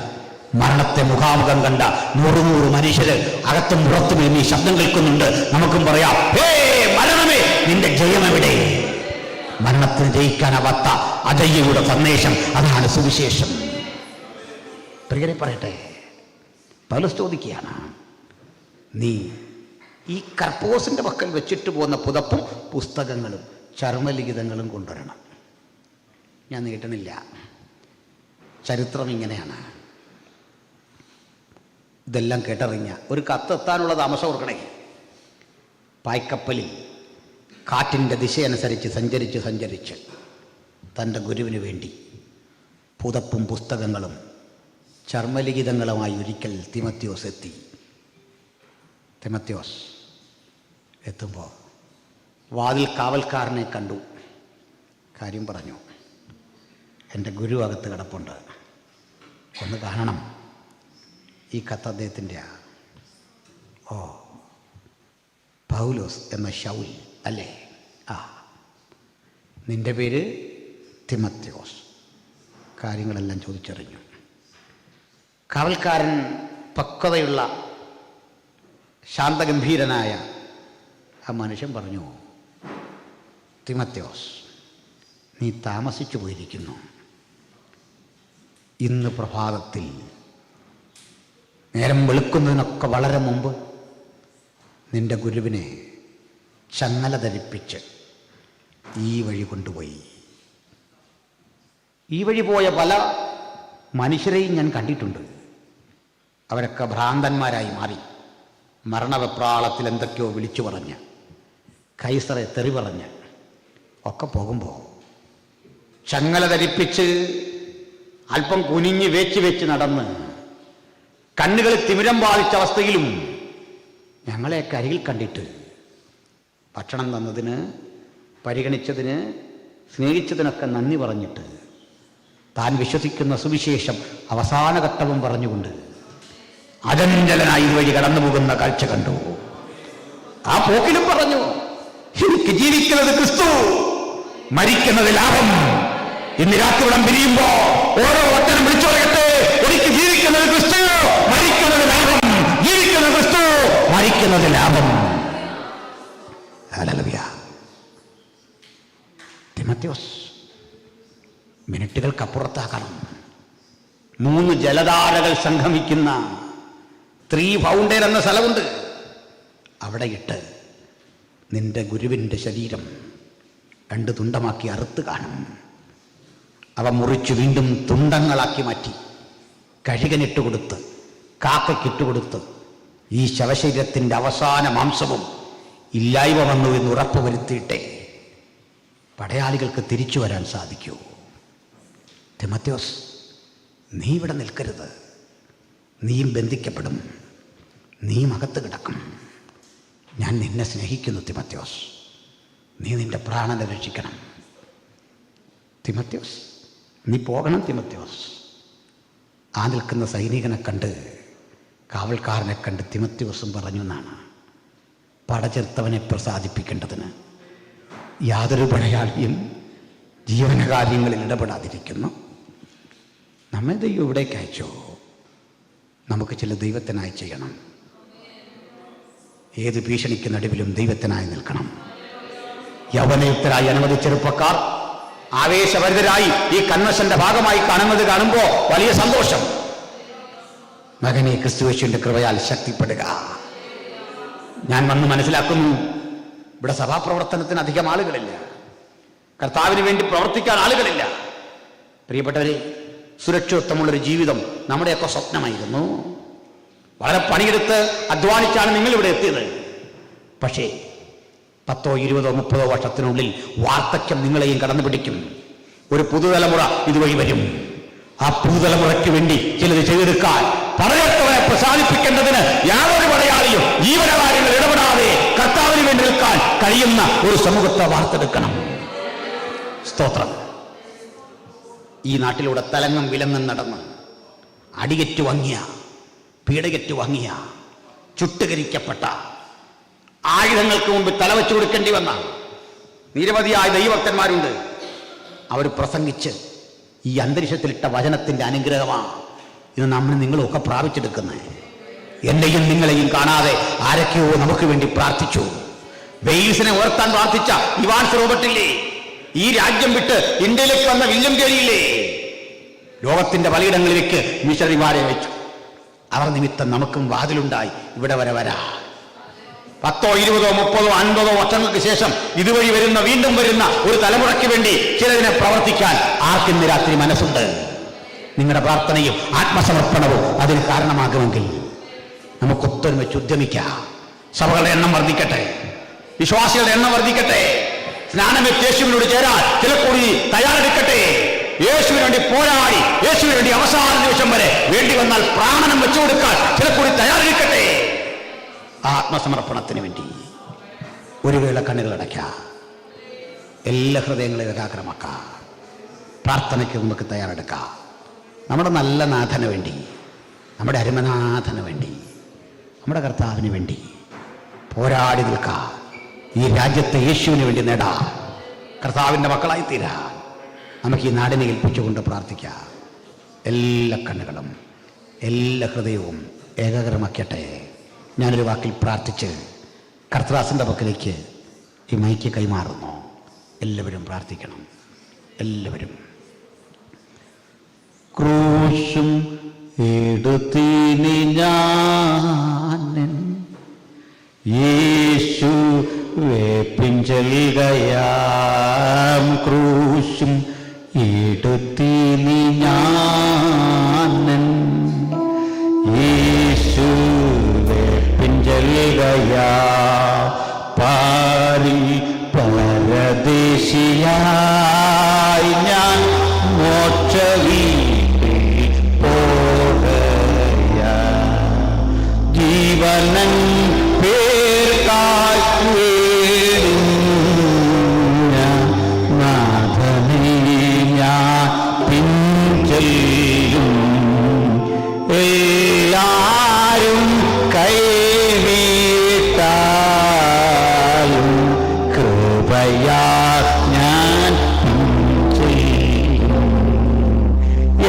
മരണത്തെ മുഖാമുഖം കണ്ട 100 മനുഷ്യര് അകത്തും പുറത്തും എന്നീ ശബ്ദം കേൾക്കുന്നുണ്ട്. നമുക്കും പറയാം, ഹേ മരണമേ നിന്റെ ജയം എവിടെ? മരണത്തിന് ജയിക്കാനാവാത്ത അജയ്യയുടെ സന്ദേശം, അതാണ് സുവിശേഷം. പ്രിയരെ പറയട്ടെ, പൗലോസ് ചോദിക്കുകയാണ്, നീ ഈ കർപ്പോസിന്റെ പക്കൽ വെച്ചിട്ട് പോകുന്ന പുതപ്പും പുസ്തകങ്ങളും ചർമ്മലിഖിതങ്ങളും കൊണ്ടുവരണം. ഞാൻ നീട്ടണില്ല, ചരിത്രം ഇങ്ങനെയാണ്. ഇതെല്ലാം കേട്ടറിഞ്ഞ ഒരു കത്തെത്താനുള്ള താമസം ഓർക്കണേ. പായ്ക്കപ്പലിൽ കാറ്റിൻ്റെ ദിശയനുസരിച്ച് സഞ്ചരിച്ച് തൻ്റെ ഗുരുവിന് വേണ്ടി പുതപ്പും പുസ്തകങ്ങളും ചർമ്മലിഖിതങ്ങളുമായി ഒരിക്കൽ തിമോഥെയോസ് എത്തി. തിമോഥെയോസ് എത്തുമ്പോൾ വാതിൽ കാവൽക്കാരനെ കണ്ടു. കാര്യം പറഞ്ഞു, എൻ്റെ ഗുരു അകത്ത് കിടപ്പുണ്ട്, ഒന്ന് കാണണം. ഈ കത്ത് അദ്ദേഹത്തിൻ്റെ. ഓ, പൗലോസ് എന്ന ശൗൽ അല്ലേ? ആ, നിൻ്റെ പേര് തിമോഥെയോസ്. കാര്യങ്ങളെല്ലാം ചോദിച്ചറിഞ്ഞു. കാവൽക്കാരൻ പക്വതയുള്ള ശാന്തഗംഭീരനായ ആ മനുഷ്യൻ പറഞ്ഞു, തിമോഥെയോസ്, നീ താമസിച്ചു പോയിരിക്കുന്നു. ഇന്ന് പ്രഭാതത്തിൽ നേരം വെളുക്കുന്നതിനൊക്കെ വളരെ മുമ്പ് നിന്റെ ഗുരുവിനെ ചങ്ങല ധരിപ്പിച്ച് ഈ വഴി കൊണ്ടുപോയി. ഈ വഴി പോയ പല മനുഷ്യരെയും ഞാൻ കണ്ടിട്ടുണ്ട്. അവരൊക്കെ ഭ്രാന്തന്മാരായി മാറി, മരണവെപ്രാളത്തിൽ എന്തൊക്കെയോ വിളിച്ചു പറഞ്ഞ്, കൈസറെ തെറി പറഞ്ഞ് ഒക്കെ പോകുമ്പോൾ ചങ്ങല ധരിപ്പിച്ച് അല്പം കുനിഞ്ഞ് വെച്ച് നടന്ന് കണ്ണുകളിൽ തിമിരം ബാധിച്ച അവസ്ഥയിലും ഞങ്ങളെ കരികിൽ കണ്ടിട്ട് ഭക്ഷണം തന്നതിന്, പരിഗണിച്ചതിന്, സ്നേഹിച്ചതിനൊക്കെ നന്ദി പറഞ്ഞിട്ട് താൻ വിശ്വസിക്കുന്ന സുവിശേഷം അവസാന ഘട്ടവും പറഞ്ഞുകൊണ്ട് അചഞ്ചലനായി ഇതുവഴി കടന്നു പോകുന്ന കാഴ്ച കണ്ടു. ആ പോക്കിലും പറഞ്ഞു, എനിക്ക് ജീവിക്കുന്നത് ക്രിസ്തു, മരിക്കുന്നത് ലാഭം. ഇന്ന് രാത്രിവിടം പിരിയുമ്പോ ഓരോ വട്ടനം വിളിച്ചു പറയട്ടെ, എനിക്ക് ജീവിക്കുന്നത് ക്രിസ്തു, മരിക്കുന്നത് ലാഭം. ജീവിക്കുന്നത് ക്രിസ്തു, മരിക്കുന്നത് ലാഭം. ഹല്ലേലൂയ. തിമോഥെയോസ് മിനിറ്റുകൾക്കപ്പുറത്താക്കണം. 3 ജലധാരകൾ സംഗമിക്കുന്ന 3 ഫൗണ്ടൈൻ എന്ന സ്ഥലമുണ്ട്. അവിടെ ഇട്ട് നിന്റെ ഗുരുവിൻ്റെ ശരീരം 2 തുണ്ടമാക്കി അറുത്ത് കാണും. അവ മുറിച്ച് വീണ്ടും തുണ്ടങ്ങളാക്കി മാറ്റി കഴുകനിട്ട് കൊടുത്ത്, കാക്കയ്ക്കിട്ട് കൊടുത്ത് ഈ ശവശരീരത്തിൻ്റെ അവസാന മാംസവും ഇല്ലായ്മ വന്നു എന്ന് ഉറപ്പ് വരുത്തിയിട്ടേ പടയാളികൾക്ക് തിരിച്ചു വരാൻ സാധിക്കൂ. തിമോഥെയോസ്, നീ ഇവിടെ നിൽക്കരുത്, നീയും ബന്ധിക്കപ്പെടും, നീയും അകത്ത് കിടക്കും. ഞാൻ നിന്നെ സ്നേഹിക്കുന്നു തിമോഥെയോസ്, നീ നിൻ്റെ പ്രാണനെ രക്ഷിക്കണം. തിമോഥെയോസ്, നീ പോകണം തിമോഥെയോസ്. ആ നിൽക്കുന്ന സൈനികനെ കണ്ട്, കാവൽക്കാരനെ കണ്ട് തിമോഥെയോസും പറഞ്ഞു എന്നാണ്, പടചേർത്തവനെ പ്രസാദിപ്പിക്കേണ്ടതിന് യാതൊരു പടയാളിയും ജീവനകാര്യങ്ങളിൽ ഇടപെടാതിരിക്കുന്നു. നമ്മെ ദൈവം ഇവിടേക്ക് അയച്ചോ, നമുക്ക് ചില ദൈവത്തിനായി ചെയ്യണം. ഏത് ഭീഷണിക്ക് നടുവിലും ദൈവത്തിനായി നിൽക്കണം. യൗവനയുക്തരായി അനവധി ചെറുപ്പക്കാർ ആവേശഭരിതരായി ഈ കൺവെൻഷന്റെ ഭാഗമായി കാണുമ്പോൾ വലിയ സന്തോഷം. മകനെ ക്രിസ്തുയേശുവിന്റെ കൃപയാൽ ശക്തിപ്പെടുക. ഞാൻ വന്ന് മനസ്സിലാക്കുന്നു, ഇവിടെ സഭാപ്രവർത്തനത്തിന് അധികം ആളുകളില്ല, കർത്താവിന് വേണ്ടി പ്രവർത്തിക്കാൻ ആളുകളില്ല. പ്രിയപ്പെട്ടവരെ, സുരക്ഷിതത്വമുള്ളൊരു ജീവിതം നമ്മുടെയൊക്കെ സ്വപ്നമായിരുന്നു. വളരെ പണിയെടുത്ത് അധ്വാനിച്ചാണ് നിങ്ങളിവിടെ എത്തിയത്. പക്ഷേ 10, 20, 30 വർഷത്തിനുള്ളിൽ വാർദ്ധക്യം നിങ്ങളെയും കടന്നു പിടിക്കും. ഒരു പുതുതലമുറ ഇതുവഴി വരും. ആ പുതുതലമുറയ്ക്ക് വേണ്ടി ചിലത് ചെയ്തെടുക്കാൻ, പടയത്തവനെ പ്രസാദിപ്പിക്കേണ്ടതിന് യാതൊരു പടയാളിയും ജീവനകാര്യങ്ങൾ ഇടപെടാതെ കർത്താവിന് വേണ്ടി നിൽക്കാൻ കഴിയുന്ന ഒരു സമൂഹത്തെ വാർത്തെടുക്കണം. സ്തോത്രം. ഈ നാട്ടിലൂടെ തലങ്ങും വിലങ്ങും നടന്ന് അടിയറ്റു വാങ്ങിയ, പീഡകറ്റു വാങ്ങിയ, ചുട്ടുകരിക്കപ്പെട്ട, ആയുധങ്ങൾക്ക് മുമ്പ് തലവെച്ചു കൊടുക്കേണ്ടി വന്ന നിരവധിയായ ദൈവഭക്തന്മാരുണ്ട്. അവർ പ്രസംഗിച്ച് ഈ അന്തരീക്ഷത്തിലിട്ട വചനത്തിൻ്റെ അനുഗ്രഹമാണ് ഇത് നമ്മൾ നിങ്ങളൊക്കെ പ്രാപിച്ചെടുക്കുന്നത്. എന്നെയും നിങ്ങളെയും കാണാതെ ആരൊക്കെയോ നമുക്ക് വേണ്ടി പ്രാർത്ഥിച്ചു. വെയിൽസിനെ ഉയർത്താൻ പ്രാർത്ഥിച്ച ഇവാൻസ് റോബർട്ടില്ലേ, ഈ രാജ്യം വിട്ട് ഇന്ത്യയിലേക്ക് വന്ന വില്യം കേരിയില്ലേ, ലോകത്തിന്റെ പലയിടങ്ങളിലേക്ക് മിഷണറിമാരെ വെച്ചു. അവർ നിമിത്തം നമുക്കും വാതിലുണ്ടായി ഇവിടെ വരെ വരാ. 10, 20, 30, 50 വർഷങ്ങൾക്ക് ശേഷം ഇതുവഴി വരുന്ന, വീണ്ടും വരുന്ന ഒരു തലമുറയ്ക്ക് വേണ്ടി ചിലതിനെ പ്രവർത്തിക്കാൻ ആർക്കിന്ന് രാത്രി മനസ്സുണ്ട്? നിങ്ങളുടെ പ്രാർത്ഥനയും ആത്മസമർപ്പണവും അതിന് കാരണമാകുമെങ്കിൽ നമുക്കൊത്തൊരുമിച്ച് ഉദ്യമിക്കാം. സഭകളുടെ എണ്ണം വർദ്ധിക്കട്ടെ, വിശ്വാസികളുടെ എണ്ണം വർദ്ധിക്കട്ടെ. സ്നാനമേറ്റ് യേശുവിനോട് ചേരാൻ ചില കൂടി തയ്യാറെടുക്കട്ടെ. യേശുവിന് വേണ്ടി പോരാടി, യേശുവിന് വേണ്ടി അവസാന നിമിഷം വരെ വേണ്ടി വന്നാൽ പ്രാണനം വെച്ചു കൊടുക്കാൻ ചില കൂടി തയ്യാറെടുക്കട്ടെ. ആത്മസമർപ്പണത്തിന് വേണ്ടി ഒരു വേള കണ്ണുകൾ അടയ്ക്കാം, എല്ലാ ഹൃദയങ്ങളെ ഏകാഗ്രമാക്കാം. പ്രാർത്ഥനയ്ക്ക് നമുക്ക് തയ്യാറെടുക്കാം. നമ്മുടെ നല്ല നാഥന് വേണ്ടി, നമ്മുടെ അരുമനാഥന് വേണ്ടി, നമ്മുടെ കർത്താവിന് വേണ്ടി പോരാടി നിൽക്കാം. ഈ രാജ്യത്തെ യേശുവിന് വേണ്ടി നേടാം. കർത്താവിൻ്റെ മക്കളായി തീരാൻ നമുക്ക് ഈ നാടിനെ ഏൽപ്പിച്ചുകൊണ്ട് പ്രാർത്ഥിക്കാം. എല്ലാ കണ്ണുകളും എല്ലാ ഹൃദയവും ഏകാഗ്രമാക്കട്ടെ. ഞാനൊരു വാക്കിൽ പ്രാർത്ഥിച്ച് കർത്തദാസൻ്റെ പക്കലേക്ക് ഈ മൈക്ക് കൈമാറുന്നു. എല്ലാവരും പ്രാർത്ഥിക്കണം. എല്ലാവരും. ക്രൂശും എടുത്തിനി ഞാൻ യേശുവേ പിഞ്ചൽകയാം, ക്രൂശും എടുത്തിനി ഞാൻ യേശുവേ പിഞ്ചൽകയാ, പാരി പരദേശിയായി ഞാൻ മോക്ഷവീട്ടിൽ പോകയാ, ജീവനൻ പേർക്കായി നാഥനെ ഞാൻ പിഞ്ചെല്ലും. എല്ലാരും കൈവിട്ടാലും കൃപയാ ഞാൻ പിഞ്ചെല്ലും.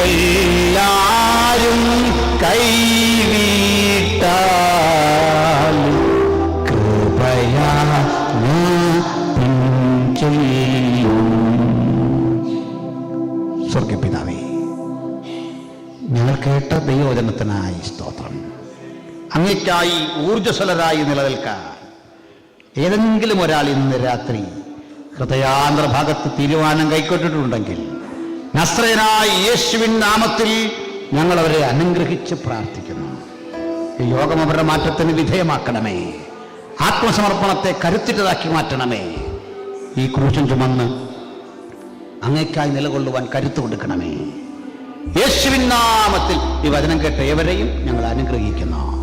എല്ലാരും കൈവിട്ടാലും കൃപയാ ഞാൻ പിഞ്ചെല്ലും. സ്വർഗ്ഗപിതാവേ, ഞങ്ങൾ കേട്ട ദൈവവചനത്തിനായി സ്തോത്രം. അങ്ങേക്കായി ഊർജ്ജസ്വലരായി നിലനിൽക്കാൻ ഏതെങ്കിലും ഒരാൾ ഇന്ന് രാത്രി ഹൃദയാന്തര ഭാഗത്ത് തീരുമാനം കൈക്കൊണ്ടിട്ടുണ്ടെങ്കിൽ നസ്രയനായ യേശുവിൻ നാമത്തിൽ ഞങ്ങൾ അവരെ അനുഗ്രഹിച്ച് പ്രാർത്ഥിക്കുന്നു. ഈ യോഗം അവരുടെ മാറ്റത്തിന് വിധേയമാക്കണമേ. ആത്മസമർപ്പണത്തെ കരുത്തിട്ടതാക്കി മാറ്റണമേ. ഈ ക്രൂശം ചുമന്ന് അങ്ങേക്കായി നിലകൊള്ളുവാൻ കരുത്ത് കൊടുക്കണമേ. യേശുവിൻ നാമത്തിൽ ഈ വചനം കേട്ട ഏവരെയും ഞങ്ങൾ അനുഗ്രഹിക്കുന്നു.